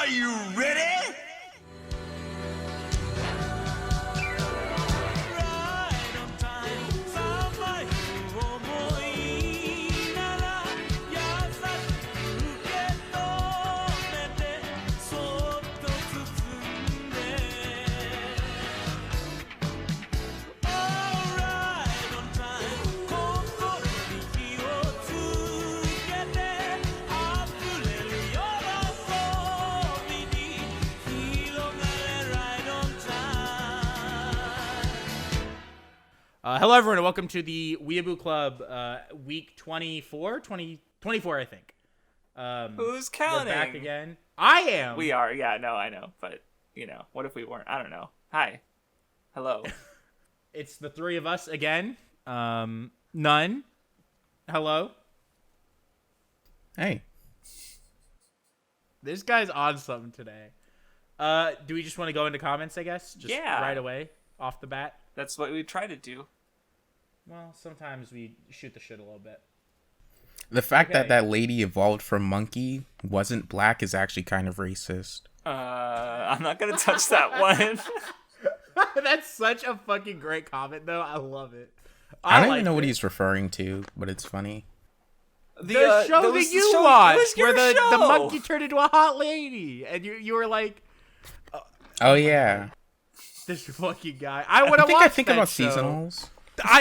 you ready? Hello, everyone, and welcome to the Weeaboo Club, week 24, I think. Who's counting? We're back again. I am. We are, yeah, no, I know. But, what if we weren't? I don't know. Hi. Hello. It's the three of us again. None. Hello. Hey. This guy's on something today. Do we just want to go into comments, I guess? Just right away, off the bat? That's what we try to do. Well, sometimes we shoot the shit a little bit. The fact that that lady evolved from monkey wasn't black is actually kind of racist. I'm not gonna touch that one. That's such a fucking great comment, though. I love it. I don't even know what he's referring to, but it's funny. The show that you watched, where the monkey turned into a hot lady, and you were like, "Oh yeah, this fucking guy." I want to watch. I think about seasonals.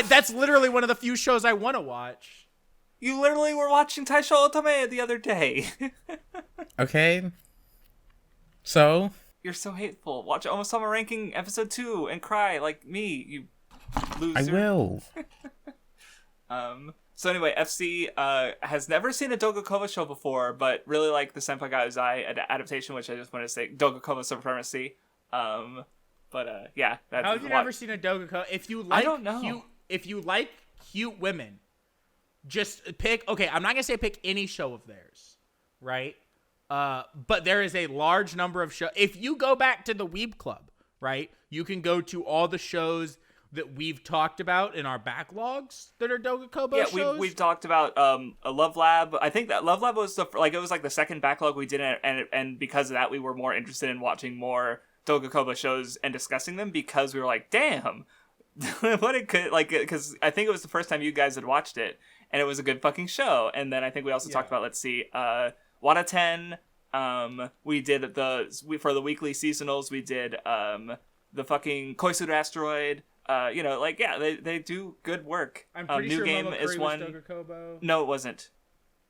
That's literally one of the few shows I want to watch. You literally were watching Taisho Otome the other day. Okay. So? You're so hateful. Watch Almost Summer Ranking episode 2 and cry like me, you loser. I will. So anyway, FC has never seen a Dogakoba show before, but really like the Senpai Ga Uzai adaptation, which I just want to say Dogakoba Supremacy. Yeah. That's how have you never seen a Dogakoba? If you like, I don't know. If you like cute women, just pick. Okay, I'm not gonna say pick any show of theirs, right? But there is a large number of shows. If you go back to the Weeb Club, right, you can go to all the shows that we've talked about in our backlogs that are Dogakoba shows. Yeah, we've talked about a Love Lab. I think that Love Lab was it was like the second backlog we did, and because of that, we were more interested in watching more Dogakoba shows and discussing them because we were like, damn, what it could because I think it was the first time you guys had watched it, and it was a good fucking show. And then I think we also talked about Wata 10. We did for the weekly seasonals. We did the fucking Koisuru Asteroid. They do good work. I'm pretty New sure Game Momokuri is one. was Dogakobo. No, it wasn't.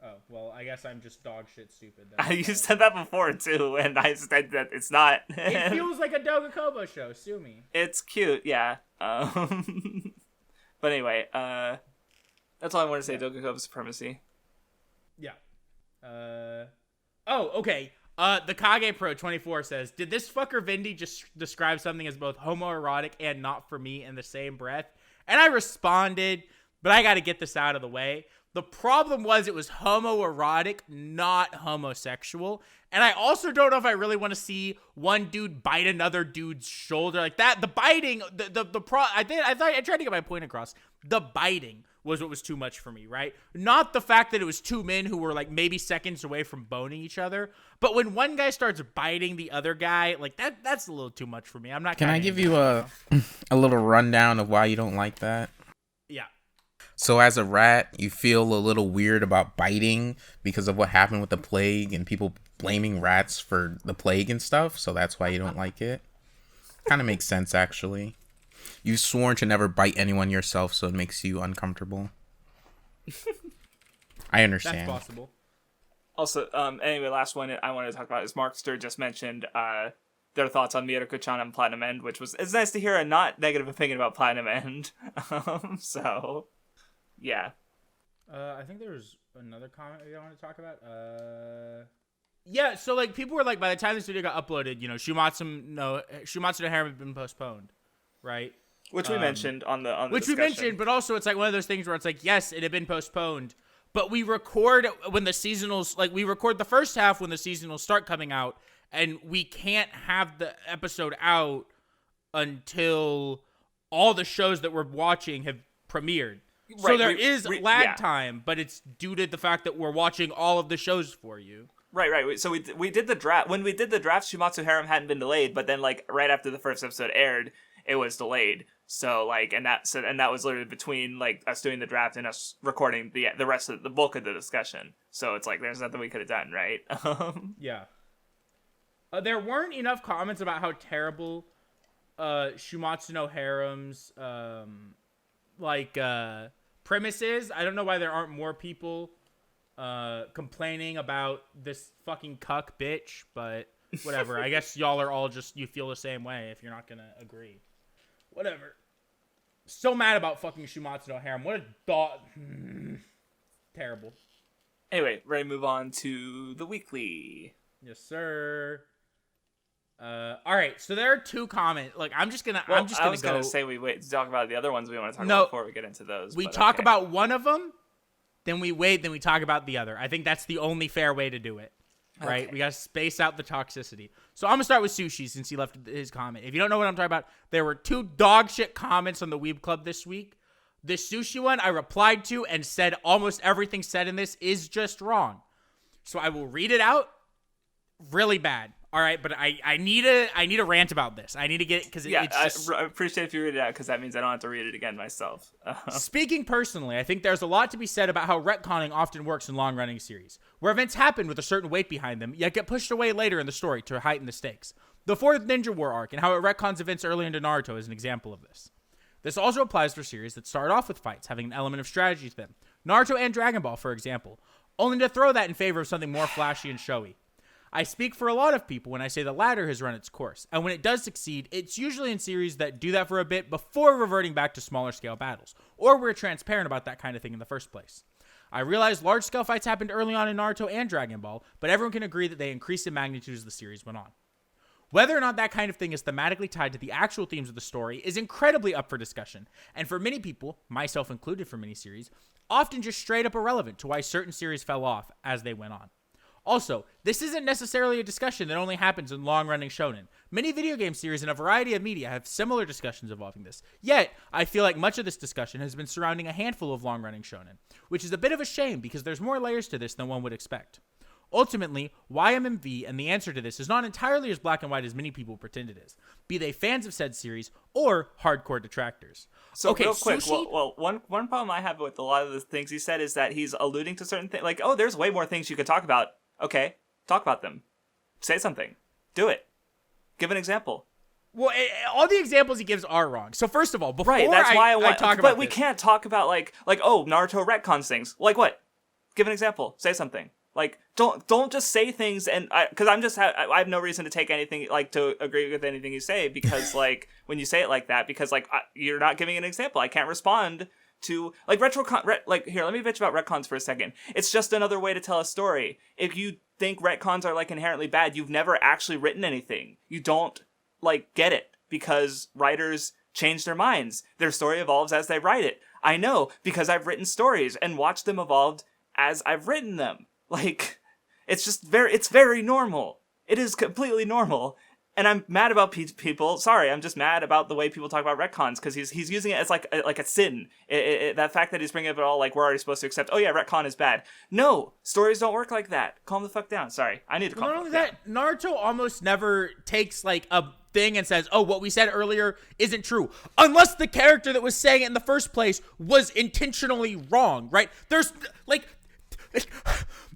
Oh, well, I guess I'm just dog shit stupid. You said that before, too, and I said that it's not. It feels like a Dogakobo show. Sue me. It's cute, yeah. But anyway, that's all I want to say, Dogakobo Supremacy. Yeah. Oh, okay. The Kage Pro 24 says, did this fucker Vindy just describe something as both homoerotic and not for me in the same breath? And I responded, but I got to get this out of the way. The problem was it was homoerotic, not homosexual. And I also don't know if I really want to see one dude bite another dude's shoulder like that. The biting, I tried to get my point across. The biting was what was too much for me, right? Not the fact that it was two men who were like maybe seconds away from boning each other, but when one guy starts biting the other guy, like that's a little too much for me. I'm not. Can I give you a little rundown of why you don't like that? Yeah. So as a rat, you feel a little weird about biting because of what happened with the plague and people blaming rats for the plague and stuff. So that's why you don't like it. Kind of makes sense, actually. You've sworn to never bite anyone yourself, so it makes you uncomfortable. I understand. That's possible. Also, anyway, last one I wanted to talk about is Markster just mentioned their thoughts on Miyaruko-chan and Platinum End, it's nice to hear a not negative opinion about Platinum End. So, yeah. I think there was another comment I wanted to talk about. Yeah, so like people were like, by the time this video got uploaded, Shumatsu no Harem had been postponed, right? Which we mentioned on the discussion. But also it's like one of those things where it's like, yes, it had been postponed, but we record when the seasonals, like we record the first half when the seasonals start coming out, and we can't have the episode out until all the shows that we're watching have premiered. Right, so there is lag time, but it's due to the fact that we're watching all of the shows for you. Right. So we did the draft. When we did the draft, Shumatsu Harem hadn't been delayed, but then like right after the first episode aired, it was delayed. So like, and that was literally between like us doing the draft and us recording the rest of the bulk of the discussion. So it's like there's nothing we could have done, right? Yeah. There weren't enough comments about how terrible Shumatsu no Harem's premise is. I don't know why there aren't more people complaining about this fucking cuck bitch, but whatever. I guess y'all are all just, you feel the same way if you're not gonna agree. Whatever. So mad about fucking Shumatsu no Harem. What a dog. Terrible. Anyway, ready to move on to the weekly. Yes, sir. All right. So there are two comments. Like, I was gonna say we wait to talk about the other ones we want to talk about before we get into those. We talk about one of them, then we wait, then we talk about the other. I think that's the only fair way to do it. Right? Okay. We gotta space out the toxicity. So I'm gonna start with Sushi since he left his comment. If you don't know what I'm talking about, there were two dog shit comments on the Weeb Club this week. The Sushi one I replied to and said almost everything said in this is just wrong. So I will read it out really bad. All right, but I need a rant about this. I need to get it because I appreciate if you read it out because that means I don't have to read it again myself. Speaking personally, I think there's a lot to be said about how retconning often works in long-running series, where events happen with a certain weight behind them, yet get pushed away later in the story to heighten the stakes. The fourth Ninja War arc and how it retcons events early into Naruto is an example of this. This also applies for series that start off with fights, having an element of strategy to them. Naruto and Dragon Ball, for example, only to throw that in favor of something more flashy and showy. I speak for a lot of people when I say the latter has run its course, and when it does succeed, it's usually in series that do that for a bit before reverting back to smaller scale battles, or we're transparent about that kind of thing in the first place. I realize large scale fights happened early on in Naruto and Dragon Ball, but everyone can agree that they increased in magnitude as the series went on. Whether or not that kind of thing is thematically tied to the actual themes of the story is incredibly up for discussion, and for many people, myself included for many series, often just straight up irrelevant to why certain series fell off as they went on. Also, this isn't necessarily a discussion that only happens in long-running shonen. Many video game series in a variety of media have similar discussions involving this. Yet, I feel like much of this discussion has been surrounding a handful of long-running shonen, which is a bit of a shame because there's more layers to this than one would expect. Ultimately, YMMV and the answer to this is not entirely as black and white as many people pretend it is, be they fans of said series or hardcore detractors. So okay, real quick, Sushi... one problem I have with a lot of the things he said is that he's alluding to certain things, like, oh, there's way more things you could talk about. Okay, talk about them. Say something. Do it. Give an example. Well, all the examples he gives are wrong. So first of all, before that's why I want, talk about but we can't talk about like oh, Naruto retcons things. Like what? Give an example. Say something. Like don't just say things and because I have no reason to take anything like to agree with anything you say because like when you say it like that because like you're not giving an example. I can't respond to like here, let me bitch about retcons for a second. It's just another way to tell a story. If you think retcons are like inherently bad, you've never actually written anything. You don't like get it because writers change their minds. Their story evolves as they write it. I know because I've written stories and watched them evolve as I've written them. Like it's just it's very normal. It is completely normal. And I'm mad about people. Sorry, I'm just mad about the way people talk about retcons because he's using it as like a sin. That fact that he's bringing up it all like we're already supposed to accept. Oh yeah, retcon is bad. No, stories don't work like that. Calm the fuck down. Sorry, I need to calm. Not only that, Naruto almost never takes like a thing and says, "Oh, what we said earlier isn't true," unless the character that was saying it in the first place was intentionally wrong. Right? There's like.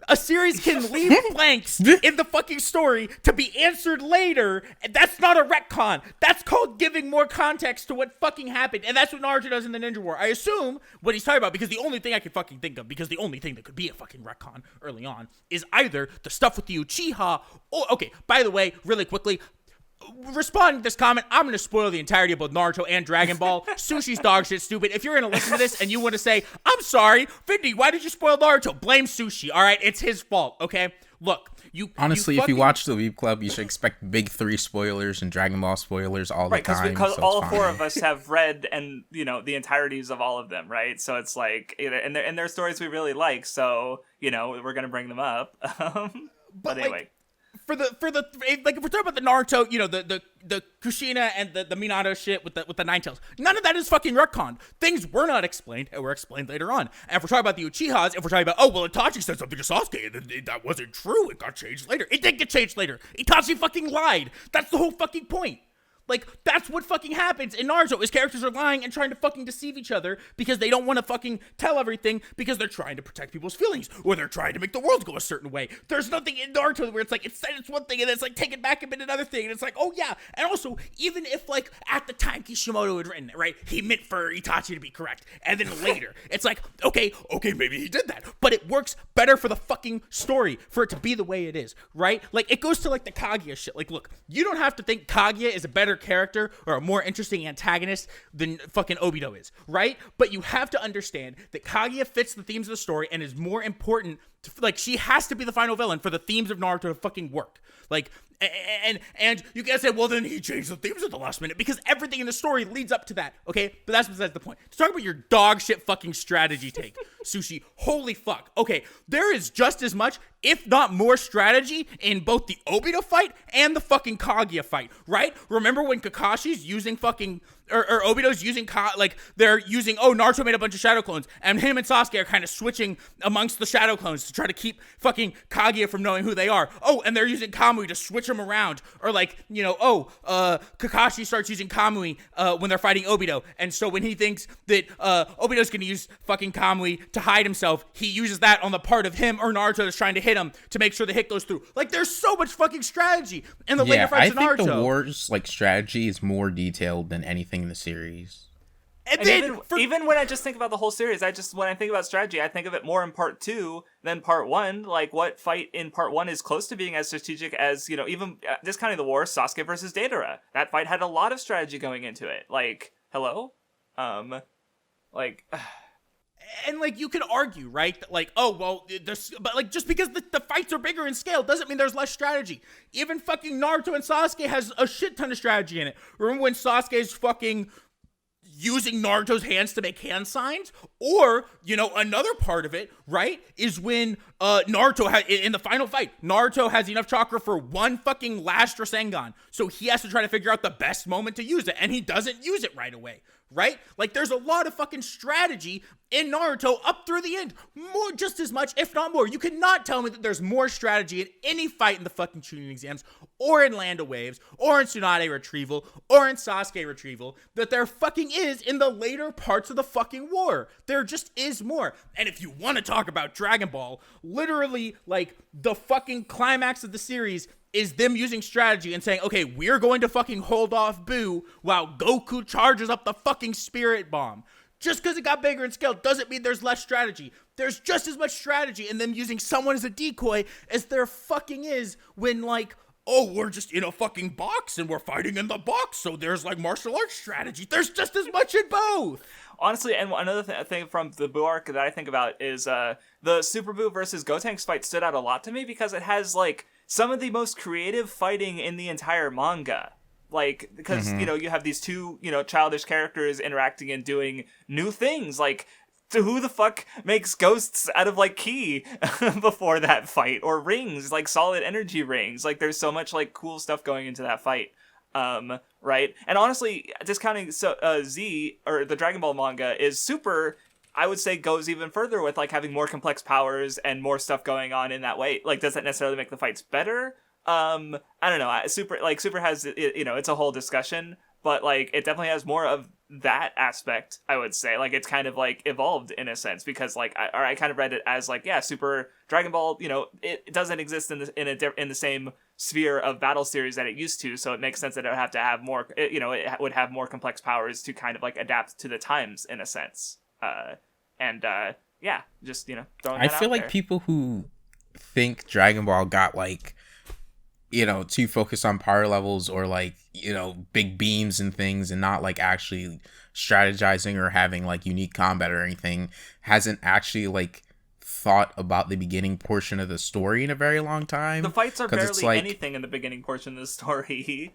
A series can leave blanks in the fucking story to be answered later, and that's not a retcon. That's called giving more context to what fucking happened, and that's what Naruto does in the Ninja War. I assume what he's talking about, because the only thing I can fucking think of, because the only thing that could be a fucking retcon early on, is either the stuff with the Uchiha, or, okay, by the way, really quickly, responding to this comment, I'm going to spoil the entirety of both Naruto and Dragon Ball. Sushi's dog shit stupid. If you're going to listen to this and you want to say, I'm sorry, Vindy, why did you spoil Naruto? Blame Sushi, all right? It's his fault, okay? Look, honestly, if you watch the Weeb Club, you should expect big 3 spoilers and Dragon Ball spoilers all the time. Because all 4 of us have read and, the entirities of all of them, right? So it's like, and they're stories we really like, so, we're going to bring them up. But anyway. Like, like if we're talking about the Naruto, you know, the Kushina and the Minato shit with the Nine Tails, none of that is fucking retconned. Things were not explained and were explained later on. And if we're talking about the Uchihas, if we're talking about, oh well, Itachi said something to Sasuke and that wasn't true, it got changed later. It did get changed later. Itachi fucking lied. That's the whole fucking point. Like, that's what fucking happens in Naruto, is characters are lying and trying to fucking deceive each other because they don't want to fucking tell everything because they're trying to protect people's feelings or they're trying to make the world go a certain way. There's nothing in Naruto where it's like, it said it's one thing and then it's like, take it back and been another thing. And it's like, oh yeah. And also, even if like, at the time Kishimoto had written it, right, he meant for Itachi to be correct. And then later, it's like, okay, maybe he did that. But it works better for the fucking story, for it to be the way it is, right? Like, it goes to like the Kaguya shit. Like, look, you don't have to think Kaguya is a better character or a more interesting antagonist than fucking Obito is, right? But you have to understand that Kaguya fits the themes of the story and is more important to, like, she has to be the final villain for the themes of Naruto to fucking work. Like, and you guys say, well, then he changed the themes at the last minute because everything in the story leads up to that, okay? But that's besides the point. To talk about your dog shit fucking strategy take, Sushi, holy fuck. Okay, there is just as much, if not more, strategy in both the Obito fight and the fucking Kaguya fight, right? Remember when Kakashi's using fucking, or Obito's using, like, they're using, oh, Naruto made a bunch of shadow clones, and him and Sasuke are kind of switching amongst the shadow clones to try to keep fucking Kaguya from knowing who they are. Oh, and they're using Kamui to switch them around, or like, you know, Kakashi starts using Kamui when they're fighting Obito, and so when he thinks that Obito's gonna use fucking Kamui to hide himself, he uses that on the part of him or Naruto that's trying to hit him to make sure the hit goes through. Like, there's so much fucking strategy in the later fights of Naruto. I think the war's like strategy is more detailed than anything in the series. And then, even when I just think about the whole series, when I think about strategy, I think of it more in part 2 than part 1. Like, what fight in part 1 is close to being as strategic as, you know, even discounting the war, Sasuke versus Deidara. That fight had a lot of strategy going into it. Like, hello? Like... And, like, you could argue, right, that, like, oh, well, but, like, just because the fights are bigger in scale doesn't mean there's less strategy. Even fucking Naruto and Sasuke has a shit ton of strategy in it. Remember when Sasuke's fucking using Naruto's hands to make hand signs? Or, you know, another part of it, right, is when Naruto, in the final fight, Naruto has enough chakra for one fucking last Rasengan. So he has to try to figure out the best moment to use it, and he doesn't use it right away. Right? Like, there's a lot of fucking strategy in Naruto up through the end. More, just as much, if not more. You cannot tell me that there's more strategy in any fight in the fucking Chunin exams, or in Land of Waves, or in Tsunade Retrieval, or in Sasuke Retrieval, that there fucking is in the later parts of the fucking war. There just is more. And if you want to talk about Dragon Ball, literally, like, the fucking climax of the series is them using strategy and saying, okay, we're going to fucking hold off Boo while Goku charges up the fucking Spirit Bomb. Just because it got bigger in scale doesn't mean there's less strategy. There's just as much strategy in them using someone as a decoy as there fucking is when, like, oh, we're just in a fucking box and we're fighting in the box, so there's, like, martial arts strategy. There's just as much in both. Honestly, and another thing from the Boo arc that I think about is the Super Boo versus Gotenks fight stood out a lot to me because it has, like, some of the most creative fighting in the entire manga. Like, because, you know, you have these two, you know, childish characters interacting and doing new things. Like, who the fuck makes ghosts out of, like, ki before that fight? Or rings, like solid energy rings. Like, there's so much, like, cool stuff going into that fight. Right? And honestly, discounting Z, or the Dragon Ball manga, is super... I would say goes even further with, like, having more complex powers and more stuff going on in that way. Like, does that necessarily make the fights better? I don't know. Super has, you know, it's a whole discussion, but, like, it definitely has more of that aspect, I would say. Like, it's kind of, like, evolved in a sense because, like, I kind of read it as, like, yeah, Super Dragon Ball, you know, it doesn't exist in the same sphere of battle series that it used to, so it makes sense that it would have to have more, you know, it would have more complex powers to kind of, like, adapt to the times in a sense. Yeah, just, you know, throwing that out there. I feel like people who think Dragon Ball got, like, you know, too focused on power levels or, like, you know, big beams and things and not, like, actually strategizing or having, like, unique combat or anything hasn't actually, like, thought about the beginning portion of the story in a very long time. The fights are barely like, anything in the beginning portion of the story.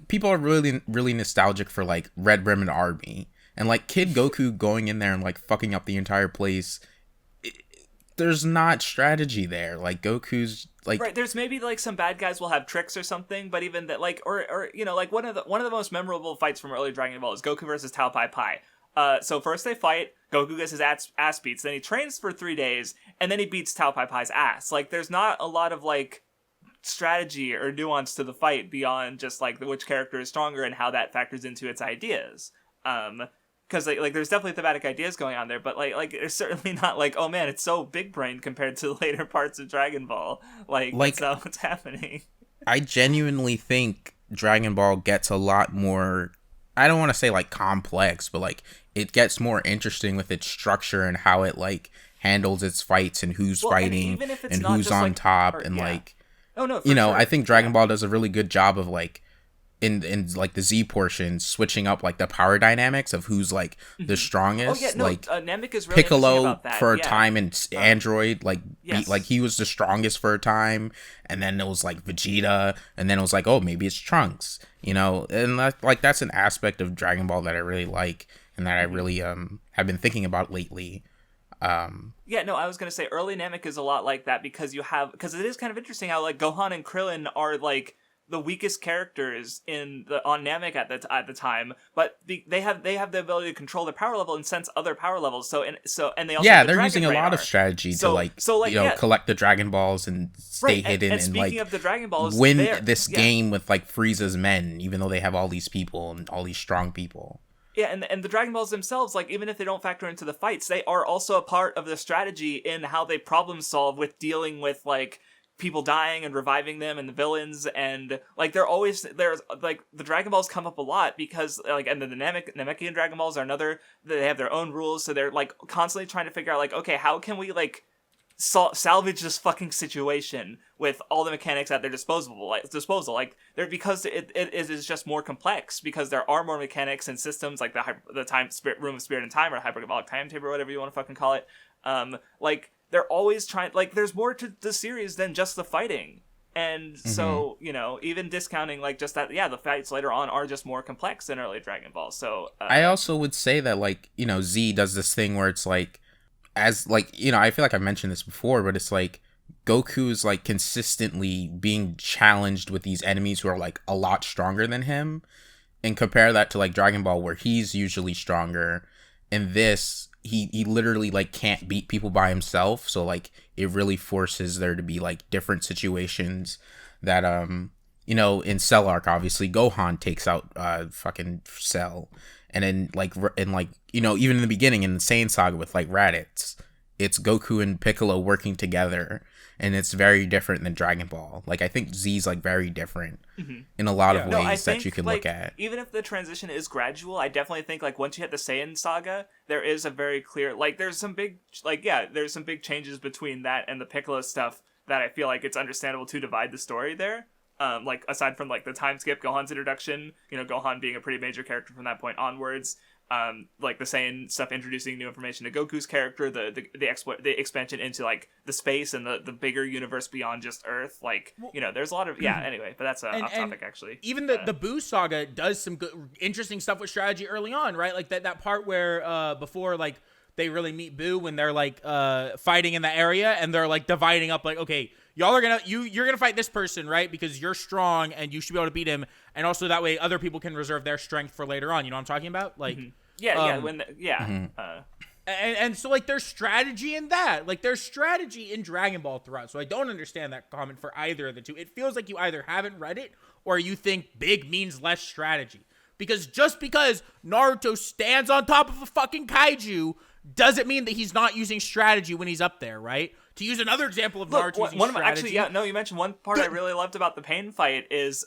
People are really, really nostalgic for, like, Red Ribbon Army. And, like, Kid Goku going in there and, like, fucking up the entire place, there's not strategy there. Like Goku's like right. There's maybe like some bad guys will have tricks or something, but even that like or you know like one of the most memorable fights from early Dragon Ball is Goku versus Tao Pai Pai. So first they fight, Goku gets his ass beats, then he trains for 3 days, and then he beats Tao Pai Pai's ass. Like there's not a lot of like strategy or nuance to the fight beyond just like which character is stronger and how that factors into its ideas. Because like there's definitely thematic ideas going on there, but like it's certainly not like, oh man, it's so big brain compared to later parts of Dragon Ball. Like that's not what's happening. I genuinely think Dragon Ball gets a lot more, I don't want to say like complex, but like it gets more interesting with its structure and how it like handles its fights and who's fighting and who's on top and like, oh no, you know, sure. I think Dragon Ball does a really good job of like in like the Z portion switching up like the power dynamics of who's like the strongest. Oh yeah, no, like Namek is really Piccolo about that. for a time and Android like yes. like he was the strongest for a time, and then it was like Vegeta, and then it was like, oh, maybe it's Trunks, you know, and that's an aspect of Dragon Ball that I really like and that I really have been thinking about lately. Yeah, no, I was gonna say early Namek is a lot like that because it is kind of interesting how like Gohan and Krillin are like the weakest characters on Namek at the time, but they have the ability to control their power level and sense other power levels. And they also have the they're using a radar. lot of strategy to collect the Dragon Balls and stay hidden and speaking like of the Dragon Balls, win this game with like Frieza's men, even though they have all these people and all these strong people. Yeah, and the Dragon Balls themselves, like, even if they don't factor into the fights, they are also a part of the strategy in how they problem solve with dealing with, like, people dying and reviving them and the villains, and, like, there's, like, the Dragon Balls come up a lot because, like, and then the Namekian Dragon Balls are they have their own rules, so they're, like, constantly trying to figure out, like, okay, how can we, like, salvage this fucking situation with all the mechanics at their disposal, like they're because it is just more complex because there are more mechanics and systems like the time spirit room of spirit and time or hyperbolic timetable or whatever you want to fucking call it. Like they're always trying, like there's more to the series than just the fighting, and so you know, even discounting like just that, the fights later on are just more complex than early Dragon Ball. So I also would say that, like, you know, Z does this thing where it's like, as like, you know, I feel like I've mentioned this before, but it's like Goku's like consistently being challenged with these enemies who are like a lot stronger than him, and compare that to like Dragon Ball where he's usually stronger. In this, he literally like can't beat people by himself, so like it really forces there to be like different situations that you know, in Cell Arc obviously Gohan takes out fucking Cell. And then, like, you know, even in the beginning in the Saiyan Saga with, like, Raditz, it's Goku and Piccolo working together, and it's very different than Dragon Ball. Like, I think Z's, like, very different in a lot of ways that you can look at. Even if the transition is gradual, I definitely think, like, once you hit the Saiyan Saga, there is a very clear, like, there's some big changes between that and the Piccolo stuff that I feel like it's understandable to divide the story there. Like, aside from, like, the time skip, Gohan's introduction, you know, Gohan being a pretty major character from that point onwards, like, the Saiyan stuff introducing new information to Goku's character, the expansion into, like, the space and the bigger universe beyond just Earth, like, you know, there's a lot of, anyway, but that's off topic, actually. Even the Buu Saga does some good, interesting stuff with strategy early on, right? Like, that part where, before, like, they really meet Buu when they're, like, fighting in the area, and they're, like, dividing up, like, okay, y'all are you're gonna fight this person, right? Because you're strong and you should be able to beat him, and also that way other people can reserve their strength for later on. You know what I'm talking about? Like, and so like there's strategy in that. Like there's strategy in Dragon Ball throughout. So I don't understand that comment for either of the two. It feels like you either haven't read it or you think big means less strategy. Because just because Naruto stands on top of a fucking kaiju doesn't mean that he's not using strategy when he's up there, right? To use another example of Naruto using strategy. You mentioned one part I really loved about the Pain fight is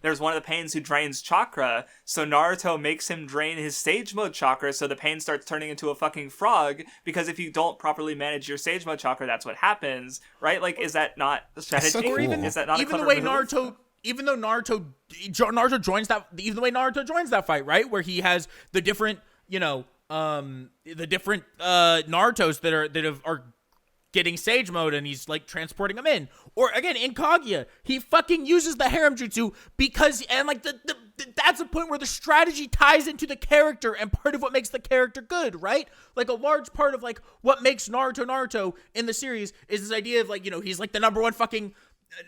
there's one of the Pains who drains chakra, so Naruto makes him drain his stage mode chakra, so the Pain starts turning into a fucking frog, because if you don't properly manage your stage mode chakra, that's what happens, right? Like, is that not strategy? So cool. Is that not even a the way move? Naruto joins that fight, right? Where he has the different, you know, the different Narutos that are getting Sage Mode and he's like transporting him in. Or again, in Kaguya, he fucking uses the harem jutsu because, and like that's a point where the strategy ties into the character and part of what makes the character good, right? Like a large part of like what makes Naruto in the series is this idea of like, you know, he's like the number one fucking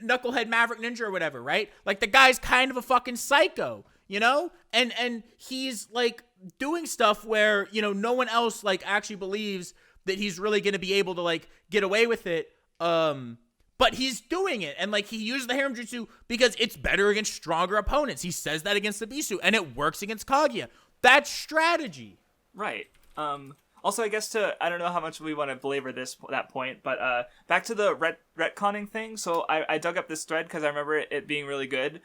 knucklehead maverick ninja or whatever, right? Like the guy's kind of a fucking psycho, you know? And he's like doing stuff where, you know, no one else like actually believes that he's really going to be able to like get away with it. But he's doing it. And like he uses the harem jutsu because it's better against stronger opponents. He says that against the Bisu and it works against Kaguya. That's strategy. Right. Also, I guess I don't know how much we want to belabor that point, but back to the retconning thing. So I dug up this thread because I remember it being really good.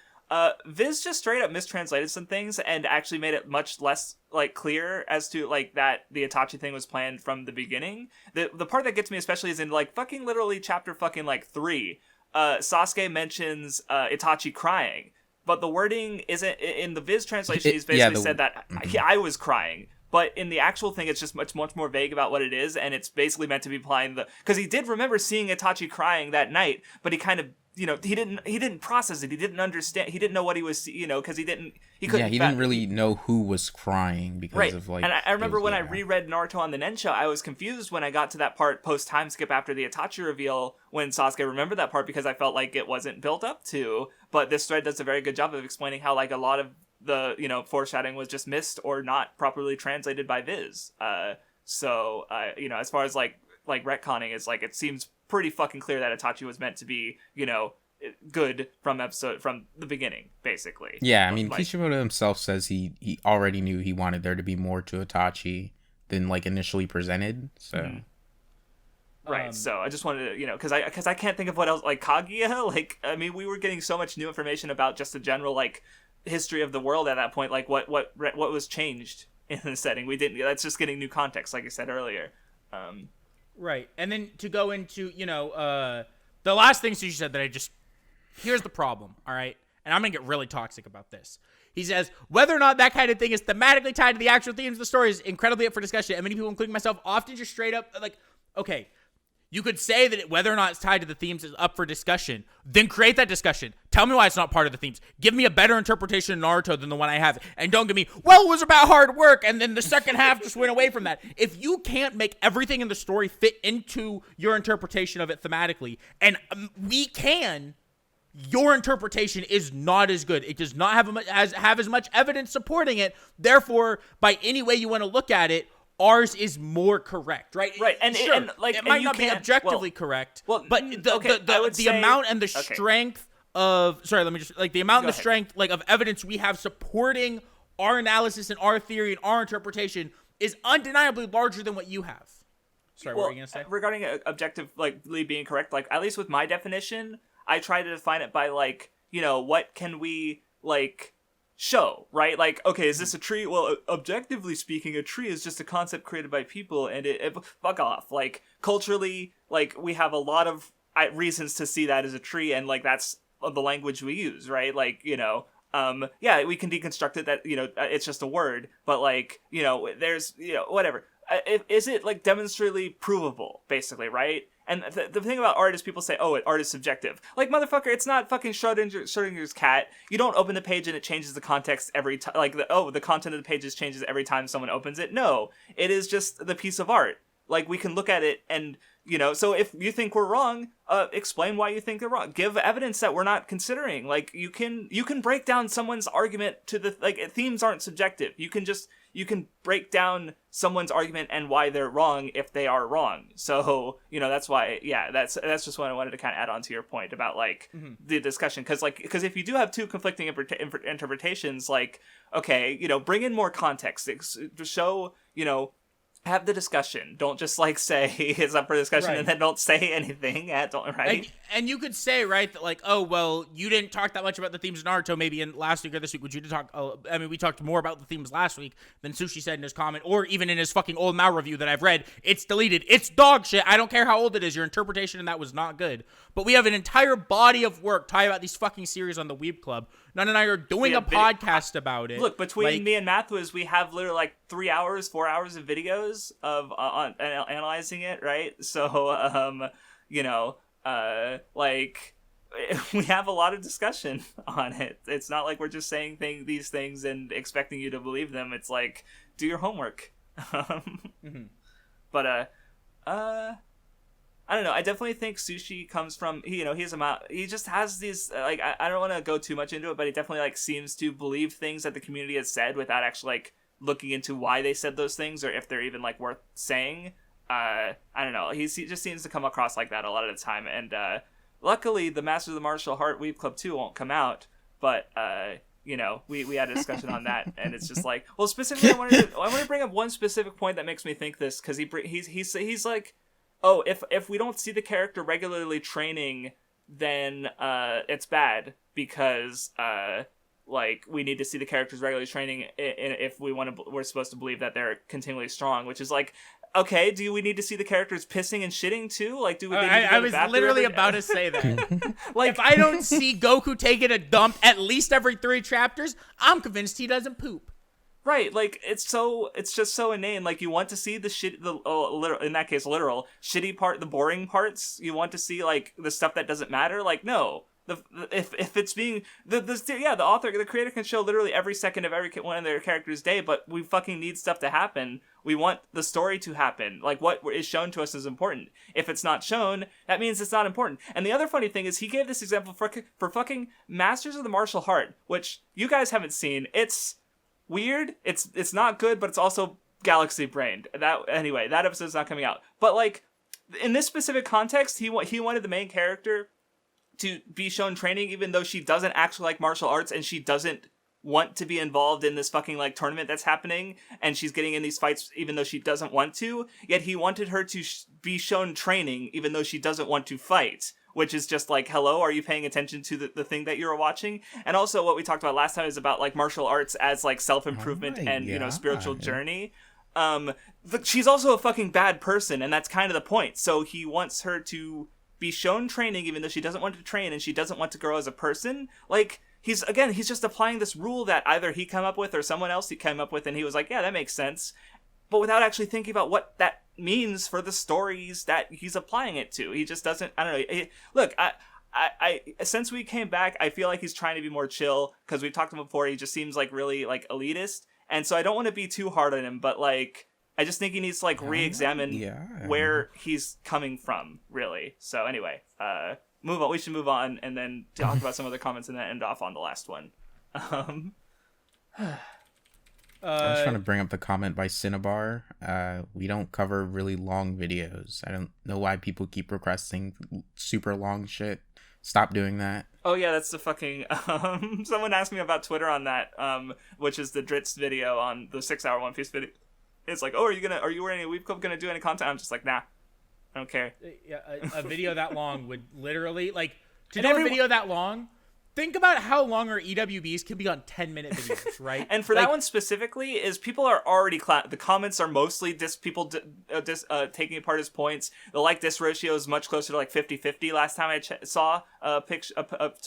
Viz just straight up mistranslated some things and actually made it much less like clear as to like that the Itachi thing was planned from the beginning. The part that gets me especially is in like fucking literally chapter fucking like 3. Sasuke mentions Itachi crying, but the wording isn't in the Viz translation. He's basically said that I was crying. But in the actual thing, it's just much more vague about what it is, and it's basically meant to be implying because he did remember seeing Itachi crying that night, but he kind of, you know, he didn't process it. He didn't understand. He didn't know what he was, you know, because he couldn't. Yeah, he didn't really know who was crying because of like. And I remember when I reread Naruto on the Nensha, I was confused when I got to that part post time skip after the Itachi reveal when Sasuke remembered that part because I felt like it wasn't built up to. But this thread does a very good job of explaining how like a lot of the, you know, foreshadowing was just missed or not properly translated by Viz. So you know, as far as like retconning, it's like it seems pretty fucking clear that Itachi was meant to be, you know, good from the beginning, basically. Yeah, I mean, like, Kishimoto himself says he already knew he wanted there to be more to Itachi than like initially presented. So. Mm-hmm. Right, so I just wanted to, you know, because I can't think of what else, like Kaguya, like, I mean, we were getting so much new information about just the general, like, history of the world at that point, like, what was changed in the setting. That's just getting new context, like I said earlier. Right, and then to go into, you know, the last thing Sushi said that here's the problem, all right? And I'm going to get really toxic about this. He says, whether or not that kind of thing is thematically tied to the actual themes of the story is incredibly up for discussion, and many people, including myself, often just straight up, like, okay, you could say that whether or not it's tied to the themes is up for discussion. Then create that discussion. Tell me why it's not part of the themes. Give me a better interpretation of Naruto than the one I have. And don't give me, well, it was about hard work, and then the second half just went away from that. If you can't make everything in the story fit into your interpretation of it thematically, and we can, your interpretation is not as good. It does not have as much evidence supporting it. Therefore, by any way you want to look at it, ours is more correct, right? Right, and sure, like it might not be objectively correct, but the amount and the strength of the amount and the strength like of evidence we have supporting our analysis and our theory and our interpretation is undeniably larger than what you have. Sorry, what were you gonna say? Regarding objectively being correct, like at least with my definition, I try to define it by like, you know, what can we like show, right? Like, okay, is this a tree? Well, objectively speaking, a tree is just a concept created by people, and it fuck off. Like, culturally, like, we have a lot of reasons to see that as a tree, and, like, that's the language we use, right? Like, you know, yeah, we can deconstruct it that, you know, it's just a word, but, like, you know, there's, you know, whatever. Is it, like, demonstrably provable, basically, right? And the thing about art is people say, oh, art is subjective. Like, motherfucker, it's not fucking Schrodinger's cat. You don't open the page and it changes the context every time. Like, the content of the pages changes every time someone opens it. No, it is just the piece of art. Like, we can look at it and, you know, so if you think we're wrong, explain why you think they're wrong. Give evidence that we're not considering. Like, you can break down someone's argument to the, like, themes aren't subjective. You can break down someone's argument and why they're wrong if they are wrong. So, you know, that's why, yeah, that's just what I wanted to kind of add on to your point about, like, the discussion. Because if you do have two conflicting interpretations, like, okay, you know, bring in more context. Show, you know, have the discussion. Don't just like say it's up for discussion and then don't say anything at all, right? And you could say, right, that like, oh, well, you didn't talk that much about the themes of Naruto maybe in last week or this week. Would you talk? I mean, we talked more about the themes last week than Sushi said in his comment, or even in his fucking old Mao review that I've read. It's deleted. It's dog shit. I don't care how old it is. Your interpretation in that was not good. But we have an entire body of work talking about these fucking series on the Weeb Club. Nun and I are doing a podcast about it. Look, between me and Mathwas, we have literally like 3 hours, 4 hours of videos pages of analyzing it, right? So like we have a lot of discussion on it. It's not like we're just saying these things and expecting you to believe them. It's like, do your homework. But I don't know. I definitely think Sushi comes from he just has these like I don't want to go too much into it, but he definitely like seems to believe things that the community has said without actually like looking into why they said those things or if they're even like worth saying. I don't know. He just seems to come across like that a lot of the time, and luckily the Masters of the Martial Art Weeb Club 2 won't come out, but we had a discussion on that, and it's just like, well, specifically I want to bring up one specific point that makes me think this, because he's like, oh, if we don't see the character regularly training, then it's bad, because like we need to see the characters regularly training if we're supposed to believe that they're continually strong, which is like, okay, do we need to see the characters pissing and shitting too? Like, do we? I was literally about to say that. Like, if I don't see Goku taking a dump at least every 3 chapters, I'm convinced he doesn't poop. Right, like it's just so inane. Like you want to see the literal, in that case, literal shitty part, the boring parts. You want to see like the stuff that doesn't matter. Like no, if it's being the author, the creator can show literally every second of every one of their characters' day, but we fucking need stuff to happen. We want the story to happen. Like what is shown to us is important. If it's not shown, that means it's not important. And the other funny thing is he gave this example for fucking Masters of the Martial Art, which you guys haven't seen. It's weird. It's not good, but it's also galaxy brained. That episode's not coming out. But like in this specific context, he wanted the main character to be shown training, even though she doesn't actually like martial arts and she doesn't want to be involved in this fucking like tournament that's happening, and she's getting in these fights even though she doesn't want to. Yet he wanted her to be shown training even though she doesn't want to fight. Which is just like, hello, are you paying attention to the thing that you're watching? And also what we talked about last time is about like martial arts as like self-improvement and, spiritual journey. She's also a fucking bad person, and that's kind of the point. So he wants her to be shown training even though she doesn't want to train and she doesn't want to grow as a person. Like, he's just applying this rule that either he came up with or someone else he came up with, and he was like, yeah, that makes sense. But without actually thinking about what that means for the stories that he's applying it to. He just doesn't, I don't know. Look, I since we came back, I feel like he's trying to be more chill, because we've talked to him before. He just seems like really like elitist, and so I don't want to be too hard on him, but like I just think he needs to like re-examine where he's coming from, really. So anyway, move on. We should move on and then talk about some other comments and then end off on the last one. I was trying to bring up the comment by Cinnabar. We don't cover really long videos. I don't know why people keep requesting super long shit. Stop doing that. Oh yeah, that's the fucking someone asked me about Twitter on that, which is the Dritz video on the 6-hour One Piece video. It's like, oh, are you or any Weeb Club gonna do any content? I'm just like, nah, I don't care. Yeah, a video that long would literally like to do a video that long. Think about how long our EWBs can be on 10-minute videos, right? And for that one specifically, is people are already the comments are mostly people taking apart his points. The like-dis ratio is much closer to like 50-50. Last time I saw a picture,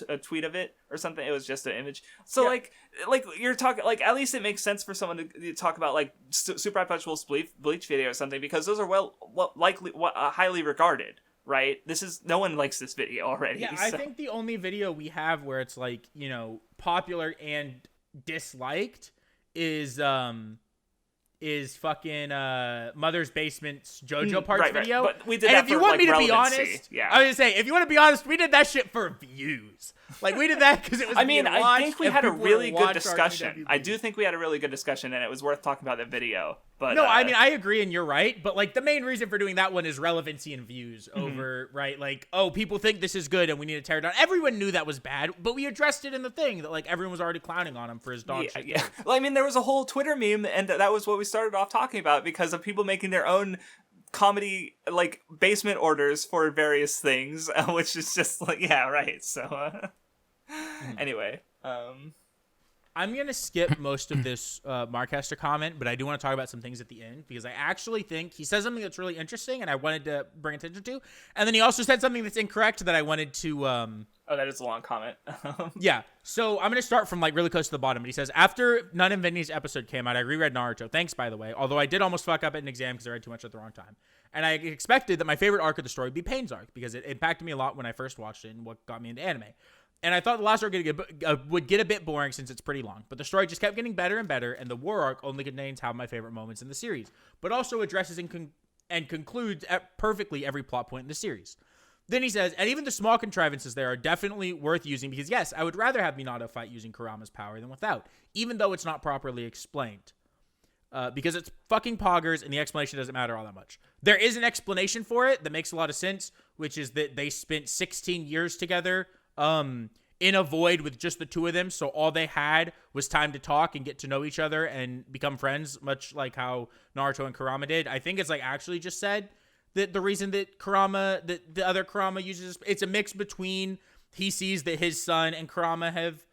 a tweet of it or something, it was just an image. So like you're talking, like at least it makes sense for someone to talk about like Super High Punch Wolf's Bleach video or something, because those are highly regarded. Right? No one likes this video already. Yeah, so. I think the only video we have where it's like, popular and disliked is fucking Mother's Basement's JoJo Parts video. But we did that for, like, relevancy. Yeah. I was gonna say, if you want to be honest, we did that shit for views. Like, we did that because it was. I mean, I think we had a really good discussion. I do think we had a really good discussion, and it was worth talking about the video. But no, I mean, I agree, and you're right. But like, the main reason for doing that one is relevancy and views over, right? Like, oh, people think this is good, and we need to tear it down. Everyone knew that was bad, but we addressed it in the thing that like everyone was already clowning on him for his dog shit. Yeah. Well, I mean, there was a whole Twitter meme, and that was what we started off talking about, because of people making their own comedy like basement orders for various things, which is just like, yeah, right. So anyway, I'm going to skip most of this Marcaster comment, but I do want to talk about some things at the end because I actually think he says something that's really interesting and I wanted to bring attention to. And then he also said something that's incorrect that I wanted to... Oh, that is a long comment. Yeah. So I'm going to start from like really close to the bottom. But he says, after Nun and Vindy's episode came out, I reread Naruto. Thanks, by the way. Although I did almost fuck up at an exam because I read too much at the wrong time. And I expected that my favorite arc of the story would be Pain's arc because it impacted me a lot when I first watched it and what got me into anime. And I thought the last arc would get a bit boring since it's pretty long. But the story just kept getting better and better, and the war arc only contains half my favorite moments in the series, but also addresses and concludes at perfectly every plot point in the series. Then he says, and even the small contrivances there are definitely worth using because, yes, I would rather have Minato fight using Kurama's power than without, even though it's not properly explained. Because it's fucking poggers and the explanation doesn't matter all that much. There is an explanation for it that makes a lot of sense, which is that they spent 16 years together in a void with just the two of them, so all they had was time to talk and get to know each other and become friends, much like how Naruto and Kurama did. I think it's like actually just said that the reason that the other Kurama uses, it's a mix between he sees that his son and Kurama have,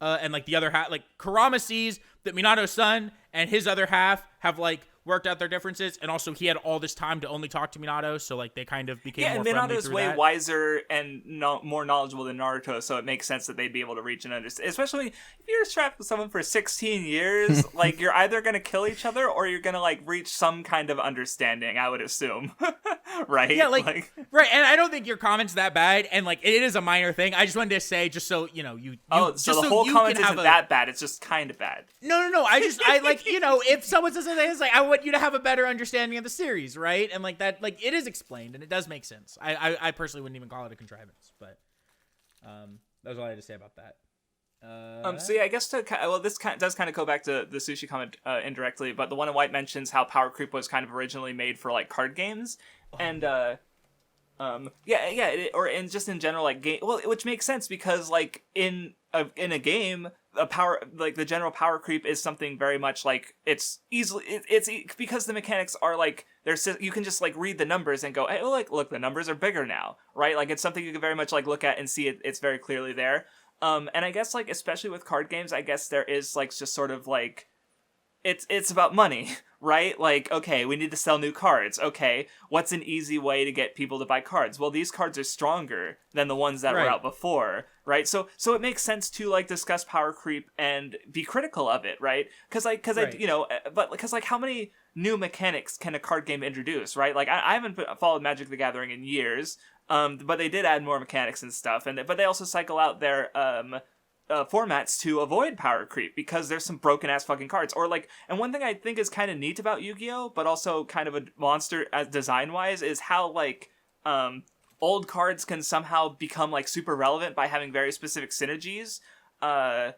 and like the other half, like Kurama sees that Minato's son and his other half have like worked out their differences, and also he had all this time to only talk to Minato, so like they kind of became more friendly Minato's through way that. wiser and more knowledgeable than Naruto, so it makes sense that they'd be able to reach and understand. Especially if you're strapped with someone for 16 years, like you're either gonna kill each other or you're gonna like reach some kind of understanding. I would assume, right? Yeah, like right. And I don't think your comment's that bad, and like it is a minor thing. I just wanted to say, just so you know, so the whole comment isn't that bad. It's just kind of bad. No. I like, you know, if someone says something, it's like, I want you to have a better understanding of the series, right? And like that, like it is explained and it does make sense. I personally wouldn't even call it a contrivance, but that's all I had to say about that. So yeah, I guess this does kind of go back to the sushi comment indirectly, but the one in white mentions how power creep was kind of originally made for like card games, and just in general like game, well, which makes sense because like in a game, a power, like the general power creep is something very much like it's because the mechanics are like you can just like read the numbers and go, hey, look, the numbers are bigger now, right? Like it's something you can very much like look at and see it's very clearly there. And I guess like especially with card games, I guess there is like just sort of like it's about money, right? Like, okay, we need to sell new cards. Okay, what's an easy way to get people to buy cards? Well, these cards are stronger than the ones that were out before, right? So it makes sense to like discuss power creep and be critical of it, right? Because how many new mechanics can a card game introduce, right? Like I haven't followed Magic the Gathering in years, but they did add more mechanics and stuff, but they also cycle out their formats to avoid power creep because there's some broken ass fucking cards. Or like, and one thing I think is kind of neat about Yu-Gi-Oh, but also kind of a monster as design wise, is how like old cards can somehow become like super relevant by having very specific synergies. I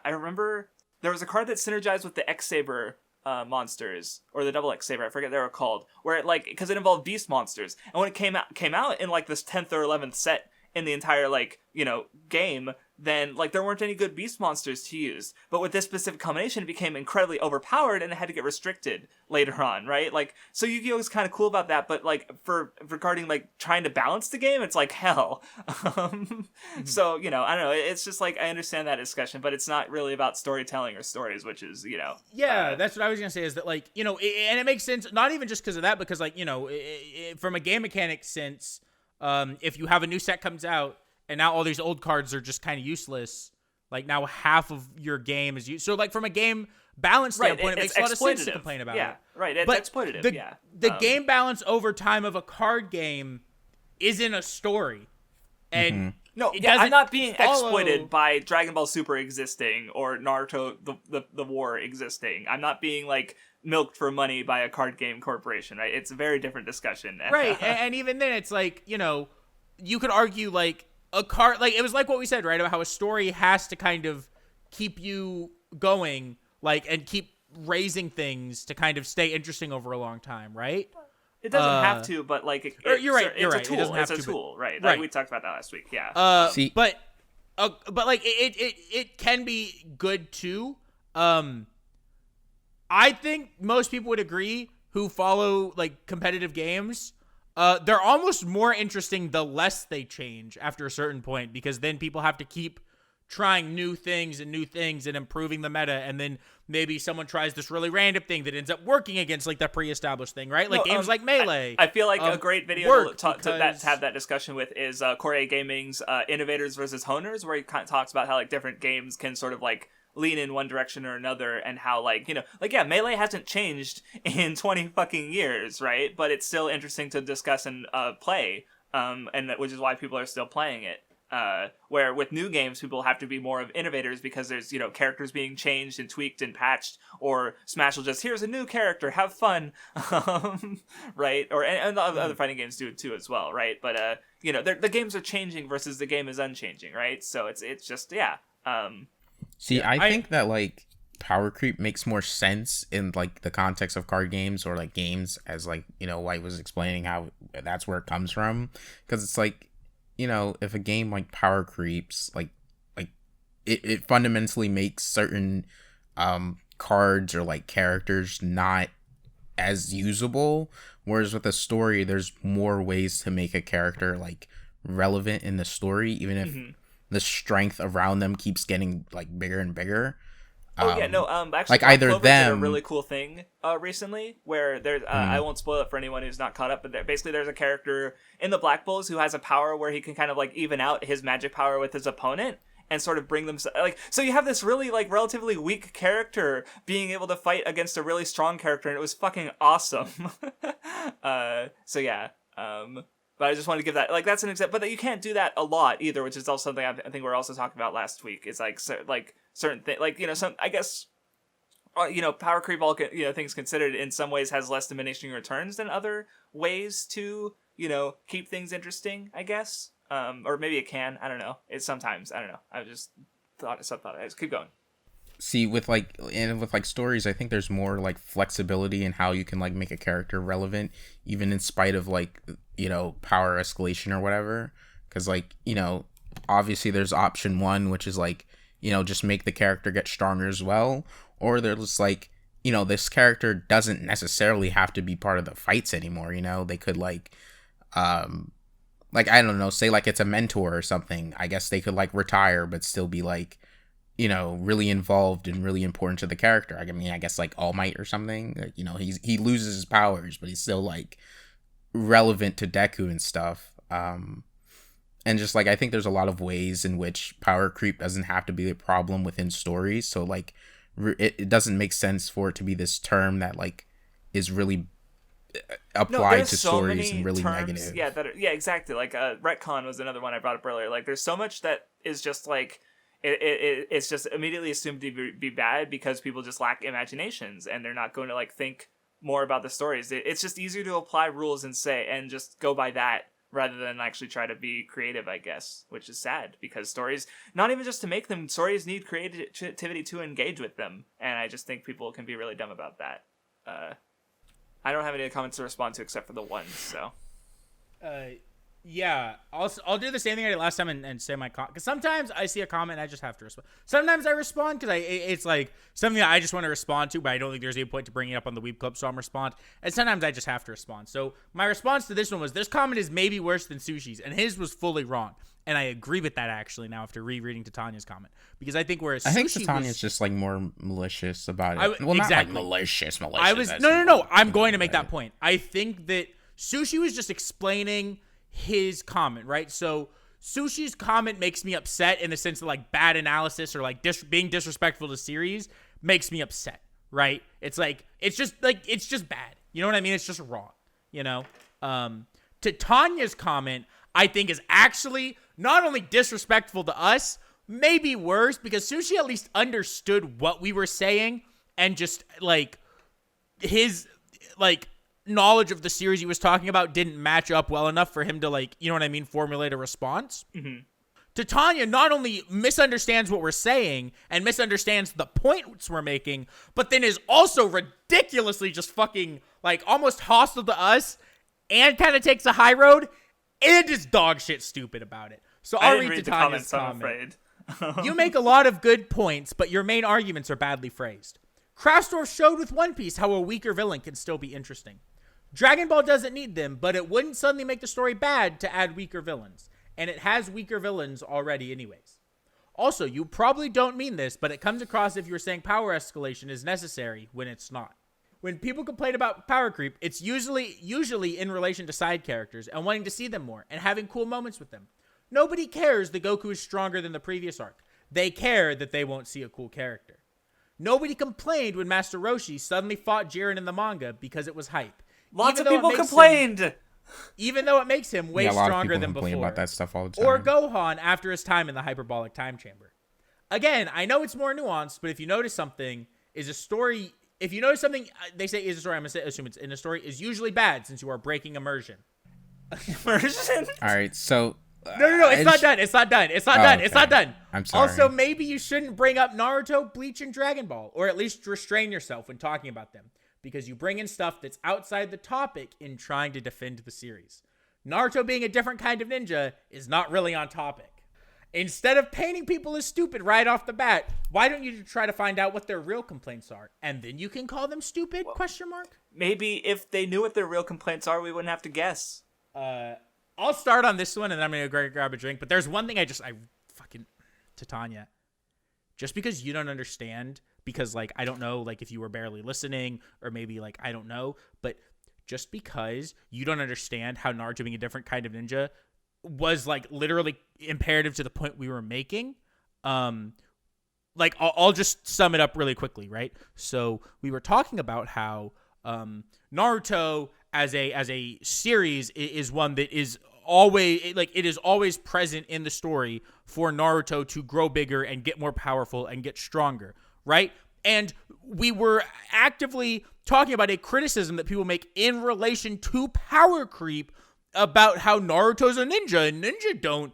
remember there was a card that synergized with the X-Saber monsters, or the double X-Saber, I forget what they were called, where it like, because it involved beast monsters, and when it came out in like this 10th or 11th set in the entire like, you know, game, then like there weren't any good beast monsters to use. But with this specific combination, it became incredibly overpowered and it had to get restricted later on, right? Like, so Yu-Gi-Oh is kind of cool about that, but like for regarding like trying to balance the game, it's like hell. So, you know, I don't know, it's just like I understand that discussion, but it's not really about storytelling or stories, which is, you know. Yeah, that's what I was gonna say, is that like, you know, and it makes sense, not even just because of that, because like, you know, from a game mechanic sense, if you have a new set comes out and now all these old cards are just kind of useless, like now half of your game is used. So like from a game balance standpoint, it makes a lot of sense to complain about it. Right, it's but exploitative, the game balance over time of a card game isn't a story. And no, I'm not being exploited by Dragon Ball Super existing or Naruto the War existing. I'm not being like milked for money by a card game corporation, right? It's a very different discussion. Right, and even then it's like, you know, you could argue like a card, like it was like what we said, right, about how a story has to kind of keep you going, like, and keep raising things to kind of stay interesting over a long time, right? It doesn't have to, but like you're right. It's a tool. It's a tool, right? Like we talked about that last week. Yeah. But like it can be good too. I think most people would agree who follow like competitive games. They're almost more interesting the less they change after a certain point, because then people have to keep trying new things and improving the meta, and then maybe someone tries this really random thing that ends up working against like the pre-established thing, right? Like games like Melee. I feel like a great video to have that discussion with is Corey Gaming's Innovators versus Honers, where he kind of talks about how like different games can sort of like lean in one direction or another, and how like, you know, like, yeah, Melee hasn't changed in 20 fucking years, right? But it's still interesting to discuss and play, and which is why people are still playing it. Where with new games, people have to be more of innovators because there's, you know, characters being changed and tweaked and patched, or Smash will just, here's a new character, have fun, right? Or and other fighting games do it too as well, right? But you know, the games are changing versus the game is unchanging, right? So it's just, yeah. See, I think that like power creep makes more sense in like the context of card games or like games, as like, you know, White was explaining how that's where it comes from, because it's like, you know, if a game like power creeps, like it fundamentally makes certain cards or like characters not as usable, whereas with a story there's more ways to make a character like relevant in the story, even if the strength around them keeps getting like bigger and bigger. Actually, like either Clover them did a really cool thing recently where there's I won't spoil it for anyone who's not caught up, but basically there's a character in the Black Bulls who has a power where he can kind of like even out his magic power with his opponent and sort of bring them like, so you have this really like relatively weak character being able to fight against a really strong character, and it was fucking awesome. So yeah, but I just wanted to give that, like, that's an example, but you can't do that a lot either, which is also something I think we are also talking about last week. It's like certain things, like, you know, some, I guess, you know, power creep, all, you know, things considered, in some ways has less diminishing returns than other ways to, you know, keep things interesting, I guess. Or maybe it can, I don't know. It's sometimes, I don't know. I just thought, I just keep going. See, with like stories, I think there's more like flexibility in how you can like make a character relevant, even in spite of like, you know, power escalation or whatever. Because like, you know, obviously there's option one, which is like, you know, just make the character get stronger as well. Or there's like, you know, this character doesn't necessarily have to be part of the fights anymore. You know, they could like I don't know, say like it's a mentor or something. I guess they could like retire but still be like, you know, really involved and really important to the character. I mean, I guess like All Might or something. Like, you know, he loses his powers, but he's still like relevant to Deku and stuff. And just like, I think there's a lot of ways in which power creep doesn't have to be a problem within stories. So like, it doesn't make sense for it to be this term that like is really applied to stories and really terms, negative. Yeah, exactly. Like retcon was another one I brought up earlier. Like, there's so much that is just like, it's just immediately assumed to be bad because people just lack imaginations and they're not going to like think more about the stories. It's just easier to apply rules and just go by that rather than actually try to be creative, I guess, which is sad because stories, not even just to make them, stories need creativity to engage with them. And I just think people can be really dumb about that. I don't have any comments to respond to except for the ones, so. Yeah, I'll do the same thing I did last time and say my comment. Because sometimes I see a comment and I just have to respond. Sometimes I respond because it's like something that I just want to respond to, but I don't think there's any point to bringing it up on the Weeb Club, so I'm respond. And sometimes I just have to respond. So my response to this one was, this comment is maybe worse than Sushi's, and his was fully wrong. And I agree with that, actually, now after rereading Titania's comment. Because I think whereas Titania's just like more malicious about it. Well, not like malicious. No. I'm going to make that point. I think that Sushi was just explaining his comment, right? So Sushi's comment makes me upset in the sense of like bad analysis or like being disrespectful to series makes me upset, right? It's like it's just bad. You know what I mean? It's just wrong, you know? Titania's comment, I think, is actually not only disrespectful to us, maybe worse, because Sushi at least understood what we were saying and just like his like knowledge of the series he was talking about didn't match up well enough for him to like, you know what I mean, formulate a response. Mm-hmm. Titania not only misunderstands what we're saying and misunderstands the points we're making, but then is also ridiculously just fucking like almost hostile to us and kind of takes a high road and is dog shit stupid about it. So I'll read Titania's comment. You make a lot of good points, but your main arguments are badly phrased. Craftsdwarf showed with One Piece how a weaker villain can still be interesting. Dragon Ball doesn't need them, but it wouldn't suddenly make the story bad to add weaker villains. And it has weaker villains already anyways. Also, you probably don't mean this, but it comes across if you're saying power escalation is necessary when it's not. When people complain about power creep, it's usually in relation to side characters and wanting to see them more and having cool moments with them. Nobody cares that Goku is stronger than the previous arc. They care that they won't see a cool character. Nobody complained when Master Roshi suddenly fought Jiren in the manga because it was hype. Lots of people complained. Even though it makes him way stronger than before. Complain about that stuff all the time. Or Gohan after his time in the hyperbolic time chamber. Again, I know it's more nuanced, but if you notice something, they say is a story, I'm going to assume it's in a story, is usually bad since you are breaking immersion. Immersion? All right, so... No, it's not done. It's not done. I'm sorry. Also, maybe you shouldn't bring up Naruto, Bleach, and Dragon Ball, or at least restrain yourself when talking about them, because you bring in stuff that's outside the topic in trying to defend the series. Naruto being a different kind of ninja is not really on topic. Instead of painting people as stupid right off the bat, why don't you try to find out what their real complaints are, and then you can call them stupid? Well, question mark. Maybe if they knew what their real complaints are, we wouldn't have to guess. I'll start on this one, and then I'm going to grab a drink. But there's one thing Titania, just because you don't understand, because, like, I don't know, like, if you were barely listening, or maybe, like, I don't know, but just because you don't understand how Naruto being a different kind of ninja was, like, literally imperative to the point we were making, like, I'll just sum it up really quickly, right? So we were talking about how Naruto as a series is one that is always, like, it is always present in the story for Naruto to grow bigger and get more powerful and get stronger, right? And we were actively talking about a criticism that people make in relation to power creep about how Naruto's a ninja and ninja don't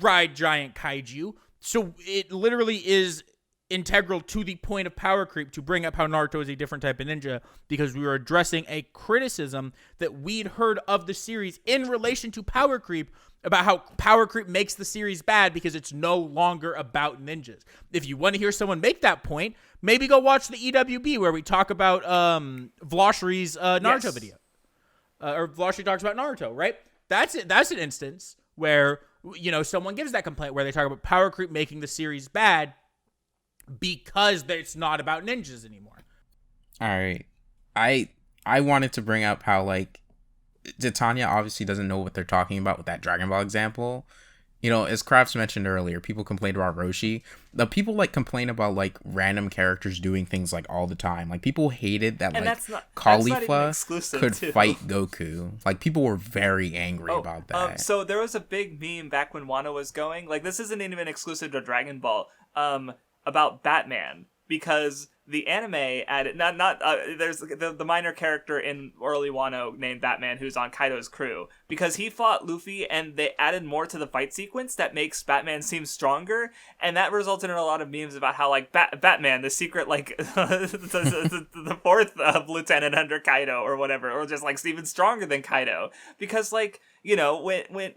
ride giant kaiju. So it literally is integral to the point of power creep to bring up how Naruto is a different type of ninja, because we were addressing a criticism that we'd heard of the series in relation to power creep about how power creep makes the series bad because it's no longer about ninjas. If you want to hear someone make that point, maybe go watch the EWB where we talk about Vloshri's Naruto video. Or Vloshri talks about Naruto, right? That's it. That's an instance where, you know, someone gives that complaint where they talk about power creep making the series bad because it's not about ninjas anymore. All right. I wanted to bring up how, like, Titania obviously doesn't know what they're talking about with that Dragon Ball example. You know, as Crafts mentioned earlier, people complained about Roshi. The people, like, complain about, like, random characters doing things, like, all the time. Like, people hated that, and like, Caulifla could fight Goku. Like, people were very angry about that. So there was a big meme back when Wano was going. Like, this isn't even exclusive to Dragon Ball. About Batman, because the anime added there's the minor character in early Wano named Batman who's on Kaido's crew, because he fought Luffy and they added more to the fight sequence that makes Batman seem stronger, and that resulted in a lot of memes about how, like, Batman, the secret, like, the fourth lieutenant under Kaido or whatever, or just, like, even stronger than Kaido, because, like, you know, when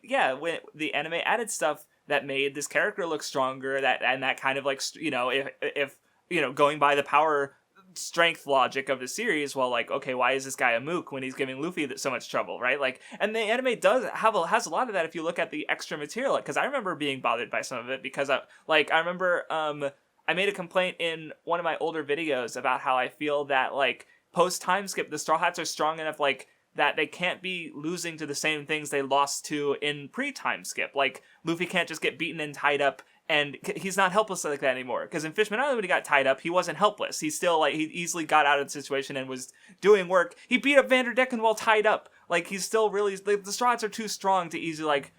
the anime added stuff that made this character look stronger, that kind of, like, you know, if you know, going by the power strength logic of the series, well, like, okay, why is this guy a mook when he's giving Luffy so much trouble, right? Like, and the anime has a lot of that if you look at the extra material, because I remember being bothered by some of it, because I remember I made a complaint in one of my older videos about how I feel that, like, post time skip, the Straw Hats are strong enough, like, that they can't be losing to the same things they lost to in pre-time skip. Like, Luffy can't just get beaten and tied up, and he's not helpless like that anymore. Because in Fishman Island, when he got tied up, he wasn't helpless. He still, like, he easily got out of the situation and was doing work. He beat up Vanderdecken while tied up. Like, he's still really, like, the Straw Hats are too strong to easily, like,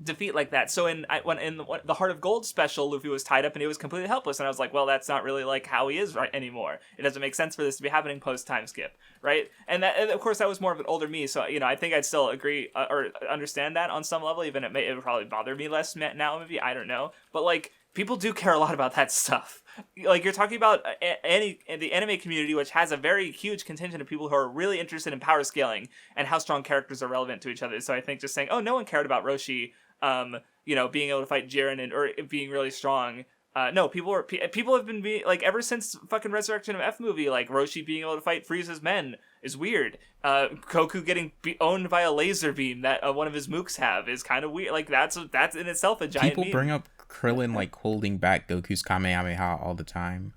defeat like that. So in the Heart of Gold special, Luffy was tied up and he was completely helpless, and I was like, well, that's not really, like, how he is right anymore. It doesn't make sense for this to be happening post time skip, right? And of course that was more of an older me, so, you know, I think I'd still agree or understand that on some level, even it would probably bother me less now, maybe, I don't know, but, like, people do care a lot about that stuff. Like, you're talking about the anime community, which has a very huge contingent of people who are really interested in power scaling and how strong characters are relevant to each other. So I think just saying, oh, no one cared about Roshi, you know, being able to fight Jiren or being really strong. No, people have been like, ever since fucking Resurrection of F movie, like, Roshi being able to fight Frieza's men is weird. Goku getting owned by a laser beam that one of his mooks have is kind of weird. Like, that's in itself a giant people meme. bring up Krillin like holding back Goku's Kamehameha all the time.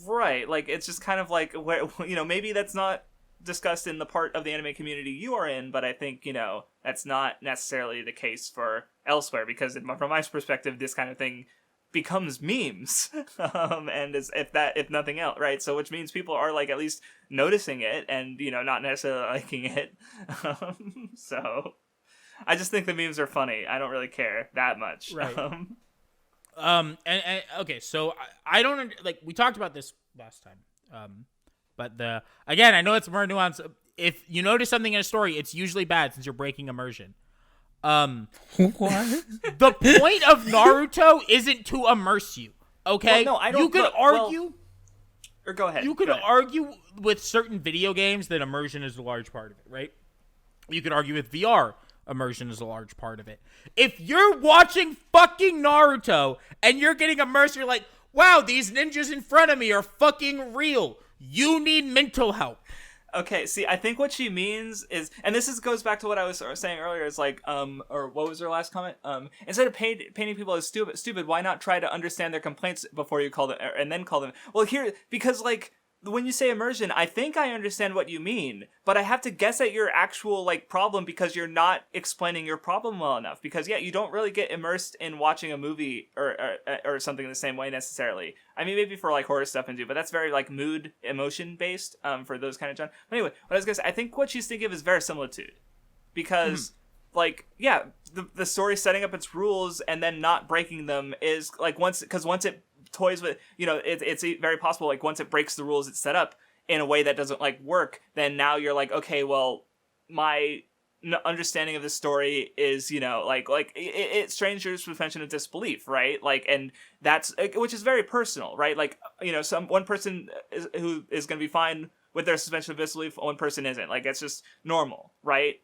Right, like it's just kind of like where maybe that's not discussed in the part of the anime community you are in, but I think that's not necessarily the case for elsewhere, because from my perspective, this kind of thing becomes memes, and if nothing else, right? So which means people are like at least noticing it and not necessarily liking it. So I just think the memes are funny. I don't really care that much. Right. And okay, so I don't like, we talked about this last time. But again, I know it's more nuanced. If you notice something in a story, it's usually bad since you're breaking immersion. What? The point of Naruto isn't to immerse you. Okay? Well, no, I don't. You could argue. Or go ahead. You could argue with certain video games that immersion is a large part of it, right? You could argue with VR, immersion is a large part of it. If you're watching fucking Naruto and you're getting immersed, you're like, wow, these ninjas in front of me are fucking real. You need mental help. Okay, see, I think what she means is, and goes back to what I was saying earlier, is like, or what was her last comment? Instead of painting people as stupid, why not try to understand their complaints before you call them, and then call them? Well, because like, when you say immersion, I think I understand what you mean, but I have to guess at your actual like problem because you're not explaining your problem well enough. Because you don't really get immersed in watching a movie or something the same way necessarily. I mean, maybe for like horror stuff and but that's very like mood, emotion based for those kind of genres. But anyway, what I was gonna say, I think what she's thinking of is verisimilitude, because like the story setting up its rules and then not breaking them is like once it toys with it's very possible like once it breaks the rules it's set up in a way that doesn't like work, then now you're like, okay, well my understanding of the story is it strains your suspension of disbelief, right? Like, and that's, which is very personal, right? Like one person who is going to be fine with their suspension of disbelief, one person isn't. Like, it's just normal, right?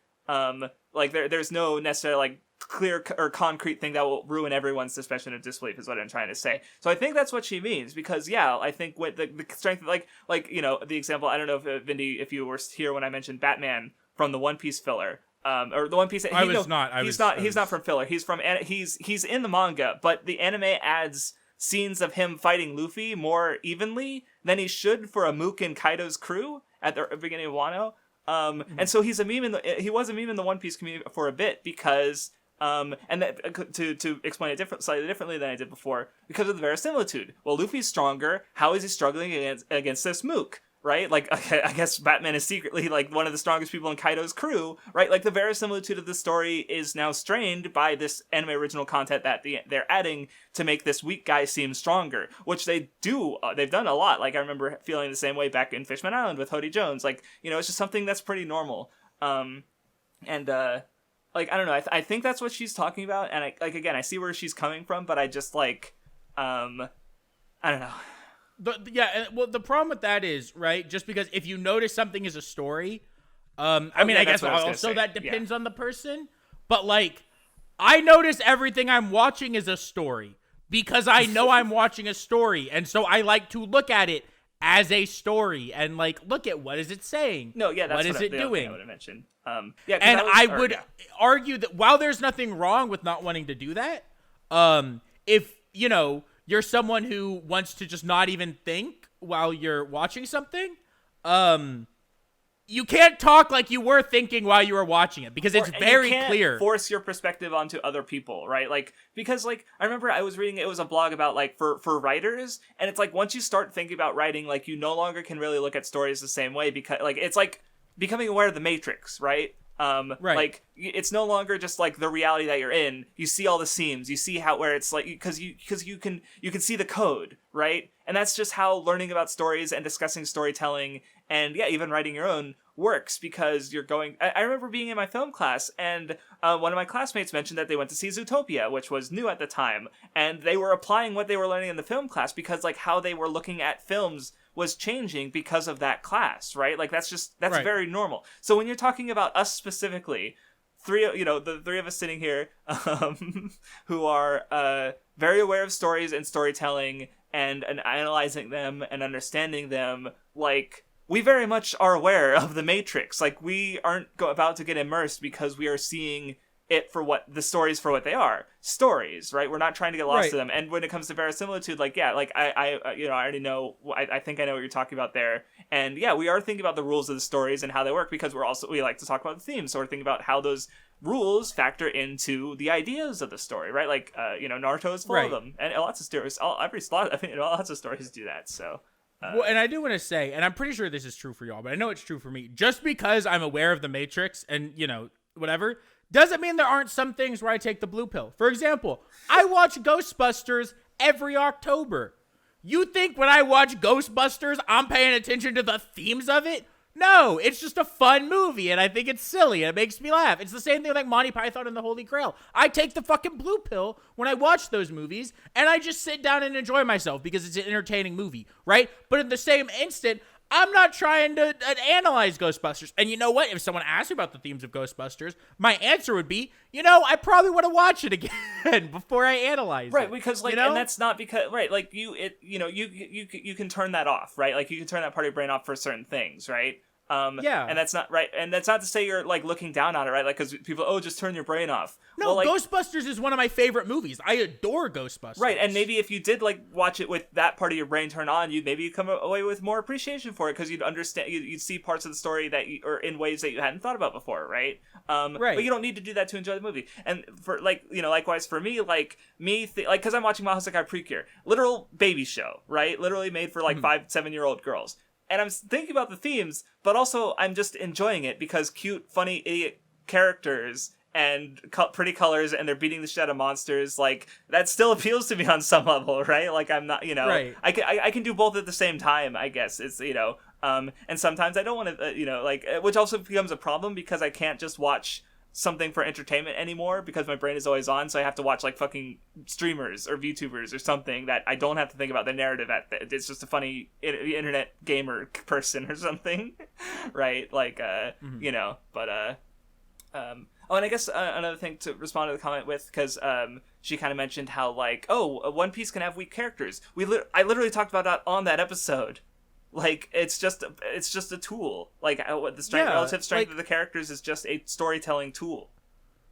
Like there's no necessarily like clear or concrete thing that will ruin everyone's suspension of disbelief is what I'm trying to say. So I think that's what she means, because I think with the strength, like the example, I don't know if Vindy, if you were here when I mentioned Batman from the One Piece filler, or the One Piece. He's not from filler. He's from he's in the manga, but the anime adds scenes of him fighting Luffy more evenly than he should for a Mook and Kaido's crew at the beginning of Wano. And so he was a meme in the One Piece community for a bit because and that, to explain it slightly differently than I did before, because of the verisimilitude. Well, Luffy's stronger. How is he struggling against this Mook? Right? Like, okay, I guess Batman is secretly like one of the strongest people in Kaido's crew, right? Like, the verisimilitude of the story is now strained by this anime original content that they're adding to make this weak guy seem stronger, which they do. They've done a lot. Like, I remember feeling the same way back in Fishman Island with Hody Jones. Like, it's just something that's pretty normal. Like, I don't know. I think that's what she's talking about. And I see where she's coming from, but I just like, I don't know. The problem with that is, right, just because if you notice something is a story, I guess also that depends on the person, but like, I notice everything I'm watching is a story because I know I'm watching a story, and so I like to look at it as a story and like look at what is it saying. No, yeah, that's what is it doing. I would have mentioned. I argue that while there's nothing wrong with not wanting to do that, if you're someone who wants to just not even think while you're watching something, you can't talk like you were thinking while you were watching it because it's very clear. Force your perspective onto other people, right? Like, because like I remember I was reading, it was a blog about like for writers, and it's like once you start thinking about writing, like you no longer can really look at stories the same way because like it's like becoming aware of the Matrix, right? Right. Like it's no longer just like the reality that you're in. You see all the seams. You see where it's like because you can see the code, right? And that's just how learning about stories and discussing storytelling and even writing your own works, because you're going. I remember being in my film class and one of my classmates mentioned that they went to see Zootopia, which was new at the time, and they were applying what they were learning in the film class because like how they were looking at films was changing because of that class, right? Like that's right. Very normal. So when you're talking about us specifically, the three of us sitting here, who are very aware of stories and storytelling and analyzing them and understanding them, like we very much are aware of the Matrix. Like we aren't about to get immersed because we are seeing the stories for what they are, stories, right? We're not trying to get lost Right. to them. And when it comes to verisimilitude, like, yeah, like I already know, I think I know what you're talking about there. And yeah, we are thinking about the rules of the stories and how they work, because we like to talk about the themes. So we're thinking about how those rules factor into the ideas of the story, right? Like, Naruto is full of them, and lots of stories, lots of stories do that. So. Well, and I do want to say, and I'm pretty sure this is true for y'all, but I know it's true for me. Just because I'm aware of the Matrix and, whatever, doesn't mean there aren't some things where I take the blue pill. For example, I watch Ghostbusters every October. You think when I watch Ghostbusters, I'm paying attention to the themes of it? No, it's just a fun movie, and I think it's silly, and it makes me laugh. It's the same thing like Monty Python and the Holy Grail. I take the fucking blue pill when I watch those movies, and I just sit down and enjoy myself because it's an entertaining movie, right? But in the same instant, I'm not trying to analyze Ghostbusters. And you know what? If someone asks me about the themes of Ghostbusters, my answer would be, I probably want to watch it again before I analyze right, it. Because and that's not because, right, like you can turn that off, right? Like you can turn that part of your brain off for certain things, right? Yeah. And that's not right. And that's not to say you're like looking down on it, right? Like, because people, just turn your brain off. No, well, like, Ghostbusters is one of my favorite movies. I adore Ghostbusters. Right, and maybe if you did like watch it with that part of your brain turned on, you'd come away with more appreciation for it, because you'd understand, you'd see parts of the story or in ways that you hadn't thought about before, right? Right. But you don't need to do that to enjoy the movie. And for likewise for me, because I'm watching Mahosekai Precure, literal baby show, right? Literally made for 5-7-year-old girls. And I'm thinking about the themes, but also I'm just enjoying it because cute, funny, idiot characters and pretty colors, and they're beating the shit out of monsters. Like, that still appeals to me on some level, right? Like, I'm not, Right. I can do both at the same time, I guess. It's, and sometimes I don't want to, which also becomes a problem because I can't just watch something for entertainment anymore because my brain is always on, so I have to watch like fucking streamers or VTubers or something that I don't have to think about the narrative it's just a funny internet gamer person or something. Right, like but and I guess another thing to respond to the comment with, because she kind of mentioned how like, One Piece can have weak characters. I literally talked about that on that episode. Like, it's just a tool. Like, the relative strength of the characters is just a storytelling tool.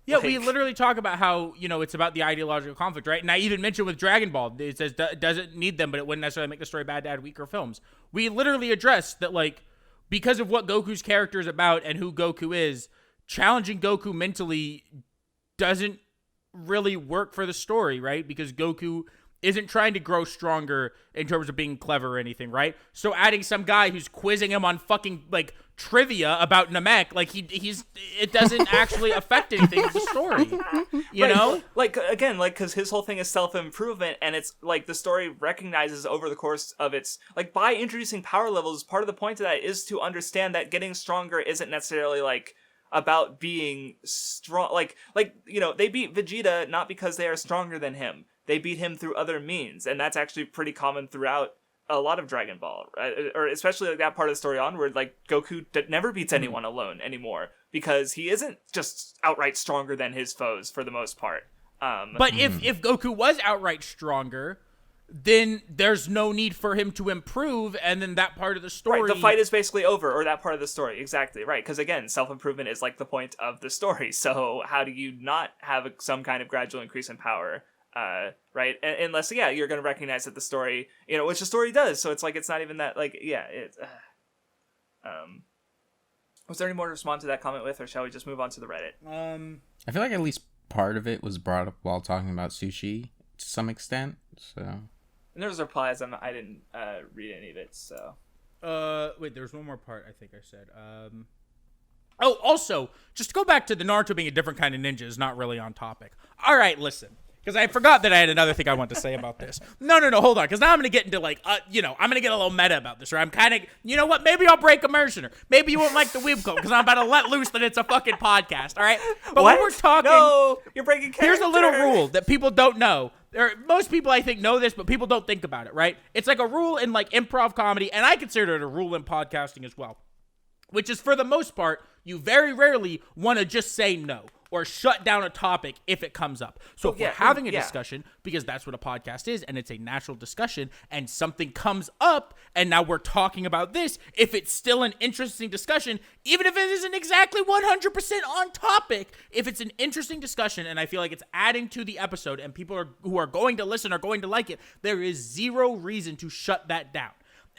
Yeah, we literally talk about how, it's about the ideological conflict, right? And I even mentioned with Dragon Ball, it says doesn't need them, but it wouldn't necessarily make the story bad to add weaker films. We literally address that, like, because of what Goku's character is about and who Goku is, challenging Goku mentally doesn't really work for the story, right? Because Goku isn't trying to grow stronger in terms of being clever or anything, right? So adding some guy who's quizzing him on fucking, like, trivia about Namek, like, it doesn't actually affect anything with the story, you know? Like, again, like, because his whole thing is self-improvement, and it's, like, the story recognizes over the course of its, like, by introducing power levels, part of the point of that is to understand that getting stronger isn't necessarily, like, about being strong. Like, they beat Vegeta not because they are stronger than him. They beat him through other means, and that's actually pretty common throughout a lot of Dragon Ball, right? Or especially like that part of the story onward, like Goku never beats anyone alone anymore because he isn't just outright stronger than his foes for the most part. But if Goku was outright stronger, then there's no need for him to improve, and then that part of the story... Right, the fight is basically over, or that part of the story, exactly, right. Because again, self-improvement is like the point of the story, so how do you not have some kind of gradual increase in power? Right, unless you're gonna recognize that the story, which the story does. So it's like it's not even that like Was there any more to respond to that comment with, or shall we just move on to the Reddit? I feel like at least part of it was brought up while talking about sushi to some extent. So, and there was replies. I didn't read any of it. So, wait, there was one more part. I think I said. Oh, also, just to go back to the Naruto being a different kind of ninja is not really on topic. All right, listen. Because I forgot that I had another thing I wanted to say about this. No, hold on. Because now I'm going to get into, like, I'm going to get a little meta about this. Or I'm kind of, you know what? Maybe I'll break immersion. Or maybe you won't like the Weeb code because I'm about to let loose that it's a fucking podcast, all right? But when we're talking... No, you're breaking character. Here's a little rule that people don't know. Most people, I think, know this, but people don't think about it, right? It's like a rule in, like, improv comedy, and I consider it a rule in podcasting as well. Which is, for the most part, you very rarely want to just say no. or shut down a topic if it comes up. So if we're having a discussion, because that's what a podcast is, and it's a natural discussion, and something comes up, and now we're talking about this, if it's still an interesting discussion, even if it isn't exactly 100% on topic, if it's an interesting discussion, and I feel like it's adding to the episode, and people who are going to listen are going to like it, there is zero reason to shut that down.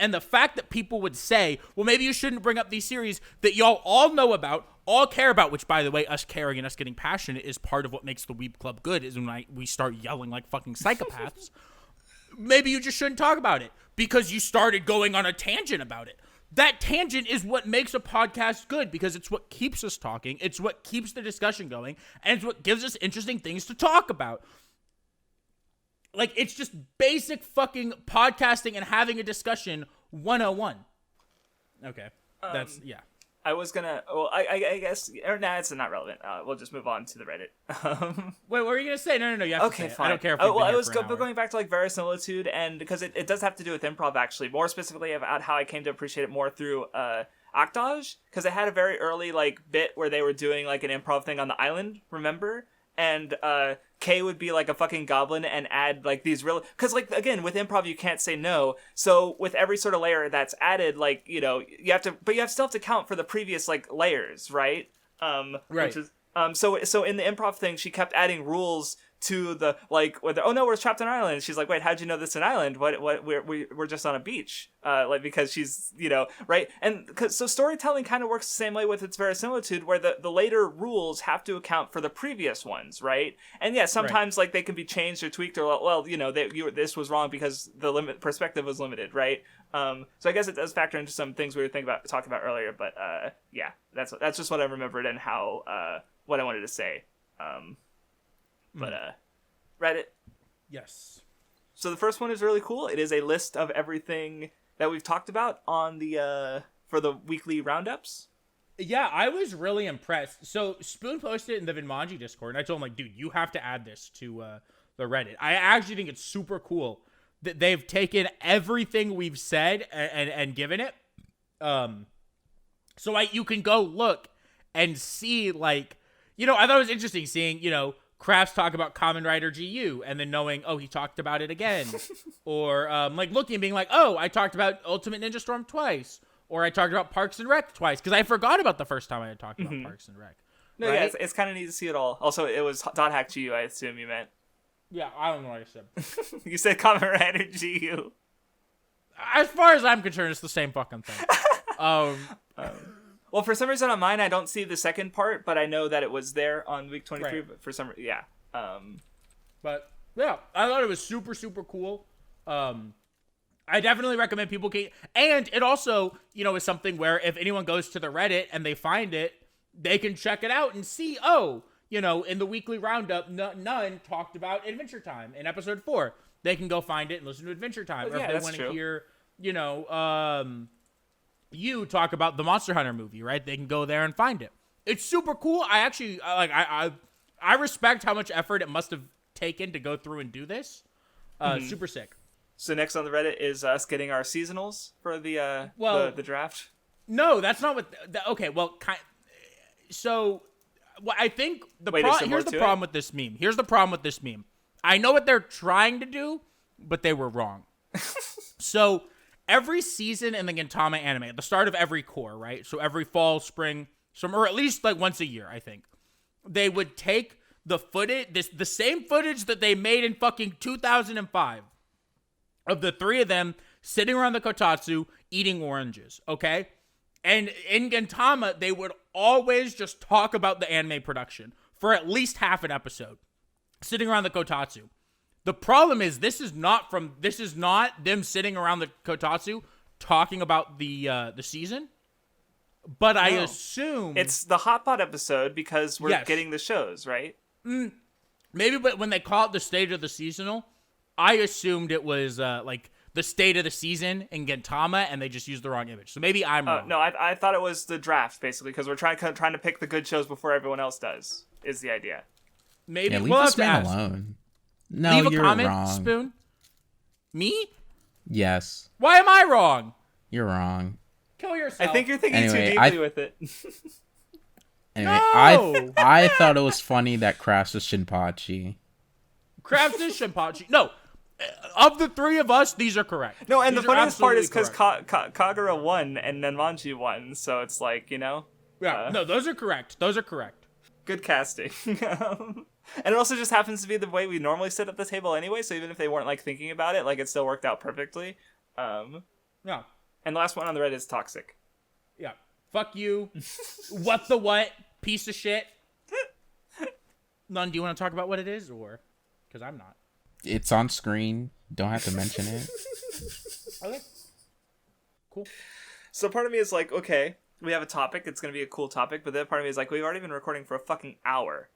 And the fact that people would say, well, maybe you shouldn't bring up these series that y'all all know about, all care about, which, by the way, us caring and us getting passionate is part of what makes the Weeb Club good, is when we start yelling like fucking psychopaths. Maybe you just shouldn't talk about it because you started going on a tangent about it. That tangent is what makes a podcast good, because it's what keeps us talking, it's what keeps the discussion going, and it's what gives us interesting things to talk about. Like, it's just basic fucking podcasting and having a discussion 101. Okay. That's, yeah. I was gonna, well, I guess, or nah, it's not relevant. We'll just move on to the Reddit. Wait, what were you gonna say? No, you have okay, to say fine. I don't care if well, I was going back to, like, verisimilitude, and because it does have to do with improv, actually. More specifically about how I came to appreciate it more through Octage, because it had a very early, like, bit where they were doing, like, an improv thing on the island, remember? And Kay would be like a fucking goblin and add like these real, because like again with improv you can't say no, so with every sort of layer that's added, like, you know, you have to, but you still have to count for the previous like layers, right? Right. Which is, so in the improv thing she kept adding rules to the, like, whether, oh no, we're trapped on an island. She's like, wait, how'd you know this is an island? What we're just on a beach. Like, because she's, you know, right? And so storytelling kind of works the same way with its verisimilitude, where the later rules have to account for the previous ones, right? And yeah, sometimes like they can be changed or tweaked, or, well, you know, this was wrong because the perspective was limited, right? So I guess it does factor into some things we were talking about earlier, but yeah, that's just what I remembered and how what I wanted to say. But Reddit. Yes. So the first one is really cool. It is a list of everything that we've talked about on the for the weekly roundups. Yeah, I was really impressed. So Spoon posted it in the Nunmanji Discord, and I told him, like, dude, you have to add this to the Reddit. I actually think it's super cool that they've taken everything we've said and given it. So you can go look and see, like, you know, I thought it was interesting seeing, you know, Crafts talk about Kamen Rider GU and then knowing, oh, he talked about it again. Or like looking and being like, oh, I talked about Ultimate Ninja Storm twice. Or I talked about Parks and Rec twice. Because I forgot about the first time I had talked about Parks and Rec. No, right? Yeah, it's kind of neat to see it all. Also, it was Dot Hack GU, I assume you meant. Yeah, I don't know what I said. You said Kamen Rider GU. As far as I'm concerned, it's the same fucking thing. Well, for some reason on mine, I don't see the second part, but I know that it was there on week 23. Right. But for some reason, yeah. But yeah, I thought it was super, super cool. I definitely recommend people and it also, you know, is something where if anyone goes to the Reddit and they find it, they can check it out and see, oh, you know, in the weekly roundup, Nun talked about Adventure Time in episode 4. They can go find it and listen to Adventure Time. Oh, or yeah, if they want to hear, you know, you talk about the Monster Hunter movie, right? They can go there and find it. It's super cool. I actually I respect how much effort it must have taken to go through and do this. Super sick. So next on the Reddit is us getting our seasonals for the draft. No, that's not what. Okay, well, so I think here's the problem with this meme. Here's the problem with this meme. I know what they're trying to do, but they were wrong. So every season in the Gintama anime, at the start of every core, right? So every fall, spring, summer, or at least like once a year, I think, they would take the footage, the same footage that they made in fucking 2005 of the three of them sitting around the kotatsu eating oranges, okay? And in Gintama, they would always just talk about the anime production for at least half an episode, sitting around the kotatsu. The problem is this is not them sitting around the kotatsu talking about the season, but I assume it's the Hotpot episode because we're getting the shows, right? Maybe, but when they call it the state of the seasonal, I assumed it was like the state of the season in Gintama, and they just used the wrong image. So maybe I'm wrong. No, I thought it was the draft basically because we're trying to pick the good shows before everyone else does. Is the idea? Maybe leave we'll this have to man ask. alone. No, Leave a you're comment, wrong. Spoon. Me? Yes. Why am I wrong? You're wrong. Kill yourself. I think you're thinking Anyway, too deeply with it. Anyway, No! I thought it was funny that Crafts was Shinpachi. Crafts is Shinpachi. No. Of the three of us, these are correct. No, and These the funniest part is absolutely because correct. Kagura won and Nunmanji won, so it's like, Yeah, no, those are correct. Those are correct. good casting. And it also just happens to be the way we normally sit at the table anyway, so even if they weren't like thinking about it, like it still worked out perfectly. Yeah. And the last one on the red is toxic. Yeah. Fuck you. WattheWut, piece of shit. Nun, do you want to talk about what it is, or? Because I'm not. It's on screen. Don't have to mention it. Okay. Cool. So part of me is like, okay, we have a topic. It's going to be a cool topic. But the other part of me is like, we've already been recording for a fucking hour.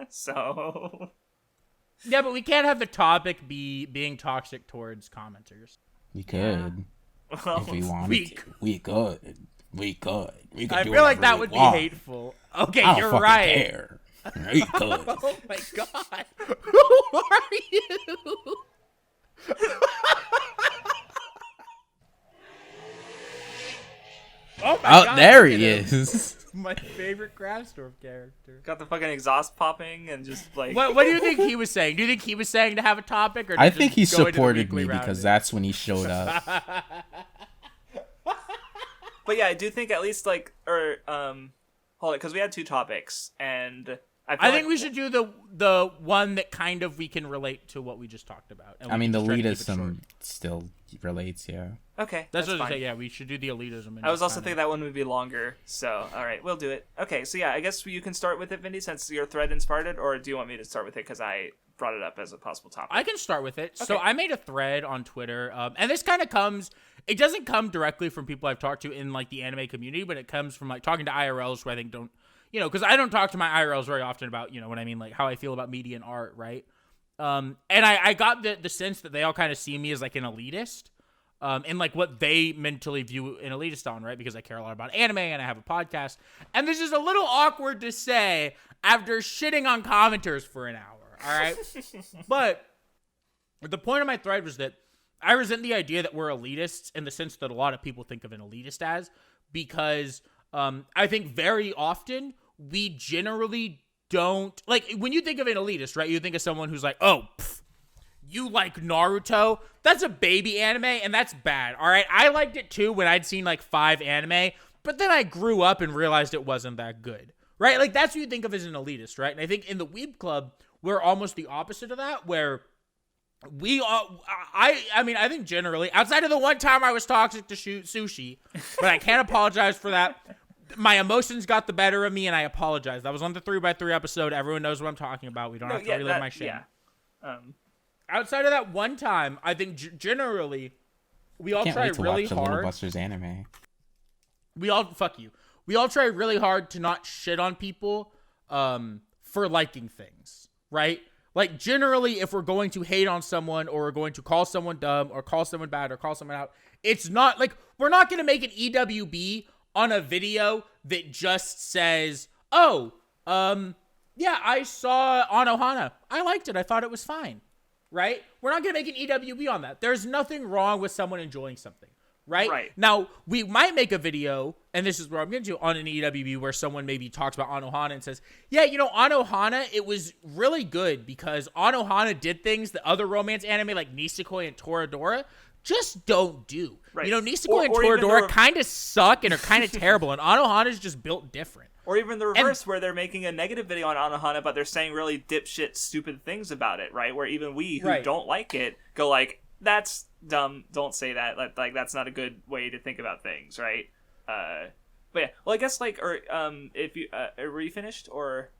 So... Yeah, but we can't have the topic be being toxic towards commenters. We could. Well, If we wanted we to. We could. We could. We could I do feel like whatever that we would want. be hateful. Okay, I don't you're fucking right. care. We could. Oh my god. Who are you? Oh my god. There look he at him. is. My favorite Craftsdwarf character. got the fucking exhaust popping and just like... What do you think he was saying? Do you think he was saying to have a topic, or to I just think he go into the supported weekly me because roundup? that's when he showed up. But yeah, I do think at least like, or hold it, because we had two topics, and I think we should do the one that kind of we can relate to what we just talked about. And I we mean, the just try to keep it short. elitism still relates, yeah. Okay, That's what I fine. say. Yeah, we should do the elitism. And I was just also kinda- thinking that one would be longer, so all right, we'll do it. Okay, so yeah, I guess you can start with it, Vindy, since your thread inspired it, or do you want me to start with it because I brought it up as a possible topic? I can start with it. So Okay. I made a thread on Twitter, and this kind of comes. It doesn't come directly from people I've talked to in like the anime community, but it comes from like talking to IRLs who I think don't, because I don't talk to my IRLs very often about, what I mean, like how I feel about media and art, right? And I got the sense that they all kind of see me as like an elitist, and like what they mentally view an elitist on, right? Because I care a lot about anime and I have a podcast, and this is a little awkward to say after shitting on commenters for an hour, all right? But the point of my thread was that I resent the idea that we're elitists in the sense that a lot of people think of an elitist as, because I think very often we generally don't, like, when you think of an elitist, right, you think of someone who's like, oh, you like Naruto? That's a baby anime, and that's bad, all right? I liked it too when I'd seen like 5 anime, but then I grew up and realized it wasn't that good, right? Like, that's what you think of as an elitist, right? And I think in the Weeb Club, we're almost the opposite of that, where we all, I mean, I think generally, outside of the one time I was toxic to sushi, but I can't apologize for that. My emotions got the better of me, and I apologize. That was on the 3x3 episode. Everyone knows what I'm talking about. We don't have to relive my shame. Yeah. Outside of that one time, I think generally, we all Can't try wait to really watch the hard. Little Busters anime. We all try really hard to not shit on people for liking things, right? Like, generally, if we're going to hate on someone, or we're going to call someone dumb, or call someone bad, or call someone out, it's not like we're not going to make an EWB on a video that just says, oh, yeah, I saw Anohana. I liked it. I thought it was fine, right? We're not going to make an EWB on that. There's nothing wrong with someone enjoying something. Right? Now, we might make a video, and this is where I'm going to, on an EWB where someone maybe talks about Anohana and says, yeah, Anohana, it was really good because Anohana did things that other romance anime like Nisekoi and Toradora just don't do. Right. Nisekoi and Or even Toradora kind of suck and are kind of terrible, and Anohana's just built different. Or even the reverse, where they're making a negative video on Anohana, but they're saying really dipshit, stupid things about it, right? Where even we who don't like it go like, that's dumb, don't say that, like that's not a good way to think about things, right? But yeah, well, I guess like, or if you were you finished, or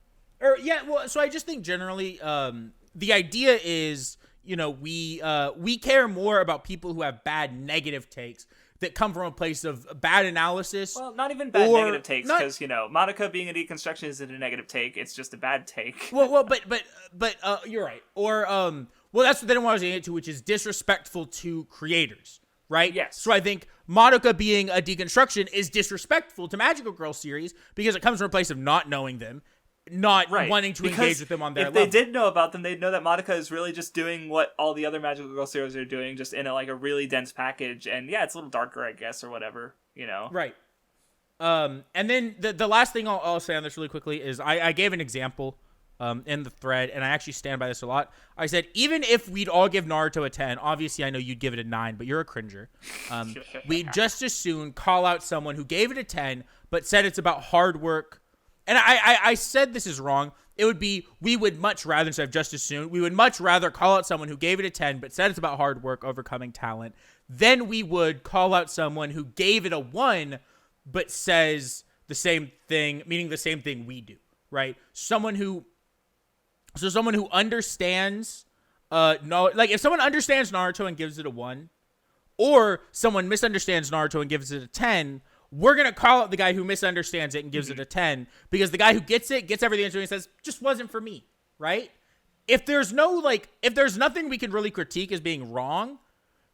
yeah, well, so I just think generally the idea is, we care more about people who have bad negative takes that come from a place of bad analysis. Well, not even bad negative takes, because Monica being a deconstruction isn't a negative take, it's just a bad take. Well, but you're right. Or well, that's then what I was getting into, which is disrespectful to creators, right? Yes. So I think Madoka being a deconstruction is disrespectful to Magical Girl series because it comes from a place of not knowing them, not wanting to engage with them on their level. If they did know about them, they'd know that Madoka is really just doing what all the other Magical Girl series are doing, just in a really dense package. And yeah, it's a little darker, I guess, or whatever, Right. And then the last thing I'll say on this really quickly is I gave an example in the thread, and I actually stand by this a lot. I said, even if we'd all give Naruto a 10, obviously I know you'd give it a 9, but you're a cringer. We'd just as soon call out someone who gave it a 10, but said it's about hard work. And I said this is wrong. It would be, we would much rather, instead of just as soon, we would much rather call out someone who gave it a 10, but said it's about hard work overcoming talent, than we would call out someone who gave it a 1, but says the same thing, meaning the same thing we do, right? Someone who understands, like if someone understands Naruto and gives it a 1, or someone misunderstands Naruto and gives it a 10, we're going to call out the guy who misunderstands it and gives it a 10, because the guy who gets it, gets everything into it and says, just wasn't for me, right? If there's nothing we can really critique as being wrong,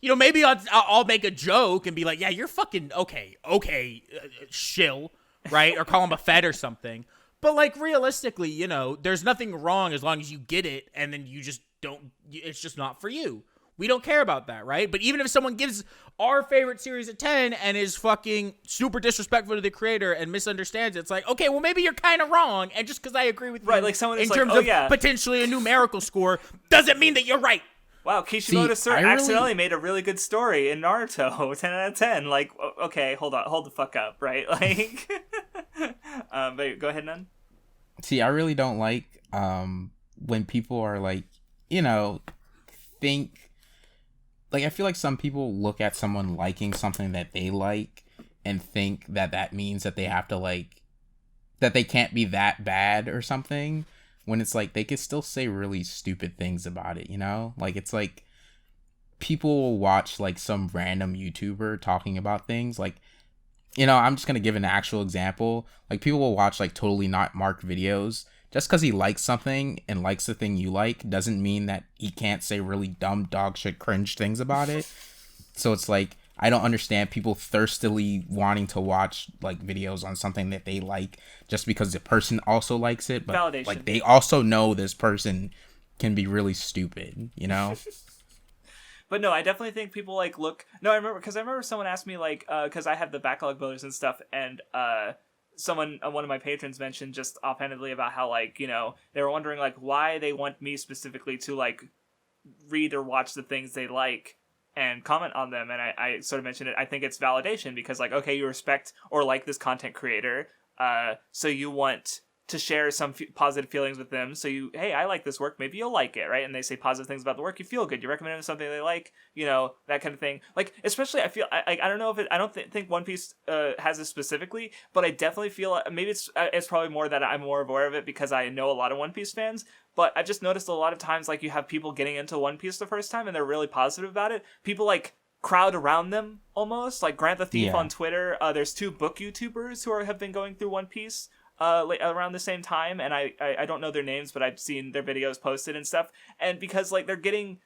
maybe I'll make a joke and be like, yeah, you're fucking okay, shill, right? Or call him a fed or something. But like realistically, there's nothing wrong as long as you get it and then you just don't, it's just not for you. We don't care about that, right? But even if someone gives our favorite series a 10 and is fucking super disrespectful to the creator and misunderstands it, it's like, okay, well maybe you're kind of wrong, and just because I agree with you, right? Like someone in is terms like, of potentially a numerical score, doesn't mean that you're right. Wow, Kishimoto Sir accidentally made a really good story in Naruto. 10 out of 10. Like, okay, hold the fuck up, right? Like, but go ahead, Nun. See, I really don't like when people are like, think. Like, I feel like some people look at someone liking something that they like and think that means that they have to, like, that they can't be that bad or something, when it's like they could still say really stupid things about it, Like, it's like people will watch, like, some random YouTuber talking about things. Like, I'm just going to give an actual example. Like, people will watch, like, totally not marked videos. Just because he likes something and likes the thing you like doesn't mean that he can't say really dumb dog shit cringe things about it. So it's like, I don't understand people thirstily wanting to watch like videos on something that they like just because the person also likes it. But validation. Like they also know this person can be really stupid, But no, I definitely think people like look. No, I remember someone asked me like, because I have the backlog builders and stuff, and one of my patrons mentioned just offhandedly about how like they were wondering like why they want me specifically to like read or watch the things they like and comment on them, and I sort of mentioned it. I think it's validation because like, okay, you respect or like this content creator, so you want to share some positive feelings with them. So hey, I like this work, maybe you'll like it, right? And they say positive things about the work, you feel good, you recommend them something they like, that kind of thing. Like, especially I feel I don't know if I don't think One Piece has this specifically, but I definitely feel maybe it's probably more that I'm more aware of it because I know a lot of One Piece fans. But I've just noticed a lot of times like you have people getting into One Piece the first time and they're really positive about it. People like crowd around them almost, like Grant the Thief on Twitter. There's 2 book YouTubers who have been going through One Piece around the same time, and I don't know their names, but I've seen their videos posted and stuff, and because like they're getting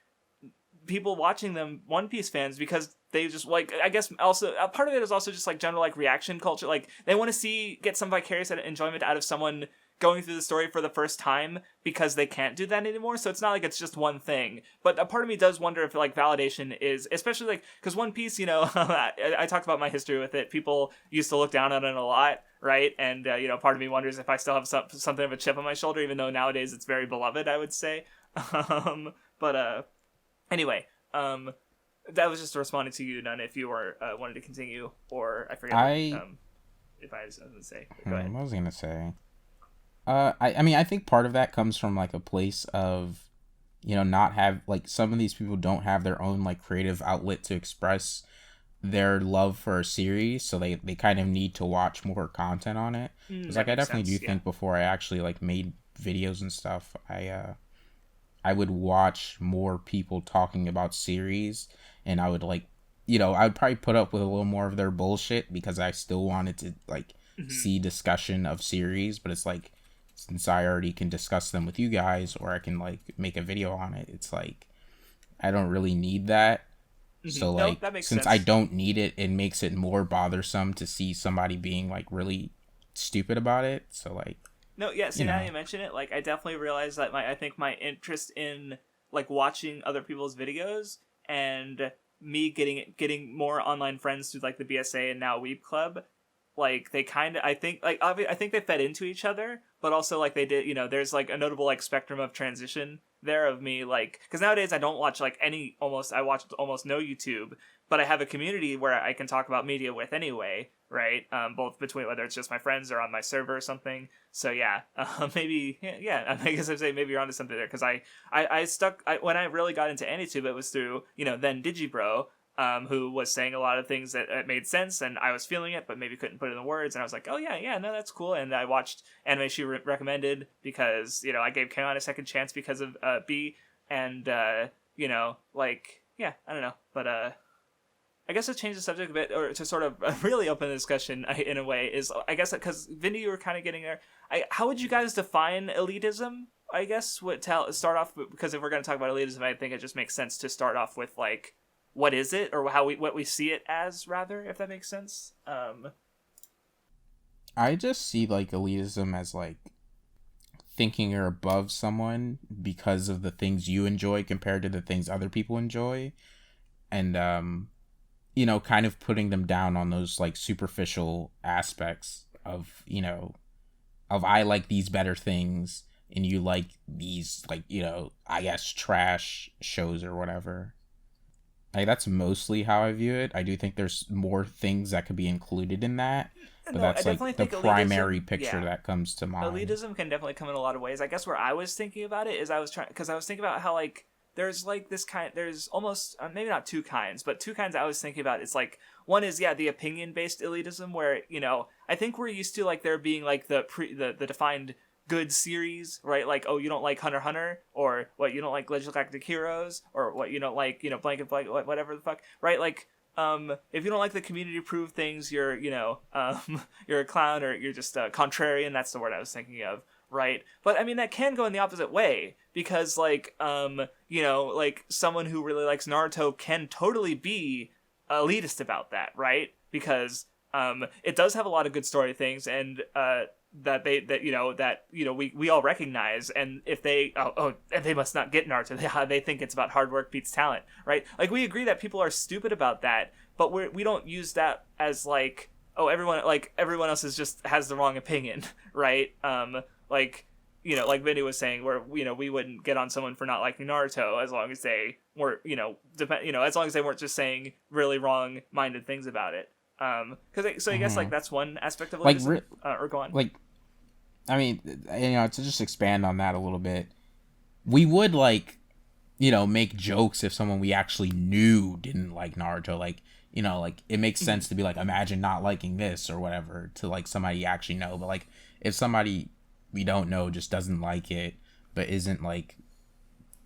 people watching them, One Piece fans, because they just like, I guess also a part of it is also just like general like reaction culture, like they want to get some vicarious enjoyment out of someone going through the story for the first time because they can't do that anymore. So it's not like it's just one thing, but a part of me does wonder if like validation is, especially like, because One Piece, I talked about my history with it. People used to look down on it a lot, right? And part of me wonders if I still have something of a chip on my shoulder, even though nowadays it's very beloved, I would say. Anyway, that was just responding to you, Nun, if you were wanted to continue, or I forget if I was going to say. Go ahead. What was I going to say? I mean, I think part of that comes from like a place of, not have like some of these people don't have their own like creative outlet to express their love for a series, so they kind of need to watch more content on it. Because like I definitely do think before I actually like made videos and stuff, I would watch more people talking about series, and I would like, I would probably put up with a little more of their bullshit because I still wanted to like see discussion of series, but it's like, since I already can discuss them with you guys, or I can like make a video on it, it's like I don't really need that. So like, since sense. I don't need it, it makes it more bothersome to see somebody being like really stupid about it. So like, no, yeah. See, now you mention it, like I definitely realized that I think my interest in like watching other people's videos and me getting more online friends through like the BSA and now Weeb Club, like they kind of, I think they fed into each other, but also like they did, you know, there's like a notable like spectrum of transition there of me, like, because nowadays I don't watch like I watch almost no YouTube, but I have a community where I can talk about media with anyway, right? Both between whether it's just my friends or on my server or something. So yeah, maybe, yeah, I guess I'd say maybe you're onto something there, because when I really got into Anitube, it was through, you know, then Digibro, who was saying a lot of things that made sense, and I was feeling it, but maybe couldn't put it in words, and I was like, oh yeah, no, that's cool, and I watched anime she recommended, because, you know, I gave K-On! A second chance because of B, and, you know, like, yeah, I don't know, but, I guess to change the subject a bit, or to sort of really open the discussion in a way, is, I guess, because, Vindy, you were kind of getting there, how would you guys define elitism? I guess, start off, because if we're going to talk about elitism, I think it just makes sense to start off with, like, what is it, or what we see it as, rather, if that makes sense. I just see like elitism as like thinking you're above someone because of the things you enjoy compared to the things other people enjoy, and you know, kind of putting them down on those like superficial aspects of, you know, of I like these better things and you like these, like, you know, I guess trash shows or whatever. Like, that's mostly how I view it. I do think there's more things that could be included in that, but no, that's like the primary picture that comes to mind. Elitism can definitely come in a lot of ways. I guess where I was thinking about it is I was thinking about how, like, there's like this kind, there's almost, maybe not two kinds, but two kinds I was thinking about. It's like, one is, the opinion-based elitism, where, you know, I think we're used to, like, there being, like, the defined good series, right? Like, oh, you don't like Hunter x Hunter, or what, you don't like Legend of Galactic Heroes, or what, you don't like, you know, blank, whatever the fuck, right? Like, if you don't like the community-approved things, you're, you know, you're a clown, or you're just a contrarian. That's the word I was thinking of, right? But I mean, that can go in the opposite way, because, like, you know, like, someone who really likes Naruto can totally be elitist about that, right? Because it does have a lot of good story things, and that we all recognize, and if they they must not get Naruto, they think it's about hard work beats talent, right? Like, we agree that people are stupid about that, but we don't use that as like, oh, everyone else is just has the wrong opinion, right? Like, you know, like Vindy was saying, where, you know, we wouldn't get on someone for not liking Naruto as long as they were, you know, as long as they weren't just saying really wrong-minded things about it. So I guess, like, that's one aspect of elitism. Like, or go on. Like, I mean, you know, to just expand on that a little bit, we would, like, you know, make jokes if someone we actually knew didn't like Naruto. Like, you know, like, it makes sense to be like, imagine not liking this or whatever to, like, somebody you actually know. But, like, if somebody we don't know just doesn't like it, but isn't, like,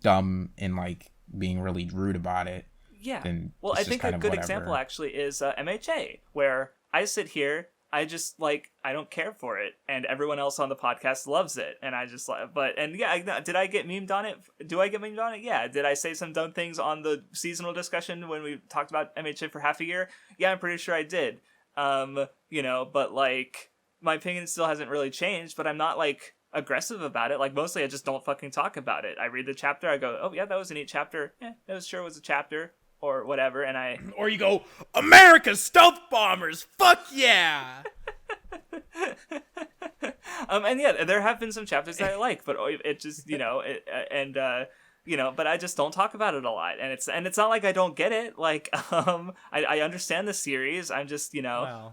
dumb and, like, being really rude about it, yeah. Well, I think a good example actually is MHA, where I sit here, I just, like, I don't care for it, and everyone else on the podcast loves it, and I just like, did I get memed on it? Do I get memed on it? Yeah. Did I say some dumb things on the seasonal discussion when we talked about MHA for half a year? Yeah, I'm pretty sure I did. You know, but, like, my opinion still hasn't really changed, but I'm not, like, aggressive about it. Like, mostly I just don't fucking talk about it. I read the chapter, I go, oh yeah, that was a neat chapter. Yeah, that was a chapter. Or whatever, and or you go, America's stealth bombers, fuck yeah. And yeah, there have been some chapters that I like, but it just, you know, you know, but I just don't talk about it a lot, and it's not like I don't get it. Like, I understand the series. I'm just, you know,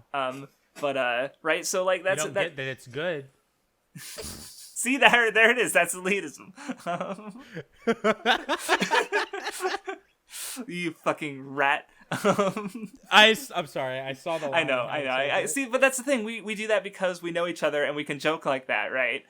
but right. So, like, that's you don't get that it's good. See, there it is. That's elitism. You fucking rat. I'm sorry. I saw the line. I know. I see, but that's the thing. We do that because we know each other and we can joke like that, right?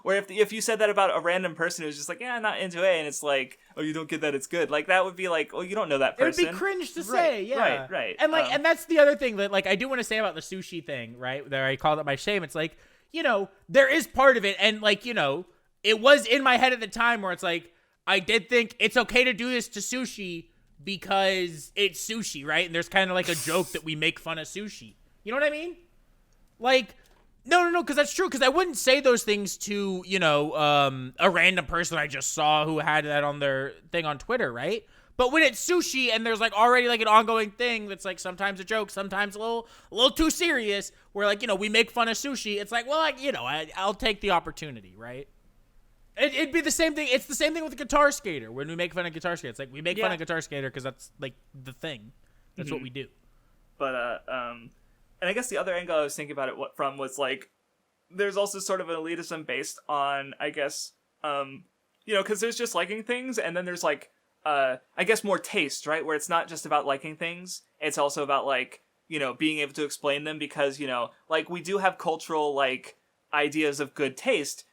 Where if you said that about a random person who's just like, yeah, I'm not into it, and it's like, oh, you don't get that it's good. Like, that would be like, oh, you don't know that person. It would be cringe to say, yeah. Right. And like, and that's the other thing that, like, I do want to say about the sushi thing, right? There, I called it my shame. It's like, you know, there is part of it, and, like, you know, it was in my head at the time where it's like, I did think it's okay to do this to sushi because it's sushi, right? And there's kind of like a joke that we make fun of sushi. You know what I mean? Like, no, because that's true. Because I wouldn't say those things to, you know, a random person I just saw who had that on their thing on Twitter, right? But when it's sushi and there's like already like an ongoing thing that's like sometimes a joke, sometimes a little too serious, where like, you know, we make fun of sushi, it's like, well, like, you know, I'll take the opportunity, right? It'd be the same thing. It's the same thing with the Guitar Skater. When we make fun of Guitar Skater, it's like we make fun of Guitar Skater because that's like the thing. That's what we do. But and I guess the other angle I was thinking about it from was like, there's also sort of an elitism based on, I guess, you know, because there's just liking things, and then there's like, I guess more taste, right? Where it's not just about liking things, it's also about like, you know, being able to explain them, because, you know, like we do have cultural like ideas of good taste,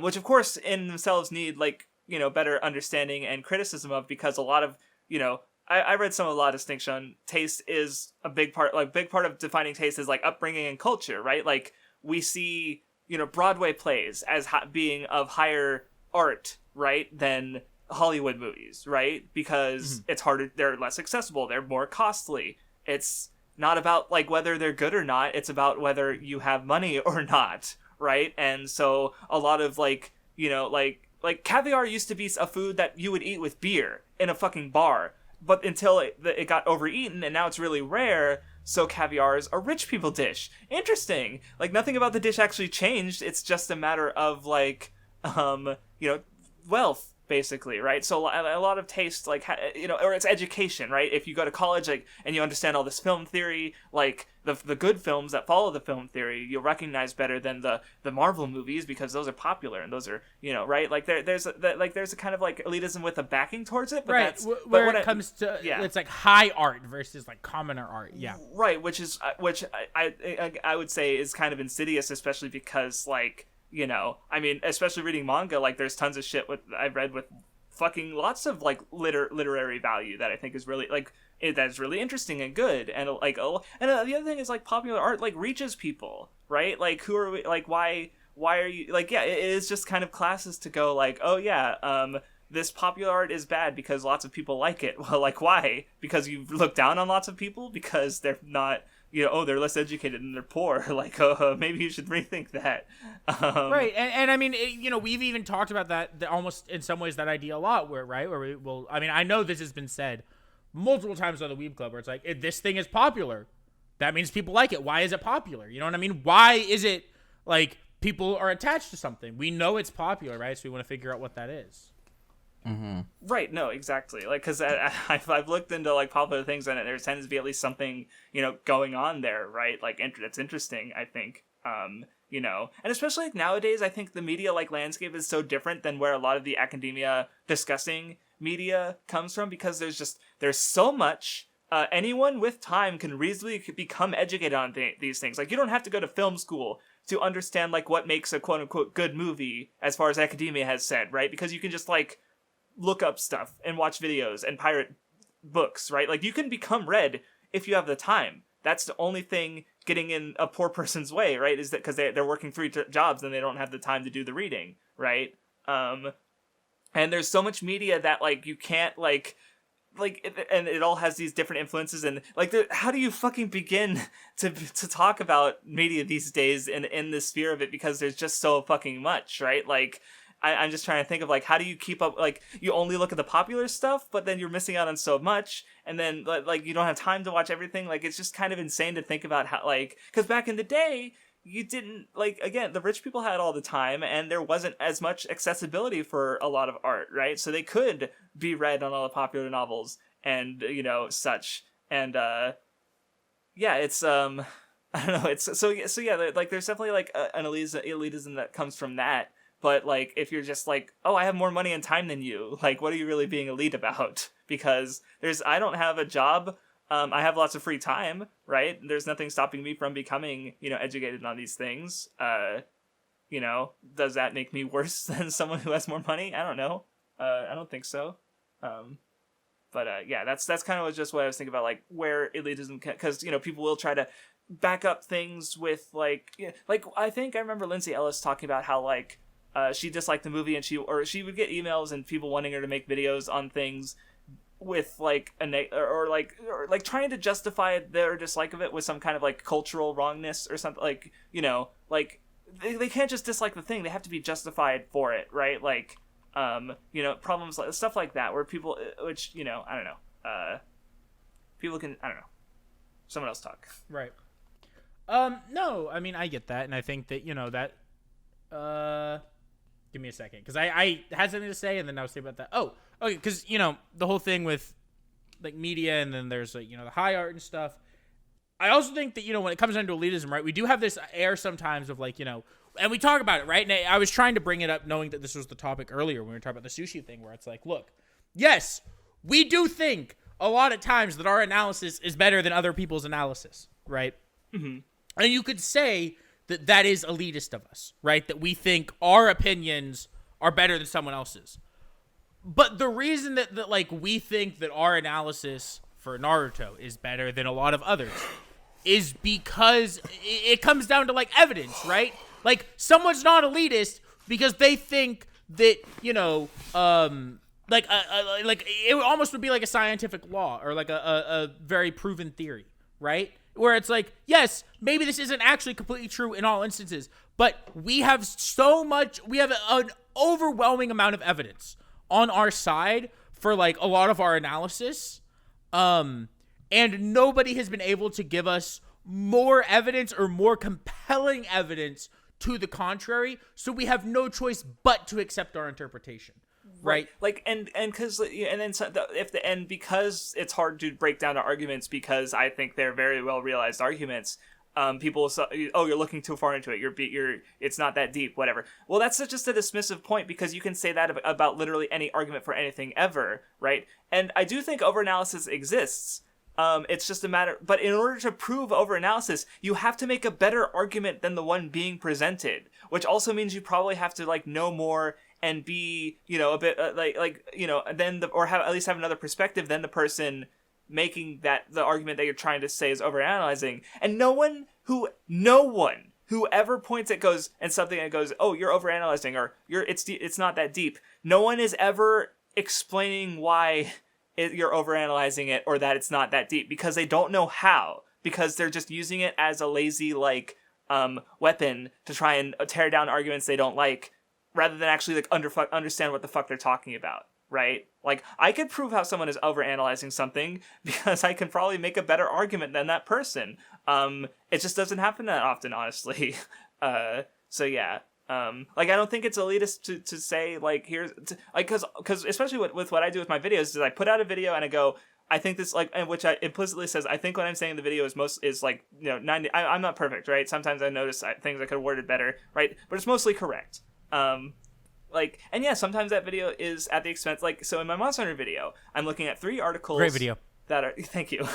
which of course in themselves need like, you know, better understanding and criticism of, because a lot of, you know, I read some of La Distinction. Taste is a big part of defining taste is like upbringing and culture, right? Like we see, you know, Broadway plays as being of higher art, right, than Hollywood movies, right? Because it's harder, they're less accessible, they're more costly. It's not about like whether they're good or not, it's about whether you have money or not, right? And so a lot of like, you know, like caviar used to be a food that you would eat with beer in a fucking bar. But until it got overeaten, and now it's really rare, so caviar is a rich people dish. Interesting. Like, nothing about the dish actually changed. It's just a matter of, like, you know, wealth, basically, right? So a lot of taste, like, you know, or it's education, right? If you go to college, like, and you understand all this film theory, like, the good films that follow the film theory, you'll recognize better than the Marvel movies, because those are popular, and those are, you know, right? Like, there's a kind of, like, elitism with a backing towards it, but right. that's... Where it comes to, it's, like, high art versus, like, commoner art, yeah. Right, which I would say is kind of insidious, especially because, like, you know, I mean, especially reading manga, like, there's tons of shit I've read with fucking lots of, like, literary value that I think is really, like, that's really interesting and good. And, like, and the other thing is, like, popular art, like, reaches people, right? Like, who are we, like, why are you, like, yeah, it is just kind of classes to go, like, oh, yeah, this popular art is bad because lots of people like it. Well, like, why? Because you look down on lots of people? Because they're not... You know, oh, they're less educated and they're poor. Like, maybe you should rethink that. Right, and I mean, you know, we've even talked about that almost in some ways, that idea a lot. Where we will. I mean, I know this has been said multiple times on the Weeb Club, where it's like, if this thing is popular, that means people like it. Why is it popular? You know what I mean? Why is it like people are attached to something? We know it's popular, right? So we want to figure out what that is. Mm-hmm. Right, no, exactly. Like, because I've looked into, like, popular things, and there tends to be at least something, you know, going on there, right? Like, that's interesting, I think. You know, and especially, like, nowadays, I think the media, like, landscape is so different than where a lot of the academia discussing media comes from, because there's so much. Anyone with time can reasonably become educated on these things. Like, you don't have to go to film school to understand, like, what makes a quote-unquote good movie, as far as academia has said, right? Because you can just, like, look up stuff and watch videos and pirate books, right? Like, you can become read if you have the time. That's the only thing getting in a poor person's way, right? Is that because they're working 3 jobs and they don't have the time to do the reading, right? And there's so much media that, like, you can't, and it all has these different influences, and, like, how do you fucking begin to talk about media these days in the sphere of it, because there's just so fucking much, right? Like, I'm just trying to think of, like, how do you keep up, like, you only look at the popular stuff, but then you're missing out on so much, and then, like, you don't have time to watch everything. Like, it's just kind of insane to think about how, like, because back in the day, you didn't, like, again, the rich people had all the time, and there wasn't as much accessibility for a lot of art, right? So they could be read on all the popular novels, and, you know, such, and, yeah, it's, I don't know, it's, so yeah, like, there's definitely, like, an elitism that comes from that. But, like, if you're just like, oh, I have more money and time than you, like, what are you really being elite about? Because I don't have a job, I have lots of free time, right? There's nothing stopping me from becoming, you know, educated on these things. You know, does that make me worse than someone who has more money? I don't know. I don't think so. But yeah, that's kind of just what I was thinking about, like, where elitism, because, you know, people will try to back up things with, like, like, I think I remember Lindsay Ellis talking about how, like, she disliked the movie, and she would get emails and people wanting her to make videos on things with, like, or trying to justify their dislike of it with some kind of, like, cultural wrongness or something, like, you know, like, they can't just dislike the thing, they have to be justified for it, right? Like, Problems like stuff like that, where people, which, I don't know, people can, I don't know, someone else talk. Right. No, I mean, I get that, and I think that, give me a second, because I had something to say, and then I was thinking about that. Oh, okay, because, the whole thing with, like, media, and then there's, like, the high art and stuff. I also think that, when it comes down to elitism, right, we do have this air sometimes of, like, and we talk about it, right? And I was trying to bring it up knowing that this was the topic earlier when we were talking about the sushi thing, where it's like, look, yes, we do think a lot of times that our analysis is better than other people's analysis, right? Mm-hmm. And you could say that is elitist of us, right? That we think our opinions are better than someone else's. But the reason that like, we think that our analysis for Naruto is better than a lot of others is because it comes down to, like, evidence, right? Like, someone's not elitist because they think that, like it almost would be like a scientific law or like a very proven theory, right? Where it's like, yes, maybe this isn't actually completely true in all instances, but we have an overwhelming amount of evidence on our side for, like, a lot of our analysis. And nobody has been able to give us more evidence or more compelling evidence to the contrary, so we have no choice but to accept our interpretation, right? Like, and because because it's hard to break down the arguments, because I think they're very well realized arguments. People will say, oh, you're looking too far into it. It's not that deep, whatever. Well, that's just a dismissive point, because you can say that about literally any argument for anything ever, right? And I do think overanalysis exists. It's just a matter, but in order to prove overanalysis, you have to make a better argument than the one being presented, which also means you probably have to, like, know more and be, a bit or at least have another perspective than the person making the argument that you're trying to say is overanalyzing. And no one who ever points at something that goes, oh, you're overanalyzing, or it's not that deep. No one is ever explaining why you're overanalyzing it, or that it's not that deep, because they don't know how, because they're just using it as a lazy, like, weapon to try and tear down arguments they don't like, rather than actually, like, understand what the fuck they're talking about, right? Like, I could prove how someone is overanalyzing something because I can probably make a better argument than that person. It just doesn't happen that often, honestly. So yeah. Like, I don't think it's elitist to say, like, because especially with what I do with my videos is I put out a video and I go, I think this, like, and which I implicitly says, I think what I'm saying in the video is like, 90, I'm not perfect, right? Sometimes I notice things I could have worded better, right? But it's mostly correct. Like, and yeah, sometimes that video is at the expense, like, so in my Monster Hunter video, I'm looking at 3 articles. Great video. That are, thank you.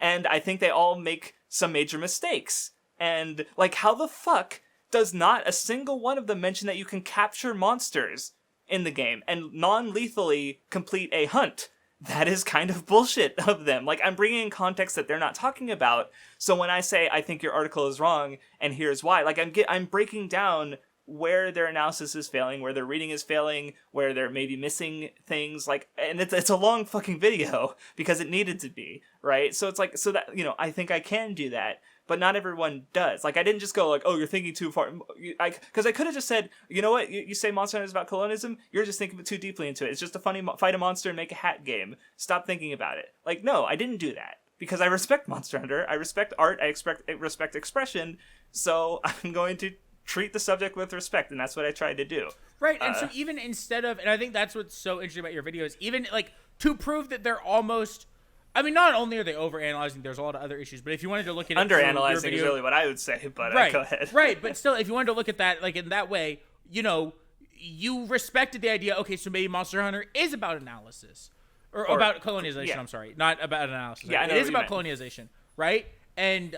And I think they all make some major mistakes. And, like, how the fuck does not a single one of them mention that you can capture monsters in the game and non-lethally complete a hunt? That is kind of bullshit of them. Like, I'm bringing in context that they're not talking about. So when I say, I think your article is wrong, and here's why, like, I'm breaking down where their analysis is failing, where their reading is failing, where they're maybe missing things, like, and it's a long fucking video because it needed to be, right? So it's like, so that, I think I can do that, but not everyone does. Like, I didn't just go like, oh, you're thinking too far, because I could have just said, you know what, you say Monster Hunter is about colonialism, you're just thinking too deeply into it. It's just a funny fight a monster and make a hat game. Stop thinking about it. Like, no, I didn't do that. Because I respect Monster Hunter, I respect art, I respect expression, so I'm going to treat the subject with respect, and that's what I tried to do. Right, and so even instead of, and I think that's what's so interesting about your videos, even, like, to prove that they're almost, I mean, not only are they overanalyzing, there's a lot of other issues, but if you wanted to look at it underanalyzing is really what I would say, but right, go ahead. Right, but still, if you wanted to look at that, like, in that way, you respected the idea, okay, so maybe Monster Hunter is about analysis. Or about colonization, yeah. I'm sorry. Not about analysis. Yeah, it is about colonization, right? And,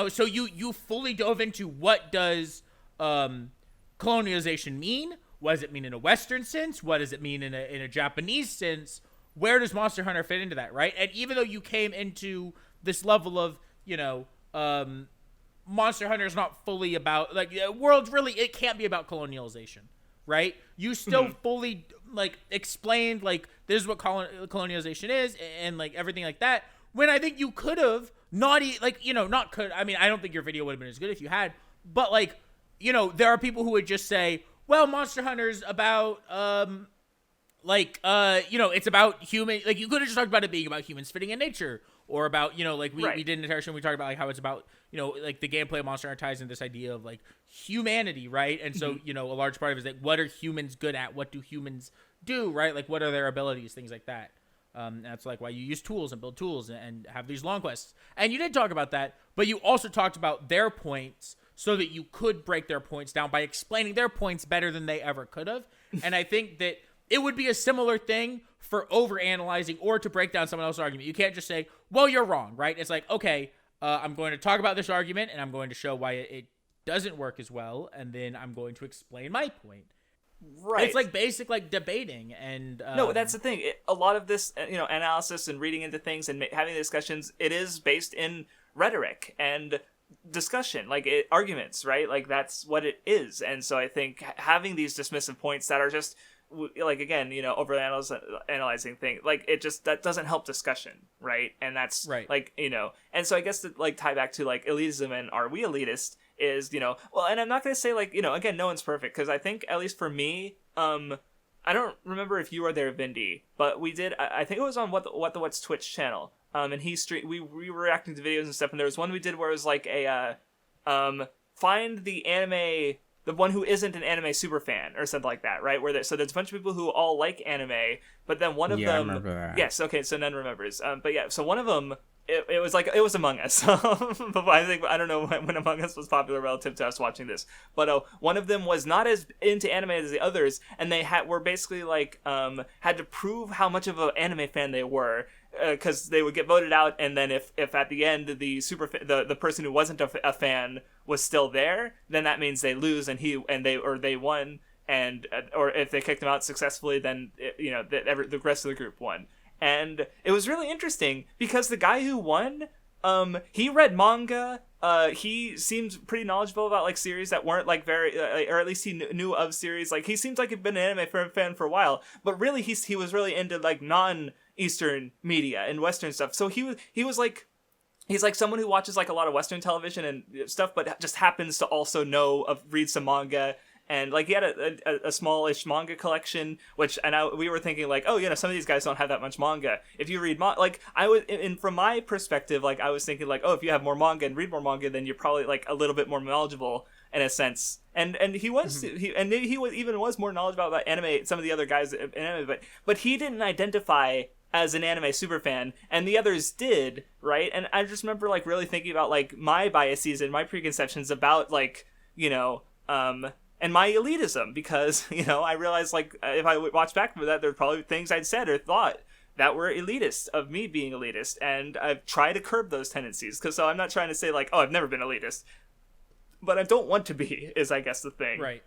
so you fully dove into what does colonization mean? What does it mean in a Western sense? What does it mean in a Japanese sense? Where does Monster Hunter fit into that, right? And even though you came into this level of, Monster Hunter is not fully about, like, world really, it can't be about colonialization, right? You still fully, like, explained, like, this is what colonialization is and, like, everything like that, when I think you could have I don't think your video would have been as good if you had, but, like, there are people who would just say, well, Monster Hunter's about it's about human. Like, you could have just talked about it being about humans fitting in nature, or about, like we did in the show, we talked about like how it's about, like the gameplay of Monster Hunter ties in this idea of like humanity, right? And so a large part of it is like, what are humans good at? What do humans do, right? Like, what are their abilities, things like that. That's like why you use tools and build tools and have these long quests. And you did talk about that, but you also talked about their points so that you could break their points down by explaining their points better than they ever could have. And I think that it would be a similar thing for overanalyzing or to break down someone else's argument. You can't just say, well, you're wrong, right? It's like, okay, I'm going to talk about this argument and I'm going to show why it doesn't work as well. And then I'm going to explain my point. Right. It's like basic like debating and no, that's the thing. A lot of this, analysis and reading into things and having discussions, it is based in rhetoric and discussion, like arguments, right? Like, that's what it is. And so I think having these dismissive points that are just like, again, overanalyzing thing, like, it just, that doesn't help discussion, right? And that's right. like, and so I guess to like tie back to like elitism and are we elitist is, well, and I'm not going to say like, again, no one's perfect, because I think, at least for me, I don't remember if you were there, Vindy, but we did, I think it was on WattheWut's Twitch channel, and we were reacting to videos and stuff, and there was one we did where it was like a, find the anime, the one who isn't an anime super fan, or something like that, right? So there's a bunch of people who all like anime, but then one of them... I remember that. Yes, okay, so none remembers. But yeah, so one of them, it was Among Us. But I don't know when Among Us was popular relative to us watching this. But one of them was not as into anime as the others, and they were basically like, had to prove how much of an anime fan they were, because they would get voted out, and then if at the end the person who wasn't a fan was still there, then that means they lose and they won, and or if they kicked them out successfully, then the rest of the group won. And it was really interesting because the guy who won, he read manga. He seems pretty knowledgeable about like series that weren't like very, or at least he knew of series. Like, he seems like he'd been an anime fan for a while, but really he was really into like non-Eastern media and Western stuff. So he was like, he's like someone who watches like a lot of Western television and stuff, but just happens to also read some manga. And like, he had a smallish manga collection, which, and we were thinking like, oh, some of these guys don't have that much manga. If you read like, I was, and from my perspective, like, I was thinking like, oh, if you have more manga and read more manga, then you're probably like a little bit more knowledgeable in a sense. And he was, he was more knowledgeable about anime, some of the other guys in anime, but he didn't identify as an anime superfan, and the others did, right? And I just remember like really thinking about like my biases and my preconceptions about like, and my elitism, because, I realized, like, if I watch back from that, there's probably things I'd said or thought that were elitist, of me being elitist, and I've tried to curb those tendencies, so I'm not trying to say, like, oh, I've never been elitist, but I don't want to be, is, I guess, the thing. Right.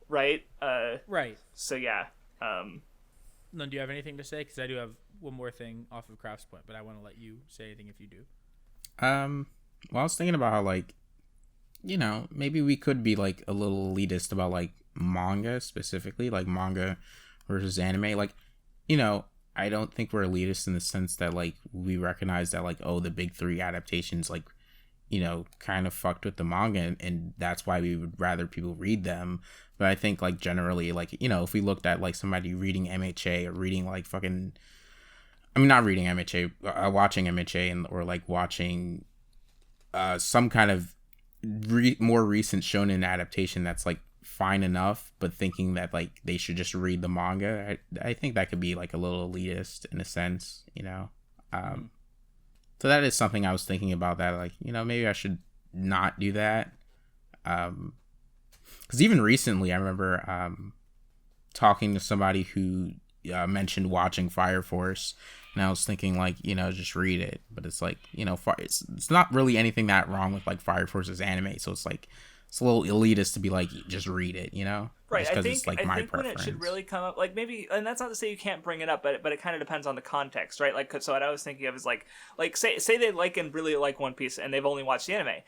Right? Right. So, yeah. No, do you have anything to say? Because I do have one more thing off of Craft's point, but I want to let you say anything if you do. Well, I was thinking about how, like, maybe we could be like a little elitist about like manga specifically, like manga versus anime. Like, I don't think we're elitist in the sense that like we recognize that like, oh, the big three adaptations like, kind of fucked with the manga, and that's why we would rather people read them. But I think like generally, like, if we looked at like somebody reading MHA or reading like fucking, I mean, not reading MHA, watching MHA or like watching some kind of more recent shonen adaptation that's like fine enough, but thinking that like they should just read the manga, I think that could be like a little elitist in a sense, so that is something I was thinking about, that like, maybe I should not do that, because even recently I remember talking to somebody who mentioned watching Fire Force, and I was thinking like, just read it. But it's like, it's not really anything that wrong with like Fire Force's anime. So it's like, it's a little elitist to be like, just read it, Right. Just it's like my preference. When it should really come up, like maybe, and that's not to say you can't bring it up, but it kind of depends on the context, right? Like, so what I was thinking of is like say they like and really like One Piece and they've only watched the anime.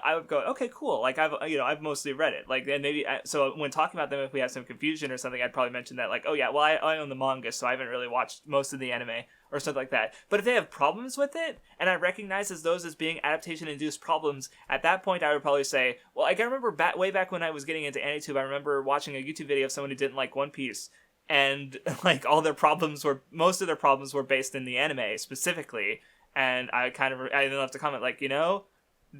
I would go, okay, cool. Like I've mostly read it. Like, and maybe so when talking about them, if we have some confusion or something, I'd probably mention that, like, oh yeah, well I own the manga, so I haven't really watched most of the anime or something like that. But if they have problems with it, and I recognize those as being adaptation-induced problems, at that point I would probably say, well, like I remember way back when I was getting into Anitube, I remember watching a YouTube video of someone who didn't like One Piece, and like most of their problems were based in the anime specifically, and I then left a comment like,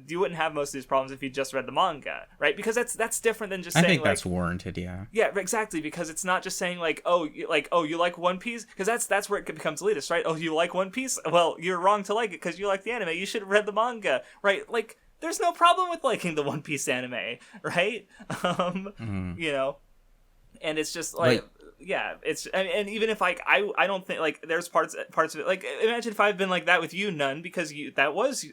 you wouldn't have most of these problems if you just read the manga, right? Because that's different than just saying, I think like, that's warranted, yeah. Yeah, exactly, because it's not just saying like, you like One Piece, because that's where it becomes elitist, right? Oh, you like One Piece? Well, you're wrong to like it because you like the anime. You should have read the manga, right? Like, there's no problem with liking the One Piece anime, right? And it's just like yeah, it's and even if like I don't think like there's parts of it, like imagine if I've been like that with you, Nun, because that was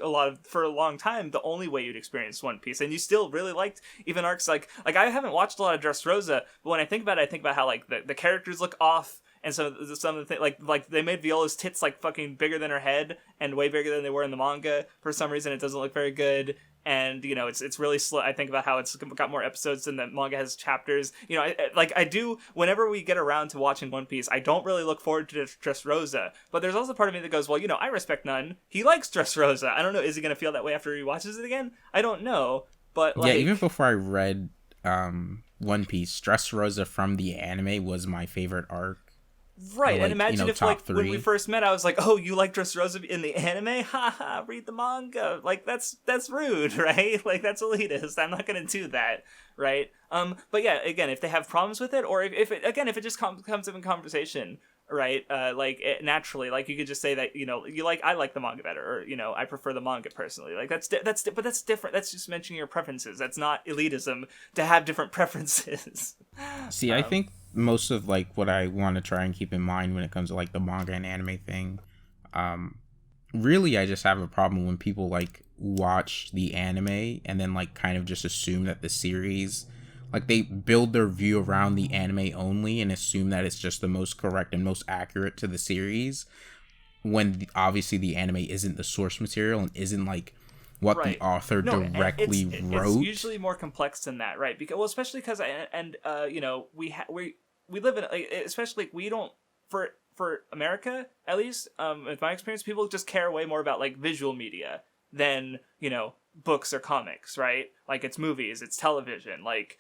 for a long time the only way you'd experience One Piece, and you still really liked even arcs like I haven't watched a lot of Dressrosa, but when I think about it, I think about how like the characters look off, and some of the things like they made Viola's tits like fucking bigger than her head and way bigger than they were in the manga. For some reason, it doesn't look very good. And it's really slow. I think about how it's got more episodes than the manga has chapters. I do whenever we get around to watching One Piece. I don't really look forward to Dressrosa, but there's also part of me that goes, well, I respect Nun. He likes Dressrosa. I don't know. Is he gonna feel that way after he watches it again? I don't know. But like, yeah, even before I read One Piece, Dressrosa from the anime was my favorite arc. Right, and imagine if like three. when we first met, I was like, "Oh, you like Dressrosa in the anime? Haha, read the manga." Like that's rude, right? Like that's elitist. I'm not gonna do that, right? But yeah, again, if they have problems with it, or if it just comes up in conversation, right? Naturally, like you could just say that I like the manga better, or I prefer the manga personally. Like that's different. That's just mentioning your preferences. That's not elitism to have different preferences. See, I think most of like what I want to try and keep in mind when it comes to like the manga and anime thing, really I just have a problem when people like watch the anime and then like kind of just assume that the series, like they build their view around the anime only and assume that it's just the most correct and most accurate to the series, when obviously the anime isn't the source material and isn't like what the author directly wrote. It's usually more complex than that, right? Because especially because we live in, especially we don't for America at least, in my experience, people just care way more about like visual media than books or comics, right? Like it's movies, it's television. Like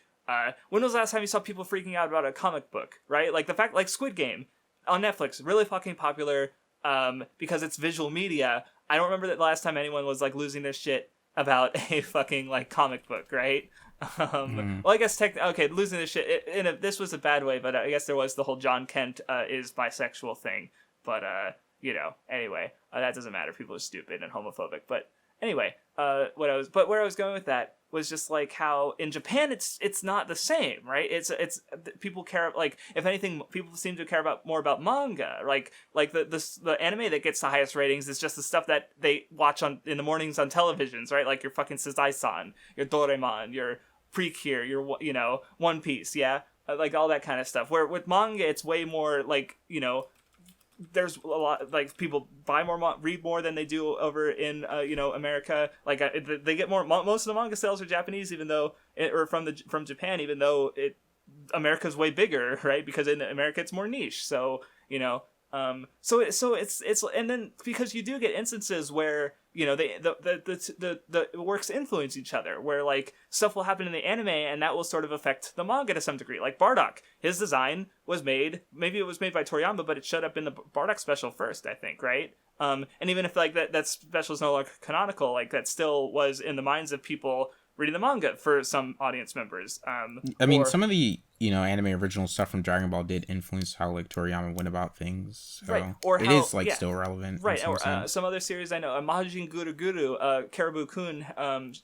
when was the last time you saw people freaking out about a comic book, right? Like the fact like Squid Game on Netflix, really fucking popular because it's visual media. I don't remember the last time anyone was like losing their shit about a fucking like comic book, right? Well, I guess losing their shit this was a bad way, but I guess there was the whole John Kent is bisexual thing. But anyway, that doesn't matter. People are stupid and homophobic. But anyway, where I was going with that was just like how in Japan it's not the same, right? It's people care, like if anything, people seem to care more about manga. Like the anime that gets the highest ratings is just the stuff that they watch in the mornings on televisions, right? Like your fucking Sazai-san, your Doraemon, your Precure, your One Piece, yeah, like all that kind of stuff. Where with manga, it's way more like there's a lot like people buy more read more than they do over in America. Like they get more. Most of the manga sales are Japanese, even though or from Japan, even though America's way bigger, right? Because in America it's more niche. So so it's and then because you do get instances where the works influence each other, where like stuff will happen in the anime and that will sort of affect the manga to some degree. Like Bardock, his design was made, maybe it was made by Toriyama, but it showed up in the Bardock special first, I think, right? And even if like that special is no longer canonical, like that still was in the minds of people reading the manga for some audience members. I mean, some of the anime original stuff from Dragon Ball did influence how like Toriyama went about things, so right? Or it is like still relevant, right? Or some other series I know, Majin Guru Guru, Caribou Kun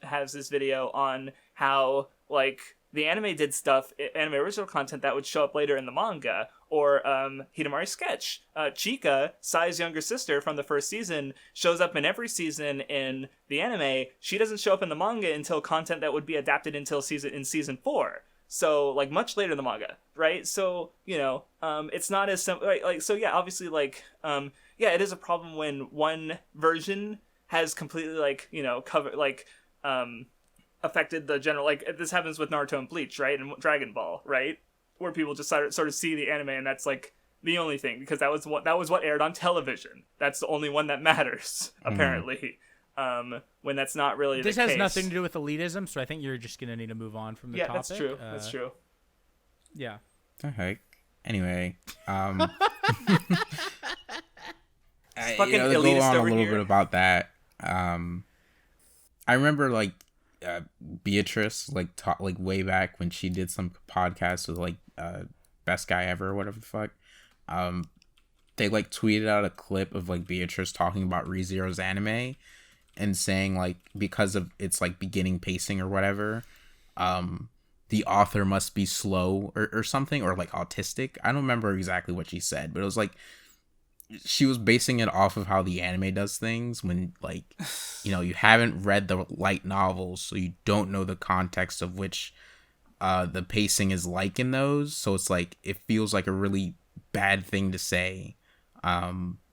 has this video on how like the anime did stuff, anime original content that would show up later in the manga. Or Hidamari Sketch, Chika, Sai's younger sister from the first season, shows up in every season in the anime. She doesn't show up in the manga until content that would be adapted until season 4. So like much later in the manga, right? So it's not as simple, right? Like so yeah, obviously like it is a problem when one version has completely like cover like affected the general, like, this happens with Naruto and Bleach, right? And Dragon Ball, right? Where people just sort of see the anime, and that's, like, the only thing, because that was what aired on television. That's the only one that matters, apparently. When that's not really this the case. has nothing to do with elitism, so I think you're just gonna need to move on from the topic. That's true. That's true. Yeah. The heck. Anyway, fucking to go elitist on a over little here. bit about that. I remember like Beatrice like way back when she did some podcast with like Best Guy Ever or whatever the fuck. They like tweeted out a clip of like Beatrice talking about ReZero's anime and saying like because of its like beginning pacing or whatever, the author must be slow or something, or like autistic. I don't remember exactly what she said, but it was like she was basing it off of how the anime does things when, like, you know, you haven't read the light novels, so you don't know the context of which the pacing is like in those. So it's like, it feels like a really bad thing to say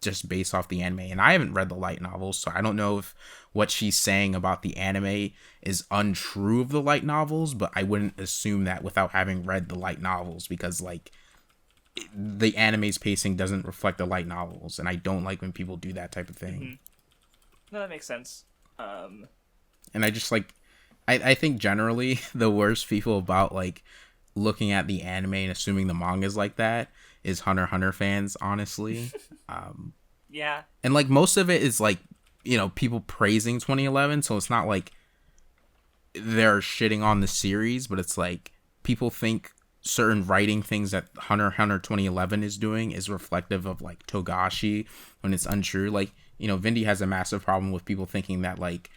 just based off the anime. And I haven't read the light novels, so I don't know if what she's saying about the anime is untrue of the light novels, but I wouldn't assume that without having read the light novels, because, like, the anime's pacing doesn't reflect the light novels, and I don't like when people do that type of thing. Mm-hmm. No, that makes sense. And I just like, I think generally the worst people about like looking at the anime and assuming the manga's like that is Hunter x Hunter fans, honestly. Yeah. And like most of it is like, you know, people praising 2011, so it's not like they're shitting on the series, but it's like people think certain writing things that Hunter x Hunter 2011 is doing is reflective of like Togashi, when it's untrue. Like, you know, Vindy has a massive problem with people thinking that like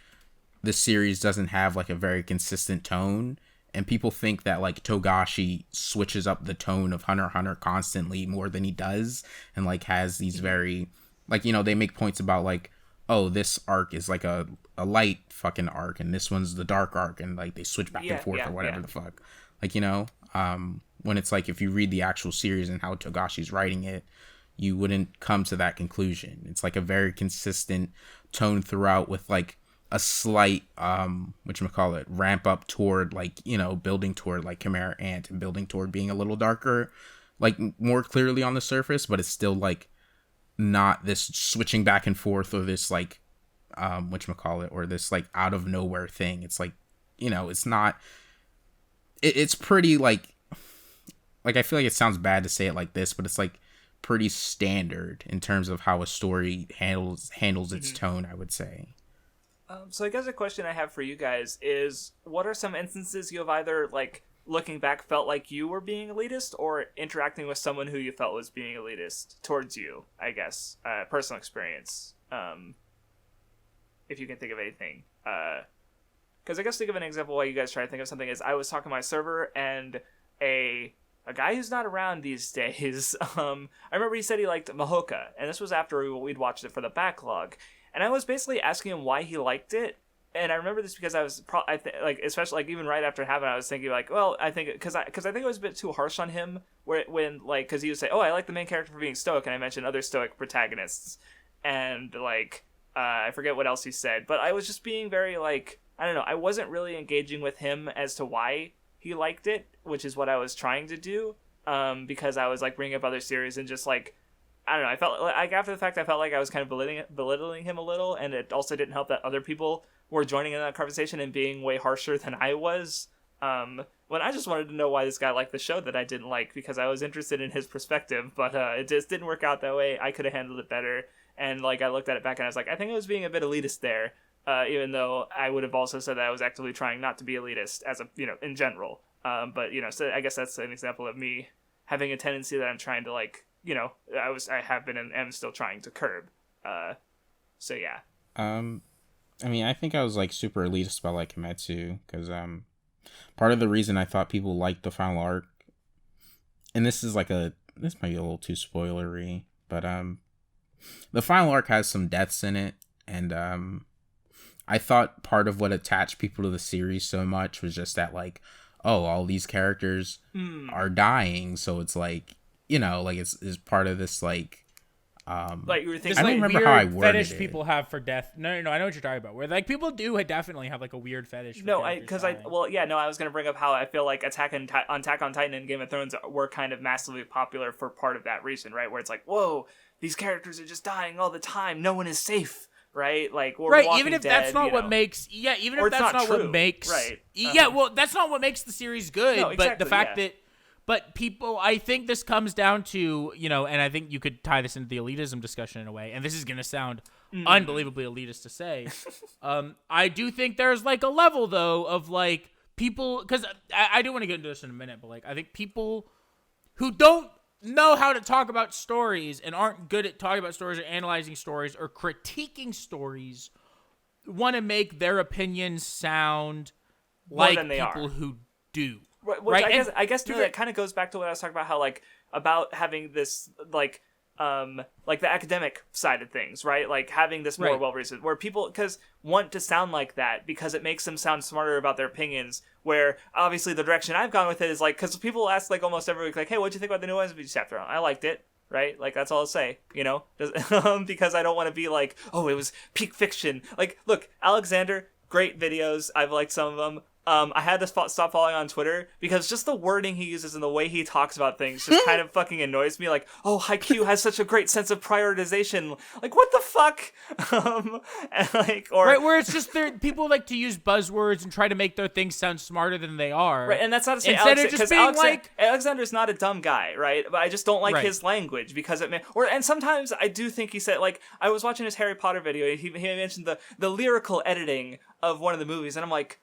the series doesn't have like a very consistent tone, and people think that like Togashi switches up the tone of Hunter x Hunter constantly more than he does, and like has these very, like, you know, they make points about like, oh, this arc is like a light fucking arc and this one's the dark arc, and like they switch back and forth or whatever the fuck. Like, you know, when it's like if you read the actual series and how Togashi's writing it, you wouldn't come to that conclusion. It's like a very consistent tone throughout, with like a slight whatchamacallit, ramp up toward like, you know, building toward like Chimera Ant and building toward being a little darker, like more clearly on the surface, but it's still like not this switching back and forth, or this like whatchamacallit, or this like out of nowhere thing. It's like, you know, it's not, it's pretty like I feel like it sounds bad to say it like this, but it's like pretty standard in terms of how a story handles its tone, I would say. So I guess a question I have for you guys is, what are some instances you have either, like, looking back, felt like you were being elitist, or interacting with someone who you felt was being elitist towards you, I guess, personal experience, if you can think of anything. Because I guess to give an example while you guys try to think of something is, I was talking to my server, and a guy who's not around these days, I remember he said he liked Mahoka, and this was after we'd watched it for the backlog, and I was basically asking him why he liked it. And I remember this because I was like, especially like even right after it happened, I was thinking like, well, I think because I think it was a bit too harsh on him when like, because he would say, oh, I like the main character for being stoic, and I mentioned other stoic protagonists, and like I forget what else he said, but I was just being very like, I don't know, I wasn't really engaging with him as to why he liked it, which is what I was trying to do, because I was like bringing up other series and just like, I don't know, I felt like after the fact I felt like I was kind of belittling him a little, and it also didn't help that other people were joining in that conversation and being way harsher than I was, when I just wanted to know why this guy liked the show that I didn't like, because I was interested in his perspective, but it just didn't work out that way. I could have handled it better, and like I looked at it back and I was like, I think I was being a bit elitist there, even though I would have also said that I was actively trying not to be elitist as a, you know, in general, but you know, so I guess that's an example of me having a tendency that I'm trying to, like, you know, I have been and am still trying to curb, so yeah. I mean, I think I was like super elitist about like Kimetsu, because part of the reason I thought people liked the final arc, and this might be a little too spoilery, but the final arc has some deaths in it, and I thought part of what attached people to the series so much was just that, like, oh, all these characters are dying, so it's like, you know, like it's part of this like Like you were thinking, Just I like don't remember weird how I worded fetish it. people have for death. No, I know what you're talking about. Where like people do definitely have like a weird fetish. For no, characters I dying. was gonna bring up how I feel like Attack on Titan and Game of Thrones were kind of massively popular for part of that reason, right? Where it's like, whoa, these characters are just dying all the time. No one is safe, right? Like, or right, Walking even if Dead, that's not you what know. makes, even Or if it's that's not true. what makes, right? Yeah, well, that's not what makes the series good. No, But exactly, the fact yeah. that, but people, I think this comes down to, and I think you could tie this into the elitism discussion in a way, and this is gonna sound unbelievably elitist to say. I do think there's like a level though of like people, because I do want to get into this in a minute, but like I think people who don't know how to talk about stories and aren't good at talking about stories or analyzing stories or critiquing stories want to make their opinions sound More like than they people are. who do. Which right? I guess to too, that kind of goes back to what I was talking about, how like about having this like the academic side of things, right? Like having this more Right. well-reasoned, where people want to sound like that because it makes them sound smarter about their opinions. Where obviously the direction I've gone with it is like, because people ask like almost every week, like, hey, what'd you think about the new Wednesday chapter? I liked it. Right? Like, that's all I'll say, because I don't want to be like, oh, it was peak fiction. Like, look, Alexander, great videos. I've liked some of them. I had to stop following on Twitter because just the wording he uses and the way he talks about things just kind of fucking annoys me. Like, oh, Haikyuu has such a great sense of prioritization. Like, what the fuck? And like, or right, where it's just people like to use buzzwords and try to make their things sound smarter than they are. right, and that's not to say Instead of just being like, Alexander's not a dumb guy, right? But I just don't like Right. his language because and sometimes I do think he said, like, I was watching his Harry Potter video. He mentioned the lyrical editing of one of the movies, and I'm like.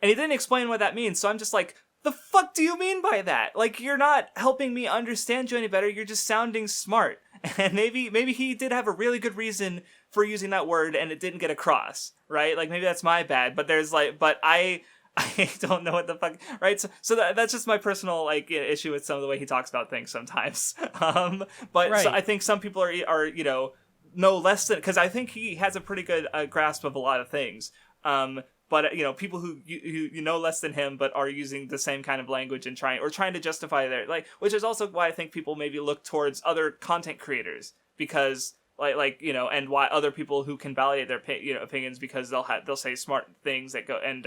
And he didn't explain what that means, so I'm just like, the fuck do you mean by that? Like, you're not helping me understand you any better, you're just sounding smart. And maybe he did have a really good reason for using that word and it didn't get across, right? Like, maybe that's my bad, but I don't know what the fuck, right? So that's just my personal, like, issue with some of the way he talks about things sometimes. But Right. so I think some people are no less than, because I think he has a pretty good grasp of a lot of things. But people who you know less than him, but are using the same kind of language and trying to justify their which is also why I think people maybe look towards other content creators, because and why other people who can validate their opinions, because they'll say smart things that go and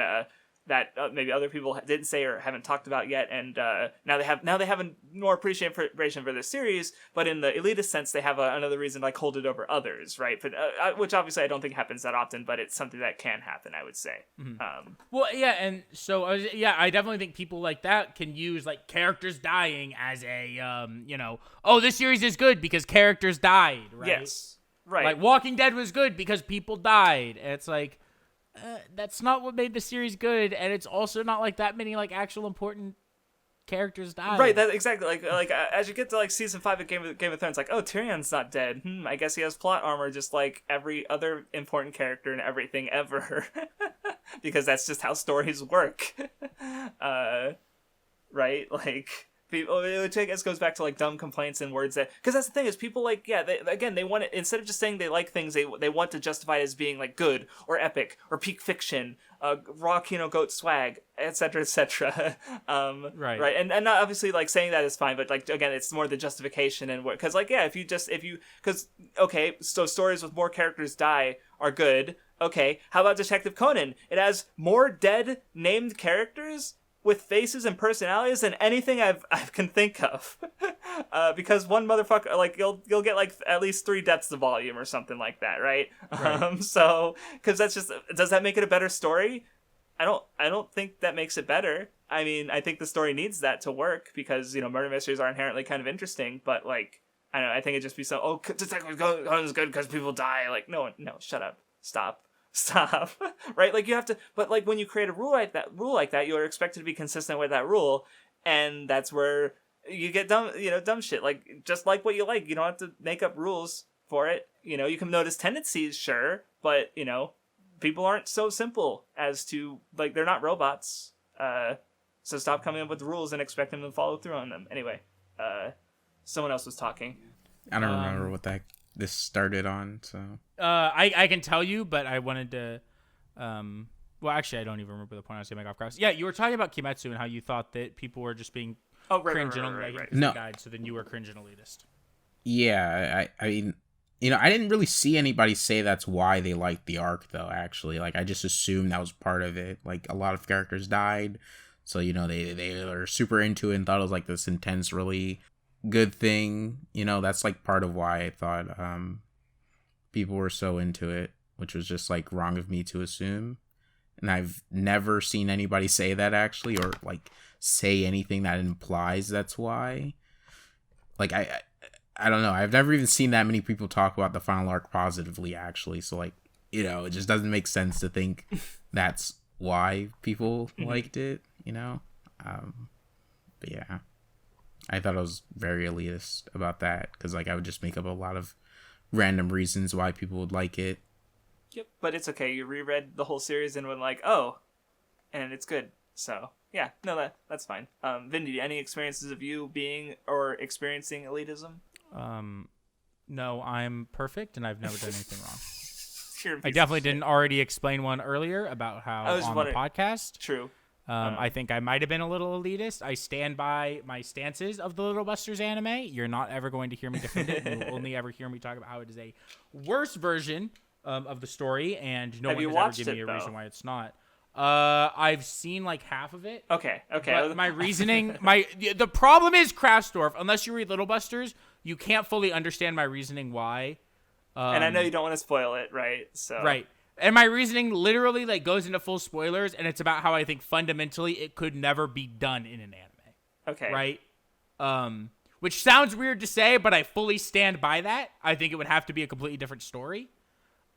that maybe other people didn't say or haven't talked about yet, and now they have a more appreciation for this series, but in the elitist sense, they have another reason to like hold it over others, right? But which obviously I don't think happens that often, but it's something that can happen, I would say. Mm-hmm. Well, yeah, and so I definitely think people like that can use like characters dying as a oh, this series is good because characters died, right? Yes, right. Like Walking Dead was good because people died. And it's like that's not what made the series good, and it's also not like that many like actual important characters died. Right, that exactly. Like as you get to like season 5 of Game of Thrones, like, oh, Tyrion's not dead. I guess he has plot armor, just like every other important character and everything ever, because that's just how stories work. Right, like. Which I guess goes back to like dumb complaints and words that, because that's the thing is people like they want it, instead of just saying they like things, they want to justify it as being like good or epic or peak fiction, raw Kino Goat swag, etc. Right, and not obviously like saying that is fine, but like again it's more the justification and what, because like so stories with more characters die are good. Okay, how about Detective Conan? It has more dead named characters with faces and personalities than anything I can think of, because one motherfucker, like you'll get like at least 3 deaths of volume or something like that, right? So because that's just, does that make it a better story? I don't think that makes it better. I mean, I think the story needs that to work, because murder mysteries are inherently kind of interesting, but like I don't know, I think it'd just be Detective Conan's good because people die. Like no, shut up, stop. Right, like you have to, but like when you create a rule like that, you're expected to be consistent with that rule, and that's where you get dumb shit. Like, just like what you like, you don't have to make up rules for it. You can notice tendencies, sure, but people aren't so simple as to, like, they're not robots. So stop coming up with rules and expect them to follow through on them. Anyway, someone else was talking. I don't remember what this started on, so I can tell you, but I wanted to well, actually I don't even remember the point I was gonna make off Cross. Yeah, you were talking about Kimetsu and how you thought that people were just being cringe and only right. No guide, so then you were cringe and elitist. Yeah, I mean, I didn't really see anybody say that's why they liked the arc, though, actually. Like, I just assumed that was part of it. Like, a lot of characters died, so, they were super into it and thought it was, like, this intense, really good thing. That's, like, part of why I thought people were so into it, which was just, like, wrong of me to assume. And I've never seen anybody say that, actually, or, like, say anything that implies that's why. Like, I don't know. I've never even seen that many people talk about the final arc positively, actually. So, like, it just doesn't make sense to think that's why people liked it, But yeah, I thought I was very elitist about that because, like, I would just make up a lot of random reasons why people would like it. Yep, but it's okay. You reread the whole series and went like, oh, and it's good. So, yeah, no, that's fine. Vindy, any experiences of you being or experiencing elitism? No, I'm perfect and I've never done anything wrong. I definitely didn't already explain one earlier about how on the podcast. True. I think I might have been a little elitist. I stand by my stances of the Little Busters anime. You're not ever going to hear me defend it. You will only ever hear me talk about how it is a worse version of the story, and no one has ever given me a reason why it's not. I've seen like half of it. Okay. But my reasoning, the problem is Craftsdwarf. Unless you read Little Busters, you can't fully understand my reasoning why. And I know you don't want to spoil it, right? So right. And my reasoning literally like goes into full spoilers, and it's about how I think fundamentally it could never be done in an anime. Okay. Right? Which sounds weird to say, but I fully stand by that. I think it would have to be a completely different story.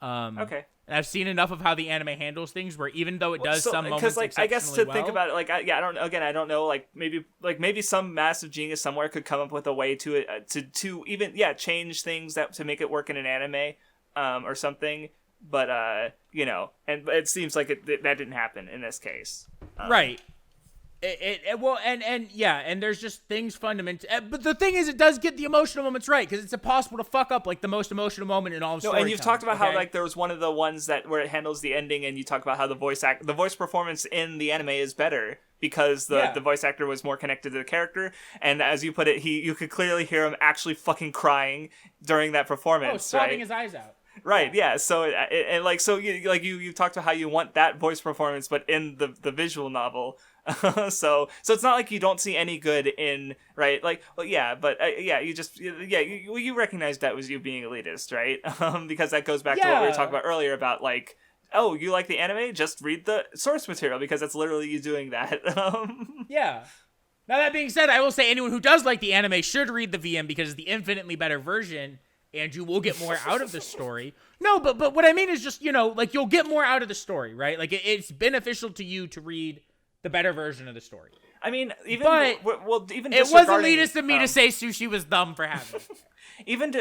Okay. And I've seen enough of how the anime handles things where even though it does some moments like I guess to think about it, like I don't know, like maybe some massive genius somewhere could come up with a way to even change things to make it work in an anime or something, but and it seems like that didn't happen in this case. Right. And there's just things fundamental. But the thing is, it does get the emotional moments right because it's impossible to fuck up like the most emotional moment in all of storytelling. And you've talked about how like there was one of the ones where it handles the ending, and you talk about how the voice performance in the anime is better because the voice actor was more connected to the character, and as you put it, you could clearly hear him actually fucking crying during that performance, sobbing his eyes out. Right, yeah. So you talked about how you want that voice performance, but in the visual novel. so it's not like you don't see any good in, right? Like, well, yeah, but you recognized that was you being elitist, right? Because that goes back to what we were talking about earlier about like, oh, you like the anime? Just read the source material because that's literally you doing that. Yeah. Now that being said, I will say anyone who does like the anime should read the VM because it's the infinitely better version. And you will get more out of the story. No, but what I mean is just, like you'll get more out of the story, right? Like it's beneficial to you to read the better version of the story. I mean, even it was elitist of me to say Sushi was dumb for having it. Even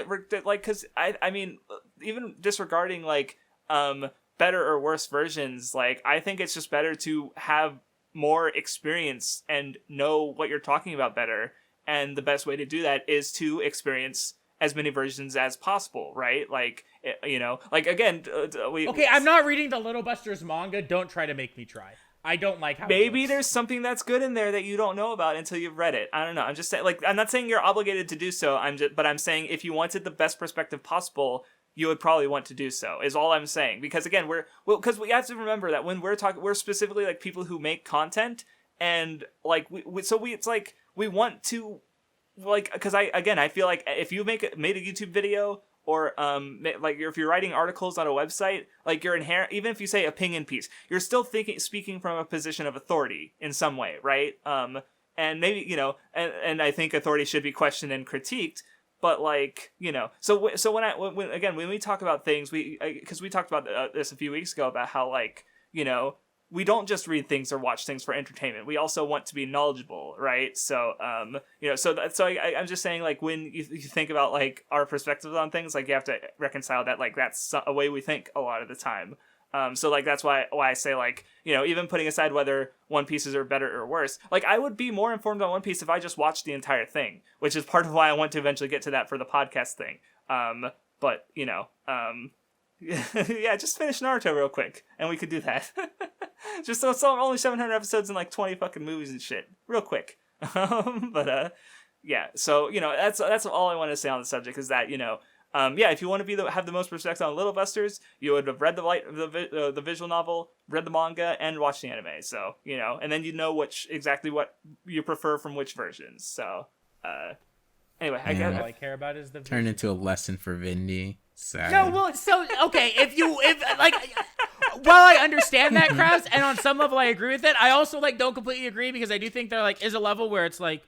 because I mean, even disregarding like better or worse versions, like I think it's just better to have more experience and know what you're talking about better. And the best way to do that is to experience as many versions as possible, right? Like, like again, I'm not reading the Little Busters manga. Don't try to make me try. I don't like how maybe there's something that's good in there that you don't know about until you've read it. I don't know. I'm just saying, like, I'm not saying you're obligated to do so. But I'm saying if you wanted the best perspective possible, you would probably want to do so. Is all I'm saying. Because again, because we have to remember that when we're talking, we're specifically like people who make content, and like it's like we want to. Like, because I feel like if you made a YouTube video or like if you're writing articles on a website, like you're inherent, even if you say opinion piece, you're still speaking from a position of authority in some way, right? And maybe and I think authority should be questioned and critiqued, but like so when we talk about things, because we talked about this a few weeks ago about how like we don't just read things or watch things for entertainment. We also want to be knowledgeable, right? So, I'm just saying, like, when you think about, like, our perspectives on things, like, you have to reconcile that, like, that's a way we think a lot of the time. So, like, that's why I say, like, even putting aside whether One Pieces are better or worse, like, I would be more informed on One Piece if I just watched the entire thing, which is part of why I want to eventually get to that for the podcast thing. But, yeah, just finish Naruto real quick, and we could do that. Just so it's only 700 episodes and like 20 fucking movies and shit, real quick. But yeah. So that's all I want to say on the subject is that yeah, if you want to have the most perspective on Little Busters, you would have read the visual novel, read the manga, and watched the anime. So and then exactly what you prefer from which versions. So anyway, I guess all I care about is the Turn into a lesson for Vindy. Sad. No, well, so okay, if like, while I understand that, Krause, and on some level I agree with it, I also don't completely agree because I do think there is a level where it's I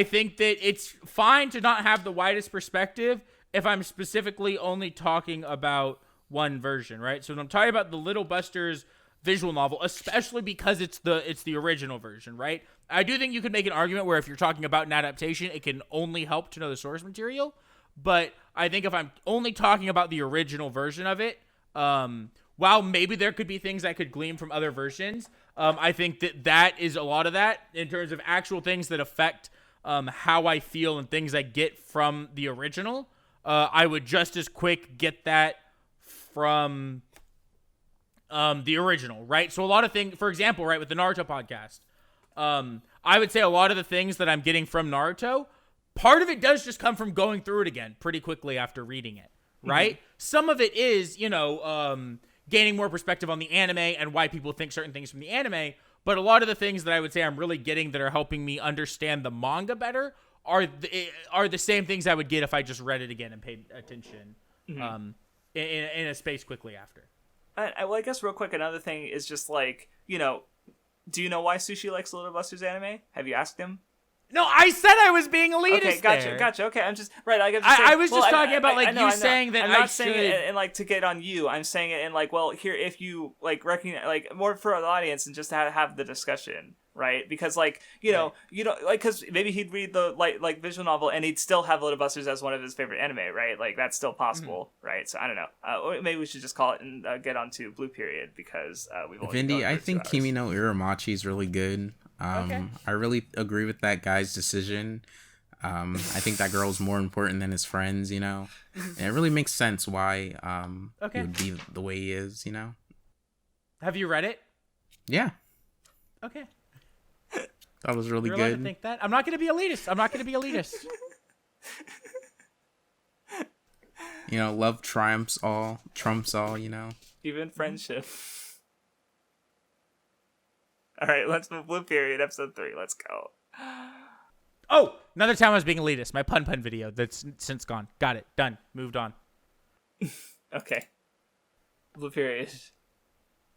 think that it's fine to not have the widest perspective if I'm specifically only talking about one version, right? So when I'm talking about the Little Busters visual novel, especially because it's the original version, right? I do think you could make an argument where if you're talking about an adaptation, it can only help to know the source material. But I think if I'm only talking about the original version of it, while maybe there could be things I could glean from other versions, I think that is a lot of that in terms of actual things that affect how I feel and things I get from the original. I would just as quick get that from the original, right? So a lot of things, for example, right, with the Naruto podcast, I would say a lot of the things that I'm getting from Naruto, part of it does just come from going through it again pretty quickly after reading it, right? Mm-hmm. Some of it is, gaining more perspective on the anime and why people think certain things from the anime. But a lot of the things that I would say I'm really getting that are helping me understand the manga better are the same things I would get if I just read it again and paid attention in a space quickly after. Well, I guess real quick, another thing is just do you know why Sushi likes Little Busters anime? Have you asked him? No, I said I was being elitist. Okay, gotcha. Okay, I'm just right. I was just talking about saying that I'm I not saying should... it in to get on you. I'm saying it in here if you recognize more for the audience and just have the discussion, right? Because you know because maybe he'd read the visual novel and he'd still have Little Busters as one of his favorite anime, right? That's still possible, right? So I don't know. Or maybe we should just call it and get on to Blue Period because we've only Vindy, I think Kimi no Uramachi is really good. Okay. I really agree with that guy's decision. I think that girl's more important than his friends, and it really makes sense why he would be the way he is, Have you read it? Yeah. Okay. That was really You're good. allowed to think that. I'm not going to be elitist. Love trumps all, Even friendship. All right, let's move Blue Period, episode 3. Let's go. Oh, another time I was being elitist. My pun video that's since gone. Got it. Done. Moved on. Okay. Blue Period.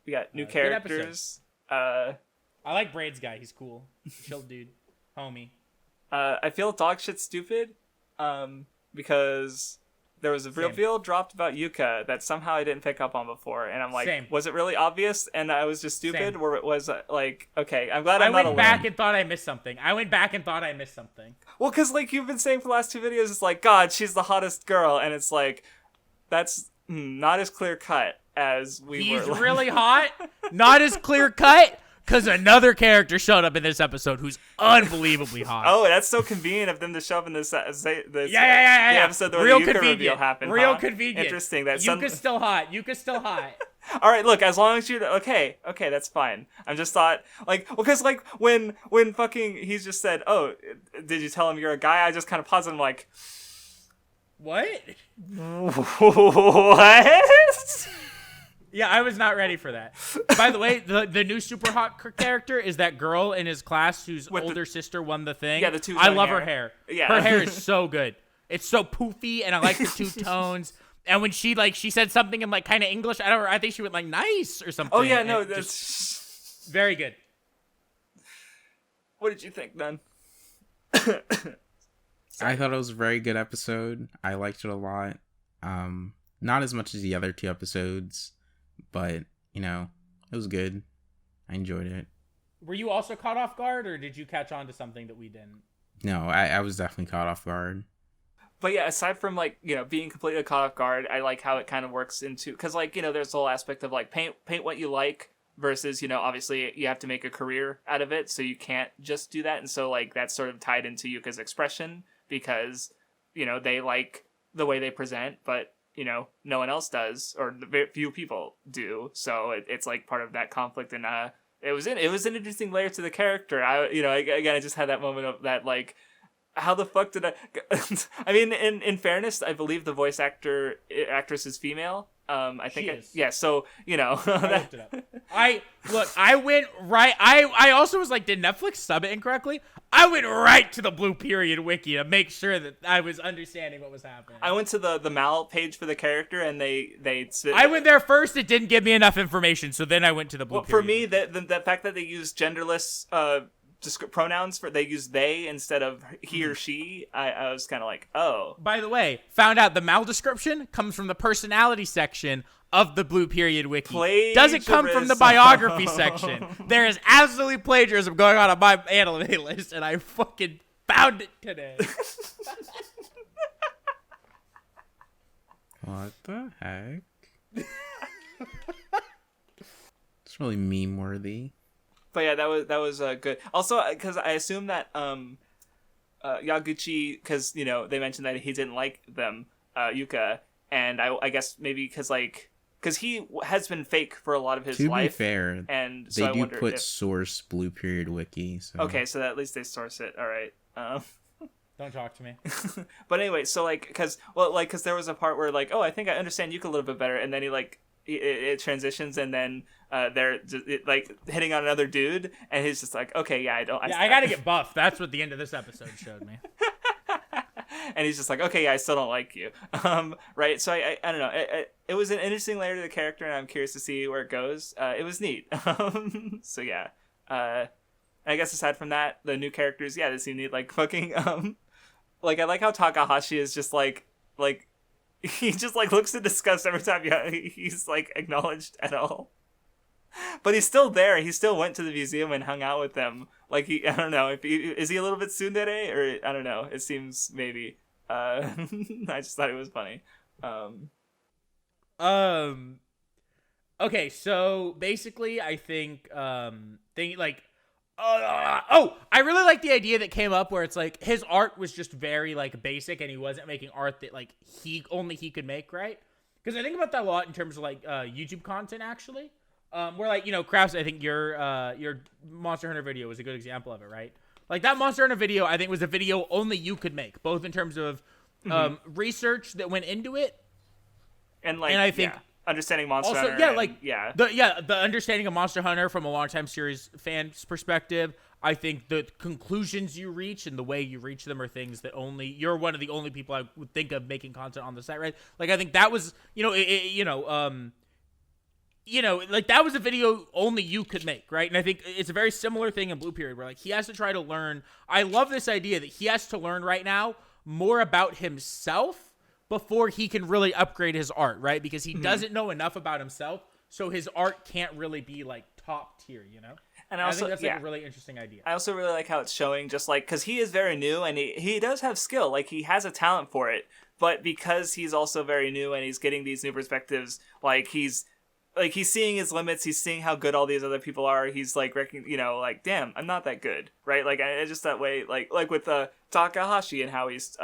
We got new characters. I like Braids guy. He's cool. Chill dude. Homie. I feel dog shit stupid because there was a reveal dropped about Yuka that somehow I didn't pick up on before, and I'm like, Same. Was it really obvious and I was just stupid? Same. Or it was okay, I'm glad I'm I not alone. went back and thought I missed something. Well, because you've been saying for the last 2 videos, it's God, she's the hottest girl, and it's that's not as clear cut as we were. He's really hot. Not as clear cut. Because another character showed up in this episode who's unbelievably hot. Oh, that's so convenient of them to show up in this Yeah. the episode where the Yuka reveal happened. Real convenient. Interesting. Yuka's still hot. All right, look, as long as you're okay, that's fine. I just thought because when fucking he's just said, "Oh, did you tell him you're a guy?" I just kind of paused and I'm what? What? Yeah, I was not ready for that. By the way, the new super hot character is that girl in his class whose older sister won the thing. Yeah, the two. I love her hair. Yeah, her hair is so good. It's so poofy, and I like the two tones. And when she said something in kind of English, I think she went nice or something. Oh yeah, no, that's very good. What did you think, then? I thought it was a very good episode. I liked it a lot. Not as much as the other 2 episodes. But, it was good. I enjoyed it. Were you also caught off guard, or did you catch on to something that we didn't? No, I was definitely caught off guard. But yeah, aside from being completely caught off guard, I like how it kind of works into because there's the whole aspect of paint what you like versus obviously you have to make a career out of it, so you can't just do that, and so that's sort of tied into Yuka's expression because they like the way they present, but no one else does, or very few people do. So it's part of that conflict and it was an interesting layer to the character. I just had that moment of that, like, how the fuck did I? I mean, in fairness, I believe the voice actress is female. I think she is. yeah. So I looked it up. I went right. I also was like, did Netflix sub it incorrectly? I went right to the Blue Period wiki to make sure that I was understanding what was happening. I went to the Mal page for the character, and they. I went there first. It didn't give me enough information, so then I went to the Blue Well, Period. for me, the fact that they use genderless pronouns they use they instead of he or she, I was kind of like, oh. By the way, found out the mal description comes from the personality section of the Blue Period wiki. Doesn't come from the biography section. There is absolutely plagiarism going on my anime list, and I fucking found it today. What the heck? It's really meme worthy. But yeah, that was good. Also, because I assume that Yaguchi, because they mentioned that he didn't like them, Yuka, and I guess maybe because he has been fake for a lot of his life. To be fair, and so they do put if... source Blue Period wiki. So. Okay, so at least they source it. All right. Don't talk to me. But anyway, so because there was a part where I think I understand Yuka a little bit better, and then it transitions, and then they're just, hitting on another dude, and he's just like, okay, yeah, I gotta get buffed. That's what the end of this episode showed me. And he's just like, okay, yeah, I still don't like you. Right? So I don't know. It was an interesting layer to the character, and I'm curious to see where it goes. It was neat. So yeah. I guess aside from that, the new characters, yeah, they seem neat. Like fucking I like how Takahashi is just like he just looks in disgust every time he's acknowledged at all. But he's still there. He still went to the museum and hung out with them. I don't know, is he a little bit tsundere, or I don't know. It seems maybe. I just thought it was funny. Okay, so basically, I think I really like the idea that came up where it's like his art was just very basic, and he wasn't making art that he could make, right? Because I think about that a lot in terms of YouTube content actually. Where Crafts, I think your Monster Hunter video was a good example of it, right? That Monster Hunter video, I think, was a video only you could make, both in terms of research that went into it, and I think understanding Monster also, Hunter. The understanding of Monster Hunter from a longtime series fan's perspective. I think the conclusions you reach and the way you reach them are things that you're one of the only people I would think of making content on the site, right? I think that was, that was a video only you could make, right? And I think it's a very similar thing in Blue Period where he has to try to learn. I love this idea that he has to learn right now more about himself before he can really upgrade his art, right? Because he doesn't know enough about himself, so his art can't really be top tier, And I think that's a really interesting idea. I also really like how it's showing just because he is very new and he does have skill, he has a talent for it, but because he's also very new and he's getting these new perspectives, he's seeing his limits, he's seeing how good all these other people are, he's damn, I'm not that good, right? I just that way, with Takahashi and how he's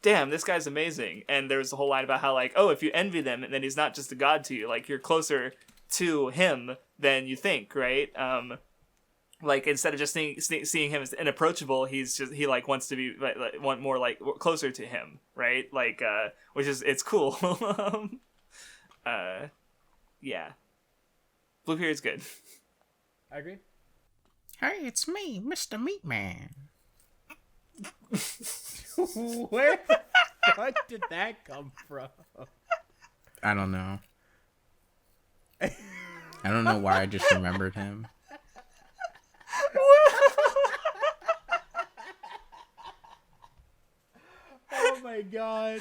damn, this guy's amazing. And there was a whole line about how if you envy them, then he's not just a god to you, you're closer to him than you think, right? Instead of just seeing him as inapproachable, he wants to be want more closer to him, right? Which is, it's cool. Yeah. Blue Period's good. I agree. Hey, it's me, Mr. Meatman. Where the fuck did that come from? I don't know. I don't know why I just remembered him. Oh my god.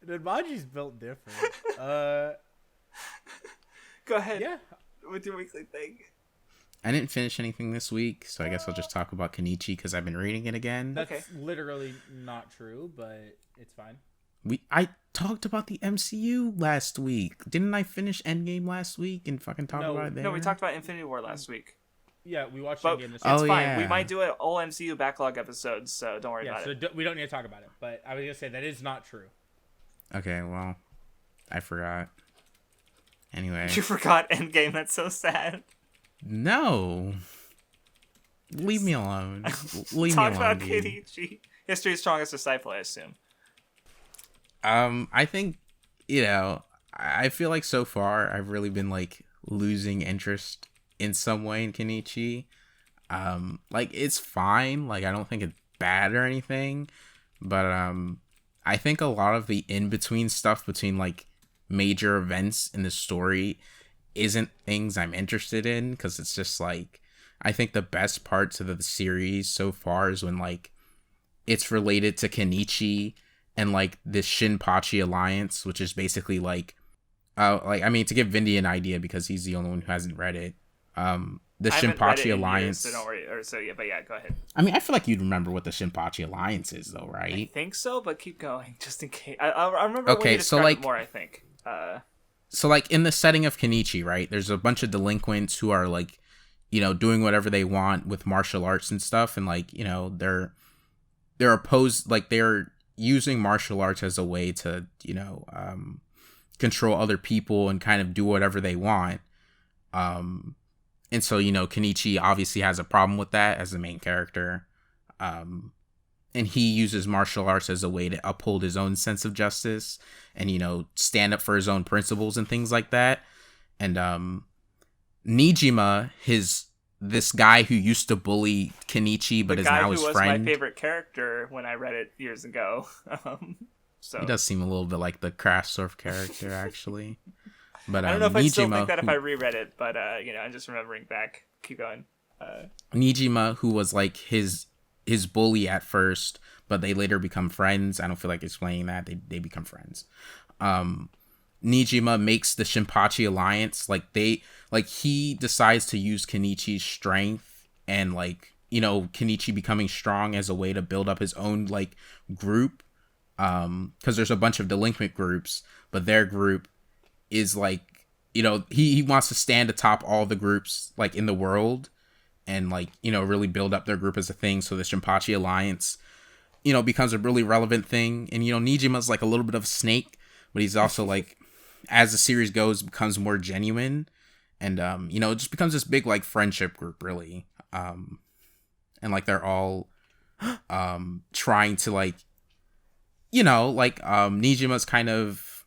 Nunmanji's built different. Go ahead. Yeah. With your weekly thing. I didn't finish anything this week, so I guess I'll just talk about Kenichi because I've been reading it again. That's literally not true, but it's fine. I talked about the MCU last week. Didn't I finish Endgame last week and fucking talk about it there? No, we talked about Infinity War last week. Yeah, we watched Endgame this week. It's fine. Yeah. We might do an all MCU backlog episodes, so don't worry about it. So we don't need to talk about it, but I was going to say that is not true. Okay, well, I forgot. Anyway. You forgot Endgame. That's so sad. No. Leave me alone. Leave Talk me alone, about dude. Kenichi. History's strongest disciple, I assume. I think, I feel like so far I've really been like losing interest in some way in Kenichi. Like it's fine. Like I don't think it's bad or anything, but I think a lot of the in-between stuff between like major events in the story isn't things I'm interested in, because it's just like I think the best parts of the series so far is when like it's related to Kenichi and like this Shinpachi alliance, which is basically like to give Vindy an idea because he's the only one who hasn't read it. The Shinpachi alliance. Years, so don't worry. But yeah, go ahead. I mean, I feel like you'd remember what the Shinpachi alliance is, though, right? I think so, but keep going just in case. I remember. Okay, when you so like it more, I think. So like in the setting of Kenichi, right? There's a bunch of delinquents who are like, doing whatever they want with martial arts and stuff, and like, they're opposed, like they're using martial arts as a way to, control other people and kind of do whatever they want. And so, Kenichi obviously has a problem with that as the main character. And he uses martial arts as a way to uphold his own sense of justice and, stand up for his own principles and things like that. And Nijima, this guy who used to bully Kenichi but is now his friend. The guy who was my favorite character when I read it years ago. So he does seem a little bit like the Craftsdwarf character, actually. But I don't know if I still think that if I reread it, but I'm just remembering back. Keep going. Nijima, who was like his bully at first, but they later become friends. I don't feel like explaining that. They become friends. Nijima makes the Shinpachi alliance. He decides to use Kenichi's strength and Kenichi becoming strong as a way to build up his own group. Because there's a bunch of delinquent groups, but their group is he wants to stand atop all the groups in the world and really build up their group as a thing. So the Shinpachi alliance becomes a really relevant thing. And Nijima's a little bit of a snake, but he's also as the series goes, becomes more genuine, and it just becomes this big friendship group, really. And they're all trying to Nijima's kind of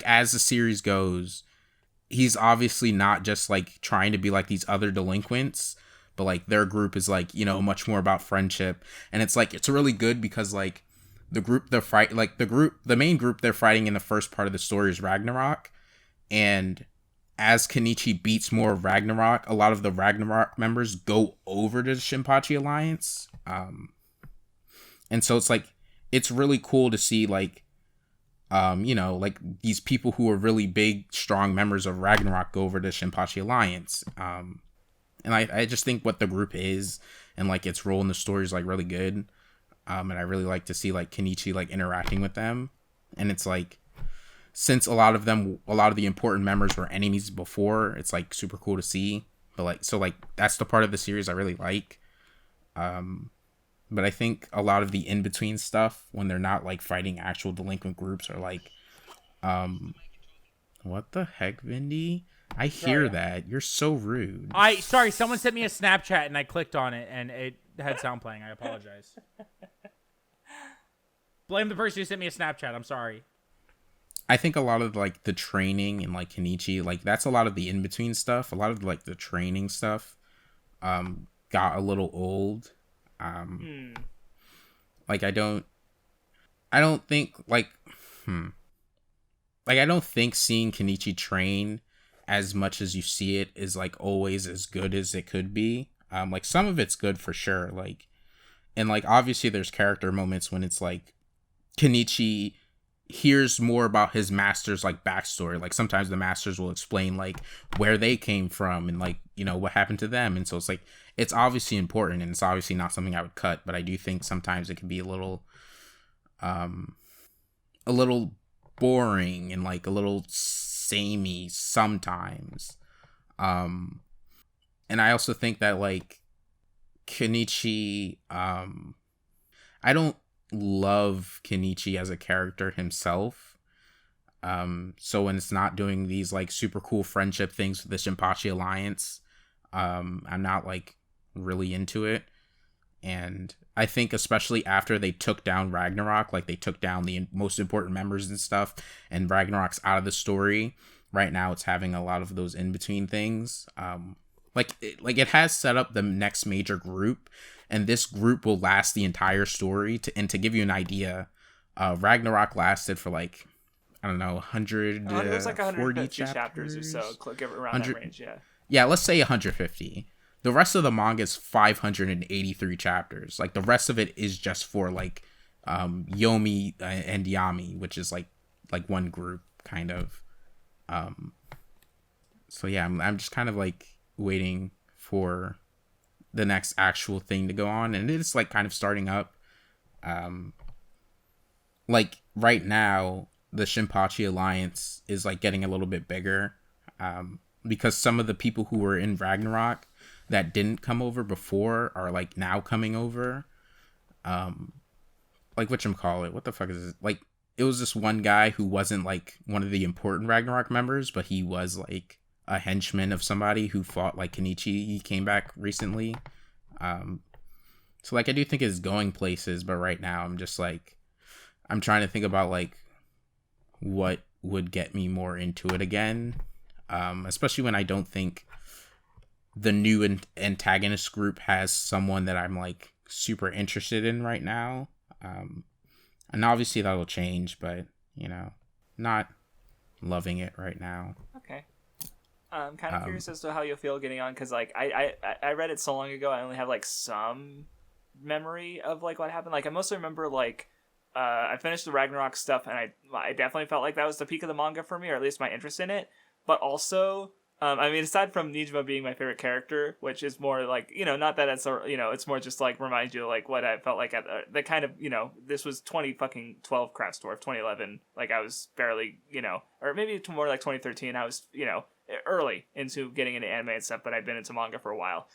as the series goes, he's obviously not just trying to be these other delinquents, but their group is much more about friendship. And it's really good because the main group they're fighting in the first part of the story is Ragnarok, and as Kenichi beats more of Ragnarok, a lot of the Ragnarok members go over to the Shinpachi alliance. And so it's really cool to see these people who are really big, strong members of Ragnarok go over to Shinpachi alliance. And I just think what the group is and its role in the story is really good. And I really like to see Kenichi interacting with them. And it's since a lot of the important members were enemies before, it's super cool to see. But that's the part of the series I really like. But I think a lot of the in-between stuff, when they're not fighting actual delinquent groups, are what the heck, Vindy? I hear that. You're so rude. Sorry, someone sent me a Snapchat and I clicked on it and it had sound playing. I apologize. Blame the person who sent me a Snapchat. I'm sorry. I think a lot of the training and Kenichi, that's a lot of the in-between stuff. A lot of the training stuff got a little old. I don't think I don't think seeing Kenichi train as much as you see it is always as good as it could be. Some of it's good for sure. And obviously there's character moments when it's Kenichi hears more about his master's backstory. Sometimes the masters will explain where they came from and what happened to them. And so it's obviously important, and it's obviously not something I would cut, but I do think sometimes it can be a little boring and a little samey sometimes. And I also think that Kenichi, I don't love Kenichi as a character himself. So when it's not doing these like super cool friendship things with the Shinpachi Alliance, I'm not like really into it. And I think especially after they took down Ragnarok, like they took down the most important members and stuff, and Ragnarok's out of the story. Right now, it's having a lot of those in between things. It has set up the next major group, and this group will last the entire story. To give you an idea, Ragnarok lasted for like, I don't know, 100. It was like 140 chapters. chapters or so. Give it around that range, yeah. Yeah, let's say 150. The rest of the manga is 583 chapters. Like the rest of it is just for like Yomi and Yami, which is like one group kind of. So yeah, I'm just kind of like waiting for the next actual thing to go on, and it's like kind of starting up. Like right now, the Shinpachi Alliance is like getting a little bit bigger, because some of the people who were in Ragnarok that didn't come over before are like now coming over. Like whatchamacallit, what the fuck is this? Like it was this one guy who wasn't like one of the important Ragnarok members, but he was like a henchman of somebody who fought like Kenichi. He came back recently. So like I do think it's going places, but right now I'm just like, I'm trying to think about like what would get me more into it again. Especially when I don't think the new antagonist group has someone that I'm like super interested in right now. And obviously that'll change, but you know, not loving it right now. Okay. I'm kind of curious as to how you'll feel getting on, because like I read it so long ago, I only have like some memory of like what happened. Like I mostly remember like I finished the Ragnarok stuff, and I definitely felt like that was the peak of the manga for me, or at least my interest in it. But also, I mean, aside from Nijima being my favorite character, which is more like, you know, not that it's, you know, it's more just like reminds you of like what I felt like at the kind of, you know, this was 2012 Craftsdwarf, 2011. Like I was barely, you know, or maybe more like 2013. I was, you know, early into getting into anime and stuff, but I've been into manga for a while.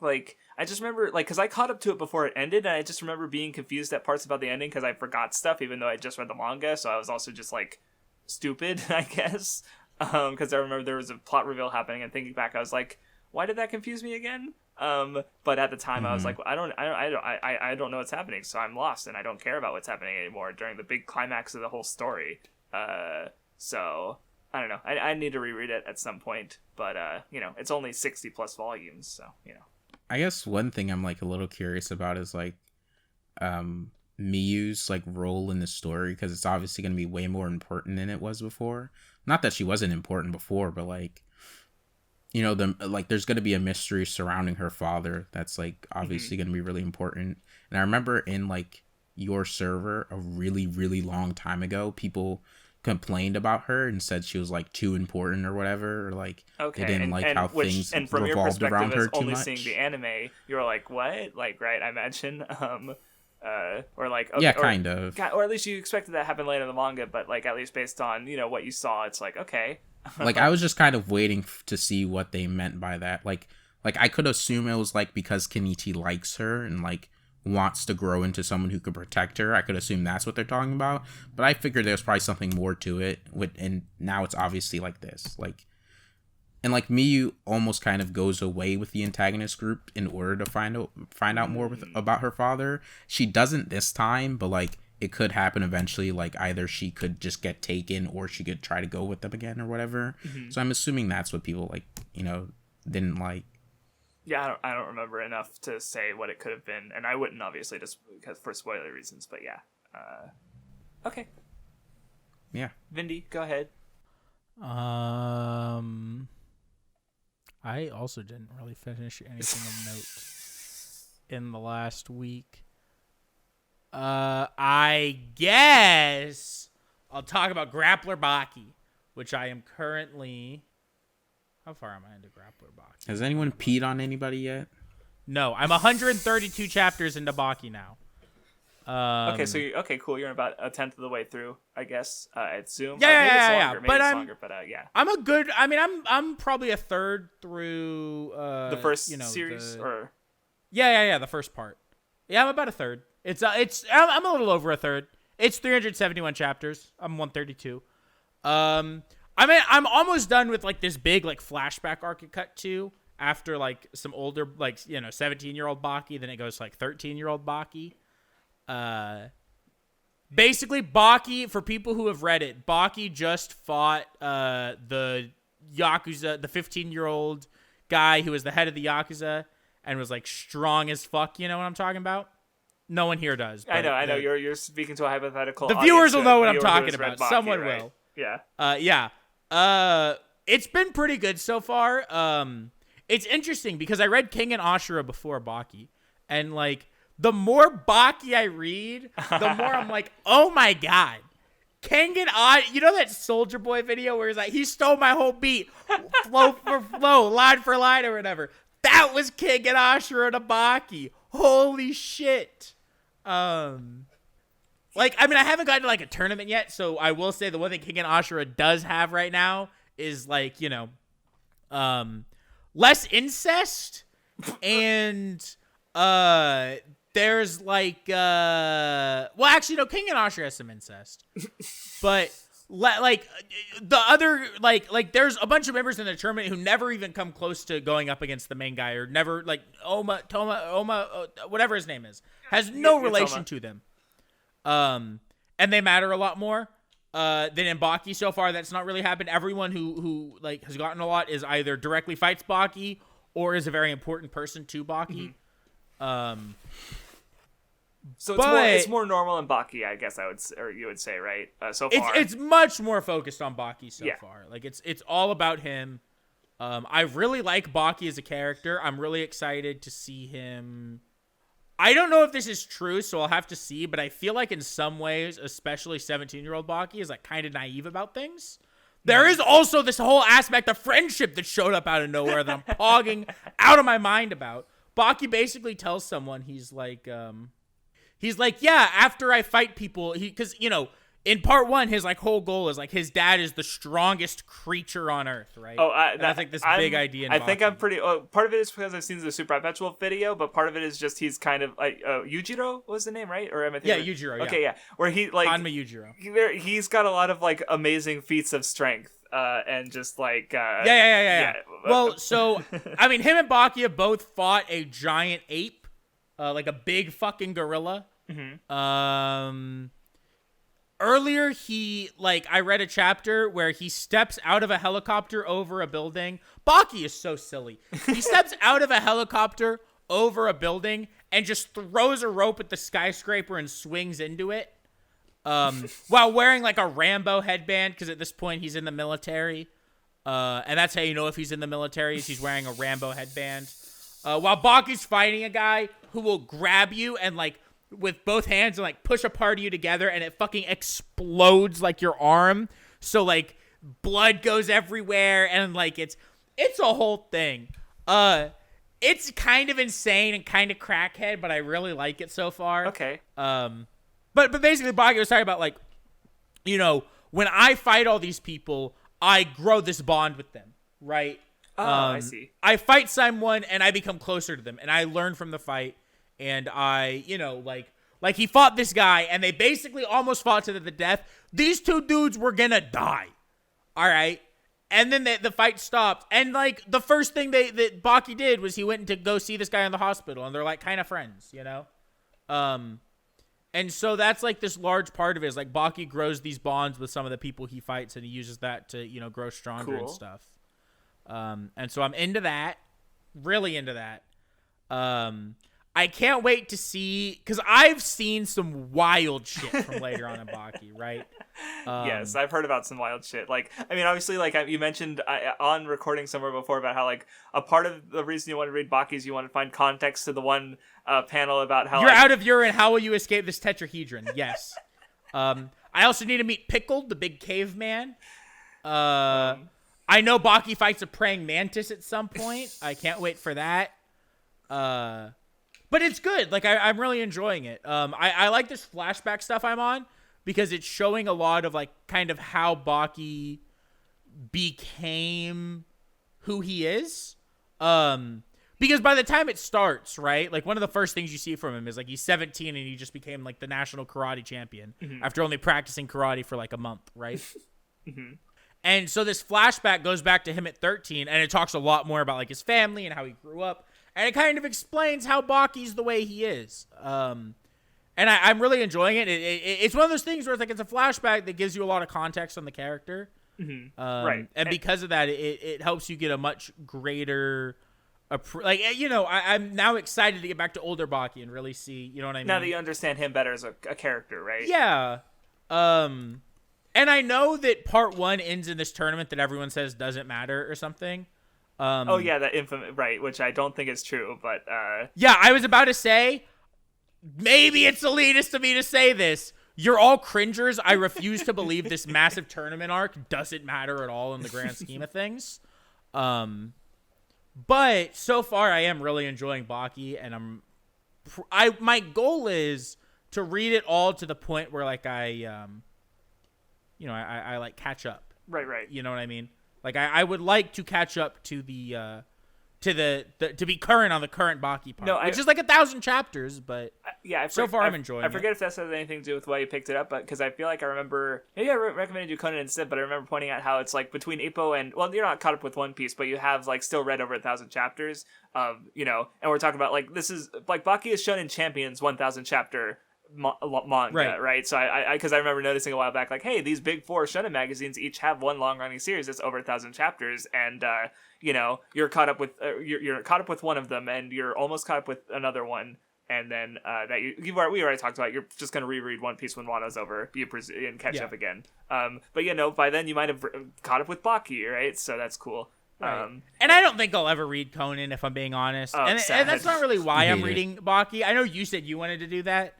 Like I just remember like, cause I caught up to it before it ended, and I just remember being confused at parts about the ending because I forgot stuff, even though I just read the manga. So I was also just like stupid, I guess. Because I remember there was a plot reveal happening, and thinking back, I was like, "Why did that confuse me again?" But at the time, I was like, "I don't know what's happening, so I'm lost, and I don't care about what's happening anymore." During the big climax of the whole story, so I don't know. I need to reread it at some point, but you know, it's only 60 plus volumes, so you know. I guess one thing I'm like a little curious about is like, Miyu's like role in the story, because it's obviously going to be way more important than it was before. Not that she wasn't important before, but like, you know, there's going to be a mystery surrounding her father that's like obviously going to be really important. And I remember in like your server a really, really long time ago, people complained about her and said she was like too important or whatever, or like they didn't like how things from your revolved perspective around her as too only much. seeing the anime, you were like, what? Like, right? I imagine. Or like, okay, yeah, kind of, or at least you expected that to happen later in the manga, but like at least based on, you know, what you saw, it's like, okay. Like I was just kind of waiting to see what they meant by that. Like I could assume it was like because Kenichi likes her and like wants to grow into someone who could protect her. I could assume that's what they're talking about, but I figured there's probably something more to it. And now it's obviously like this, like. And like Miyu almost kind of goes away with the antagonist group in order to find out more about her father. She doesn't this time, but like it could happen eventually. Like either she could just get taken, or she could try to go with them again, or whatever. So I'm assuming that's what people like, you know, didn't like. Yeah, I don't remember enough to say what it could have been, and I wouldn't obviously just because for spoiler reasons. But yeah, okay. Yeah, Vindy, go ahead. I also didn't really finish anything of note in the last week. I guess I'll talk about Grappler Baki, which I am currently... How far am I into Grappler Baki? Has anyone peed on anybody yet? No, I'm 132 chapters into Baki now. Okay, so okay, cool. You're about a tenth of the way through, I guess. I assume. Yeah. Maybe But it's I'm longer, but yeah. I'm a good. I mean, I'm probably a third through the first you know, series, or yeah, the first part. Yeah, I'm about a third. I'm a little over a third. It's 371 chapters. I'm 132. I'm almost done with like this big like flashback arc it cut to after like some older 17-year-old Baki. Then it goes to, like 13-year-old Baki. Basically, Baki, for people who have read it, Baki just fought the Yakuza, the 15-year-old guy who was the head of the Yakuza and was like strong as fuck. You know what I'm talking about? No one here does. I know. You're speaking to a hypothetical. The viewers will know what I'm talking about. Baki, Someone right? will. Yeah. It's been pretty good so far. It's interesting because I read King and Ashura before Baki, and like the more Baki I read, the more I'm like, oh my god, King and you know that Soldier Boy video where he's like, he stole my whole beat, flow for flow, line for line or whatever. That was King and Ashura to Baki. Holy shit. Like, I mean, I haven't gotten to like a tournament yet, so I will say the one thing King and Ashura does have right now is like, less incest, and there's like well, actually no, King and Ashura has some incest, but like the other like there's a bunch of members in the tournament who never even come close to going up against the main guy, or never like Oma whatever his name is, has no relation to them. And they matter a lot more than in Baki so far. That's not really happened. Everyone who like has gotten a lot is either directly fights Baki or is a very important person to Baki. So it's more normal in Baki, I guess you would say, right? So far, it's much more focused on Baki so far. Like it's all about him. I really like Baki as a character. I'm really excited to see him. I don't know if this is true, so I'll have to see, but I feel like in some ways, especially 17-year-old Baki is like kind of naive about things. There is also this whole aspect of friendship that showed up out of nowhere that I'm pogging out of my mind about. Baki basically tells someone, he's like, yeah, after I fight people, because, in part one, his like whole goal is like his dad is the strongest creator on earth, right? That's like this big idea. I think I'm pretty. Part of it is because I've seen the Super Perpetual video, but part of it is just he's kind of like Yujiro was the name, right? Or am I thinking? Yeah, Yujiro. Okay, yeah, where he like Hanma Yujiro. He's got a lot of like amazing feats of strength, and just like yeah. Well, so I mean, him and Baki have both fought a giant ape, like a big fucking gorilla. Earlier, I read a chapter where he steps out of a helicopter over a building. Baki is so silly. He steps out of a helicopter over a building and just throws a rope at the skyscraper and swings into it, while wearing like a Rambo headband, because at this point he's in the military. And that's how you know if he's in the military, is he's wearing a Rambo headband. While Baki's fighting a guy who will grab you and like with both hands and like push a part of you together, and it fucking explodes like your arm, so like blood goes everywhere, and like it's a whole thing. It's kind of insane and kind of crackhead, but I really like it so far. Okay. But basically Baki was talking about like, when I fight all these people, I grow this bond with them, right? I see. I fight someone and I become closer to them, and I learn from the fight. And I, like he fought this guy, and they basically almost fought to the death. These two dudes were gonna die. All right. And then the fight stopped. And, like, the first thing that Baki did was he went to go see this guy in the hospital, and they're, like, kind of friends, And so that's, like, this large part of it is, like, Baki grows these bonds with some of the people he fights, and he uses that to, grow stronger and stuff. And so I'm into that. Really into that. I can't wait to see, because I've seen some wild shit from later on in Baki, right? Yes, I've heard about some wild shit. Like, I mean, obviously, like you mentioned on recording somewhere before about how, like, a part of the reason you want to read Baki is you want to find context to the one panel about how you're out of urine. How will you escape this tetrahedron? Yes. I also need to meet Pickled, the big caveman. I know Baki fights a praying mantis at some point. I can't wait for that. But it's good. Like, I'm really enjoying it. I like this flashback stuff I'm on because it's showing a lot of, like, kind of how Baki became who he is. Because because by the time it starts, right, like one of the first things you see from him is like he's 17 and he just became like the national karate champion after only practicing karate for like a month, right? And so this flashback goes back to him at 13, and it talks a lot more about like his family and how he grew up, and it kind of explains how Baki's the way he is. And I'm really enjoying it. It's one of those things where it's like it's a flashback that gives you a lot of context on the character, Right. And because of that, it helps you get a much greater. I'm now excited to get back to older Baki and really see, you know what I mean? Now that you understand him better as a character, right? Yeah. And I know that part 1 ends in this tournament that everyone says doesn't matter or something. That infamous, right, which I don't think is true, but yeah, I was about to say, maybe it's elitist of me to say this. You're all cringers. I refuse to believe this massive tournament arc doesn't matter at all in the grand scheme of things. But so far, I am really enjoying Baki, and my goal is to read it all to the point where like I like catch up. Right. You know what I mean? Like I would like to catch up to the to be current on the current Baki part, which is like 1,000 chapters, but so far I'm enjoying it. I forget if that has anything to do with why you picked it up, but because I feel like I remember, maybe I recommended you Conan instead, but I remember pointing out how it's like between Ippo and, well, you're not caught up with One Piece, but you have like still read over 1,000 chapters, and we're talking about like, this is like Baki is Shonen Champions 1,000 chapter manga, right? So I because I remember noticing a while back, like, hey, these big 4 shonen magazines each have one long running series that's over 1,000 chapters, and you're caught up with you're caught up with one of them, and you're almost caught up with another one, and then we already talked about, you're just gonna reread One Piece when Wano's over, and catch up again. But by then you might have caught up with Baki, right? So that's cool. Right. And I don't think I'll ever read Conan, if I'm being honest. And that's not really why I'm reading Baki. I know you said you wanted to do that.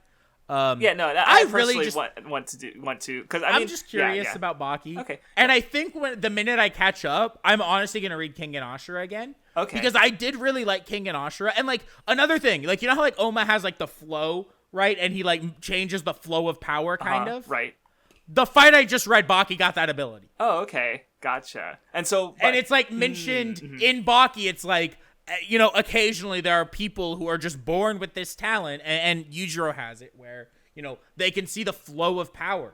I really just want to because I'm just curious about Baki. Okay, and I think the minute I catch up, I'm honestly gonna read King and Ashura again. Okay, because I did really like King and Ashura, and like another thing, like you know how like Oma has like the flow, right, and he like changes the flow of power, kind of, right. The fight I just read, Baki got that ability. Oh, okay, gotcha. And so, and it's like mentioned in Baki. It's like, occasionally there are people who are just born with this talent, and Yujiro has it where, they can see the flow of power.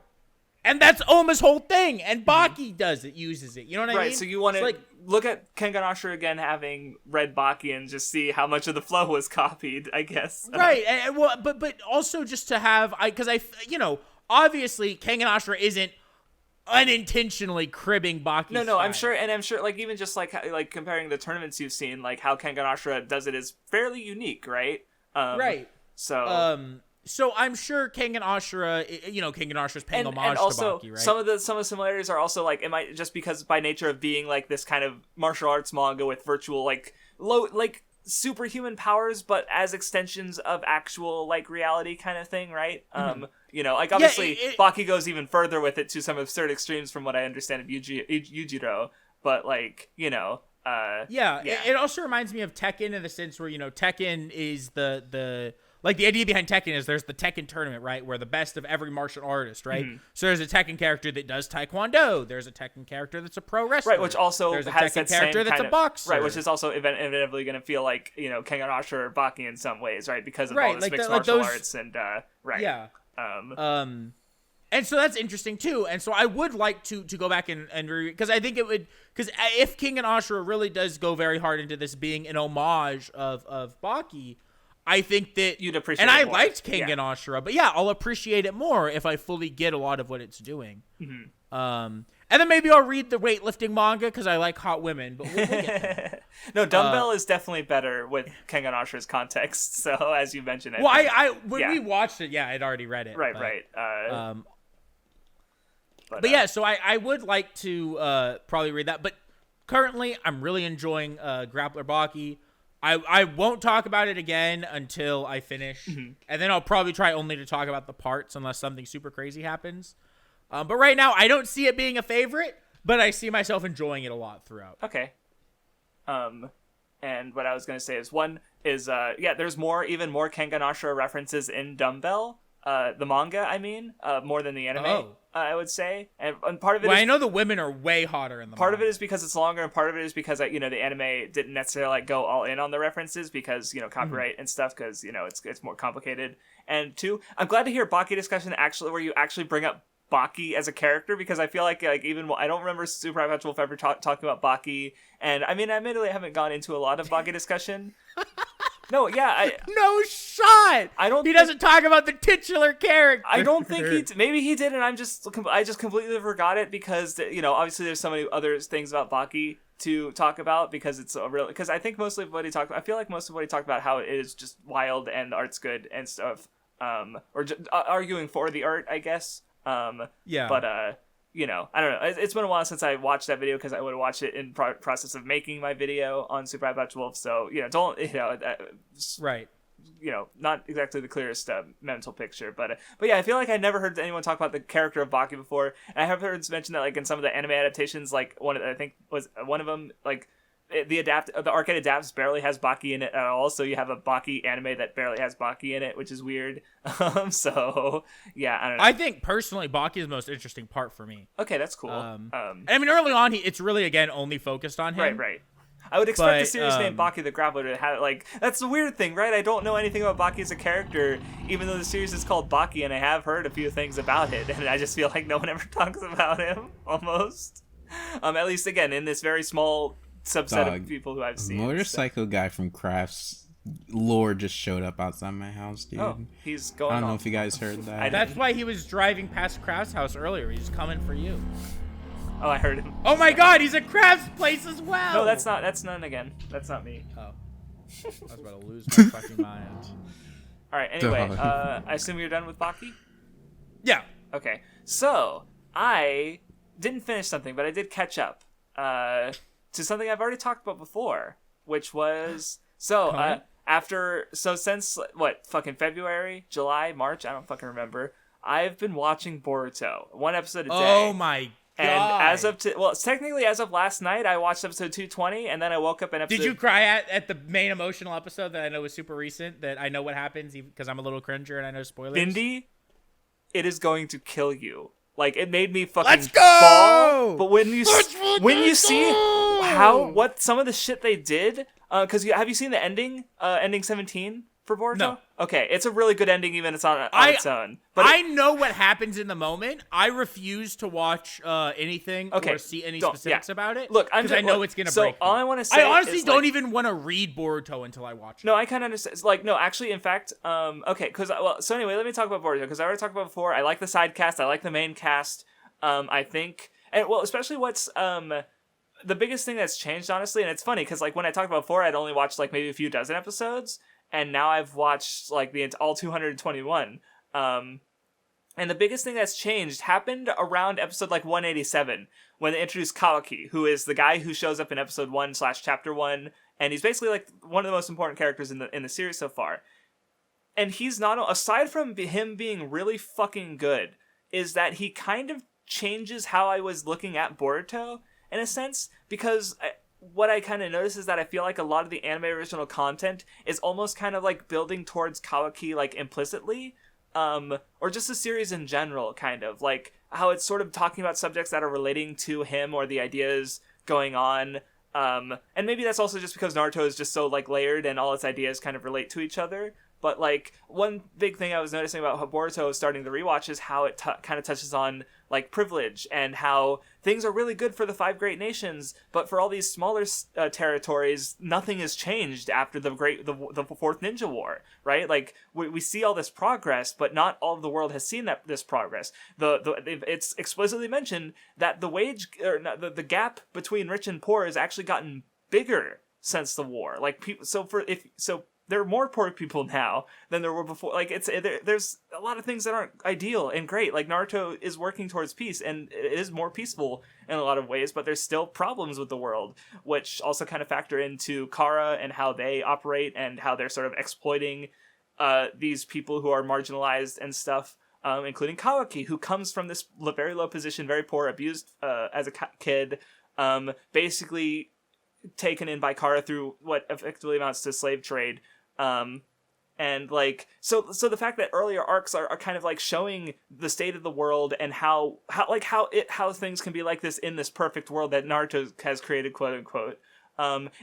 And that's Oma's whole thing, and Baki uses it. You know what I mean? Right, so you want to look at Kengan Ashura again, having read Baki, and just see how much of the flow was copied, I guess. Right, but also just to have, obviously Kengan Ashura isn't unintentionally cribbing Baki's No, style. I'm sure, like, even just like comparing the tournaments you've seen, like how Kengan Ashura does it is fairly unique, right? Right. So I'm sure Kengan Ashura, Kengan Ashura's paying homage also, to Baki, right? Some of the similarities are also like, it might just because by nature of being like this kind of martial arts manga with virtual like superhuman powers, but as extensions of actual like reality kind of thing, right? Like obviously Baki goes even further with it to some absurd extremes from what I understand of Yujiro, but like, it also reminds me of Tekken in the sense where, Tekken is the like the idea behind Tekken is there's the Tekken tournament, right? Where the best of every martial artist, right? So there's a Tekken character that does Taekwondo. There's a Tekken character that's a pro wrestler. Right, which also there's a has Tekken that character that's a boxer. Right, which is also inevitably going to feel like, Kengan Ashura or Baki in some ways, right? Because of all this mixed martial arts and, right. Yeah. And so that's interesting too. And so I would like to go back and because I think it would, because if Kengan Ashura really does go very hard into this being an homage of Baki, I think that you'd appreciate and it I more. liked Kengan Ashura, but I'll appreciate it more if I fully get a lot of what it's doing. And then maybe I'll read the weightlifting manga because I like hot women, but we'll get there. No, Dumbbell is definitely better with Kengan Ashura's context, so as you mentioned it. Well, when we watched it, I'd already read it. Right. So I would like to probably read that, but currently I'm really enjoying Grappler Baki. I won't talk about it again until I finish, and then I'll probably try only to talk about the parts unless something super crazy happens. But right now, I don't see it being a favorite, but I see myself enjoying it a lot throughout. Okay. And what I was going to say is, one is, there's even more Kengan Ashura references in Dumbbell. the manga, I mean, more than the anime. Oh. I would say, and part of it. Well, is, I know the women are way hotter in the. Part manga. of it is because it's longer, and part of it is because the anime didn't necessarily like go all in on the references because copyright and stuff because it's more complicated. And two, I'm glad to hear Baki discussion actually where you actually bring up Baki as a character because I feel like even I don't remember Super Perpetual ever talking about Baki, and I mean I admittedly haven't gone into a lot of Baki discussion. No, yeah, no shot. I don't. He doesn't talk about the titular character. I don't think maybe he did, and I just completely forgot it because obviously there's so many other things about Baki to talk about because it's a real. Because I think mostly what he talked. I feel like most of what he talked about how it is just wild and the art's good and stuff. Or arguing for the art, I guess. Yeah. But I don't know. It's been a while since I watched that video because I would have watched it in process of making my video on Super WattheWut. So right. Not exactly the clearest mental picture, but yeah, I feel like I never heard anyone talk about the character of Baki before, and I have heard mentioned that like in some of the anime adaptations, like one of them like. The arcade adapts barely has Baki in it at all, so you have a Baki anime that barely has Baki in it, which is weird. So yeah, I don't know. I think personally, Baki is the most interesting part for me. Okay, that's cool. I mean, early on, it's really again only focused on him. Right. I would expect a series named Baki the Grappler to have that's the weird thing, right? I don't know anything about Baki as a character, even though the series is called Baki, and I have heard a few things about it, and I just feel like no one ever talks about him, almost. At least again in this very small subset of people who I've seen. Motorcycle guy from Crafts lore just showed up outside my house, dude. Oh, he's going. I don't know if you guys heard that. That's why he was driving past Kraft's house earlier. He's coming for you. Oh, I heard him. Oh my God, he's at Kraft's place as well. No, that's none again. That's not me. Oh, I was about to lose my fucking mind. All right. Anyway, I assume you're done with Baki. Yeah. Okay. So I didn't finish something, but I did catch up. To something I've already talked about before, which was since fucking February, July, March, I don't fucking remember. I've been watching Boruto, one episode a day. Oh my God! And technically as of last night, I watched episode 220, and then I woke up in episode. Did you cry at the main emotional episode that I know was super recent? That I know what happens because I'm a little cringer and I know spoilers. Vindy, it is going to kill you. Like it made me fucking Let's go! fall. But when you see what some of the shit they did, because have you seen the ending, ending 17 for Boruto? No. Okay, it's a really good ending, even it's on its own. But I know what happens in the moment. I refuse to watch anything or see any specifics about it. Look, because I know it's gonna break. All I want to say, I honestly don't even want to read Boruto until I watch it. No, I kind of understand. It's like, no, actually, in fact, okay, because so anyway, let me talk about Boruto because I already talked about it before. I like the side cast. I like the main cast. I think, especially what's the biggest thing that's changed, honestly, and it's funny because like when I talked about before, I'd only watched like maybe a few dozen episodes, and now I've watched like all 221. And the biggest thing that's changed happened around episode like 187 when they introduced Kawaki, who is the guy who shows up in episode 1/chapter 1, and he's basically like one of the most important characters in the series so far. And he's not, aside from him being really fucking good, is that he kind of changes how I was looking at Boruto in a sense, because what I kind of notice is that I feel like a lot of the anime original content is almost kind of like building towards Kawaki like implicitly, or just the series in general, kind of like how it's sort of talking about subjects that are relating to him or the ideas going on, and maybe that's also just because Naruto is just so like layered and all its ideas kind of relate to each other. But like one big thing I was noticing about Boruto starting the rewatch is how it kind of touches on like privilege and how things are really good for the 5 great nations, but for all these smaller territories, nothing has changed after the fourth Ninja War, right? Like we see all this progress, but not all of the world has seen this progress. It's explicitly mentioned that the gap between rich and poor has actually gotten bigger since the war. Like there are more poor people now than there were before. Like there's a lot of things that aren't ideal and great. Like Naruto is working towards peace, and it is more peaceful in a lot of ways. But there's still problems with the world, which also kind of factor into Kara and how they operate and how they're sort of exploiting these people who are marginalized and stuff, including Kawaki, who comes from this very low position, very poor, abused as a kid, basically taken in by Kara through what effectively amounts to slave trade. And like so the fact that earlier arcs are kind of like showing the state of the world and how things can be like this in this perfect world that Naruto has created, quote unquote.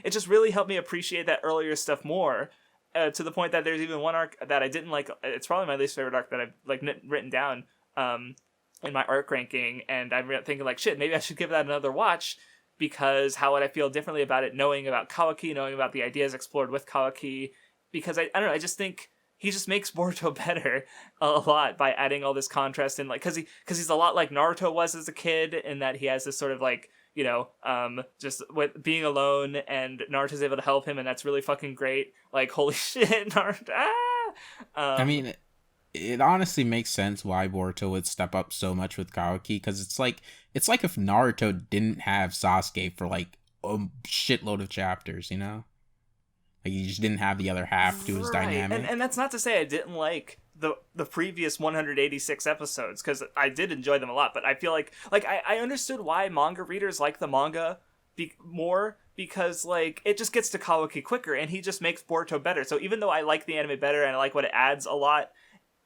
It just really helped me appreciate that earlier stuff more, to the point that there's even one arc that I didn't like. It's probably my least favorite arc that I've like written down in my arc ranking, and I'm thinking like, shit, maybe I should give that another watch, because how would I feel differently about it knowing about Kawaki, knowing about the ideas explored with Kawaki. Because I don't know, I just think he just makes Boruto better a lot by adding all this contrast in, like, because he's a lot like Naruto was as a kid, in that he has this sort of like, you know, just with being alone, and Naruto's able to help him, and that's really fucking great. Like, holy shit, Naruto! I mean, it honestly makes sense why Boruto would step up so much with Kawaki, because it's like if Naruto didn't have Sasuke for like a shitload of chapters, you know. Like, he just didn't have the other half to his dynamic. And that's not to say I didn't like the previous 186 episodes, because I did enjoy them a lot, but I feel like I understood why manga readers like the manga more, because like it just gets to Kawaki quicker, and he just makes Boruto better. So even though I like the anime better and I like what it adds a lot,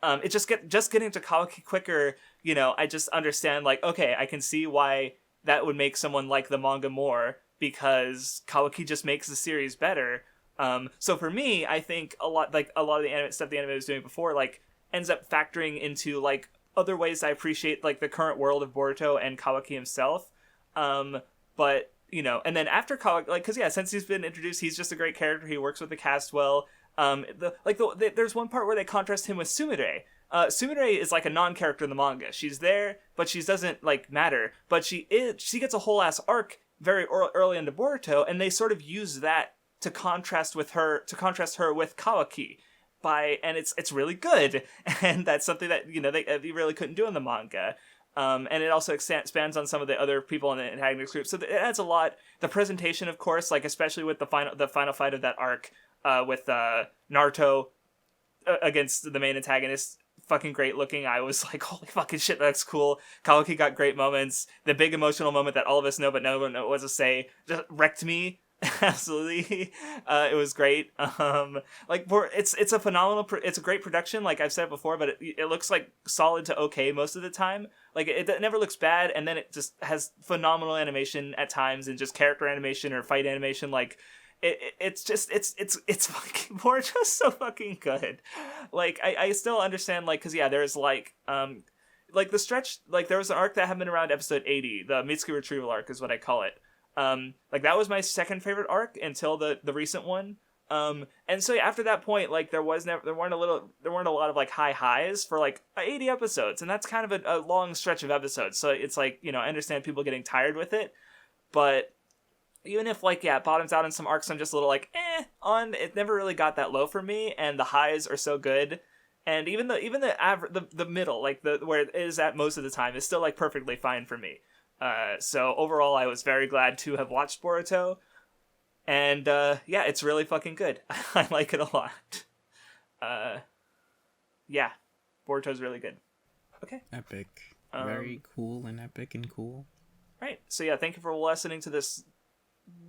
it just getting to Kawaki quicker, you know, I just understand, like, okay, I can see why that would make someone like the manga more, because Kawaki just makes the series better. So for me, I think a lot of the anime stuff the anime was doing before, like, ends up factoring into like other ways I appreciate like the current world of Boruto and Kawaki himself. But you know, and then after Kawaki, like, because yeah, since he's been introduced, he's just a great character. He works with the cast well. There's one part where they contrast him with Sumire. Sumire is like a non-character in the manga. She's there, but she doesn't like matter. But she gets a whole ass arc very early into Boruto, and they sort of use that to contrast her with Kawaki, and it's really good, and that's something that, you know, they really couldn't do in the manga. And it also expands on some of the other people in the antagonist group, so it adds a lot. The presentation, of course, like especially with the final fight of that arc, with Naruto against the main antagonist, fucking great looking. I was like, holy fucking shit, that's cool. Kawaki got great moments. The big emotional moment that all of us know but no one knows what to say just wrecked me. Absolutely. It was great. It's a phenomenal it's a great production, like I've said before, but it looks like solid to okay most of the time. Like it never looks bad, and then it just has phenomenal animation at times, and just character animation or fight animation. Like it's fucking Boruto's so fucking good. Like I still understand, like, because yeah, there's like the stretch, like there was an arc that had been around episode 80, the Mitsuki retrieval arc is what I call it. Like that was my second favorite arc until the recent one. And so after that point, like there weren't a lot of like high highs for like 80 episodes, and that's kind of a long stretch of episodes. So it's like, you know, I understand people getting tired with it, but even if like, yeah, it bottoms out in some arcs, I'm just a little like, it never really got that low for me, and the highs are so good. And even the middle, like where it is at most of the time, is still like perfectly fine for me. So overall, I was very glad to have watched Boruto, and yeah, it's really fucking good. I like it a lot. Yeah, Boruto's really good. Okay. Epic. Very cool and epic and cool. Right. So yeah, thank you for listening to this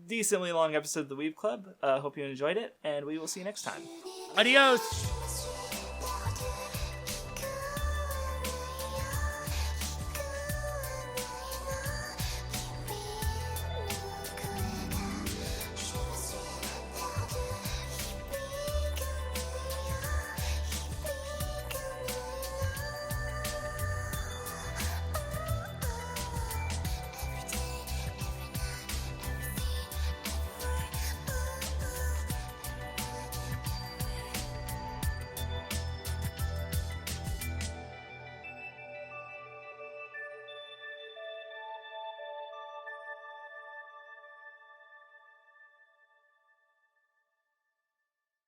decently long episode of the Weeb Club. Hope you enjoyed it, and we will see you next time. Adios!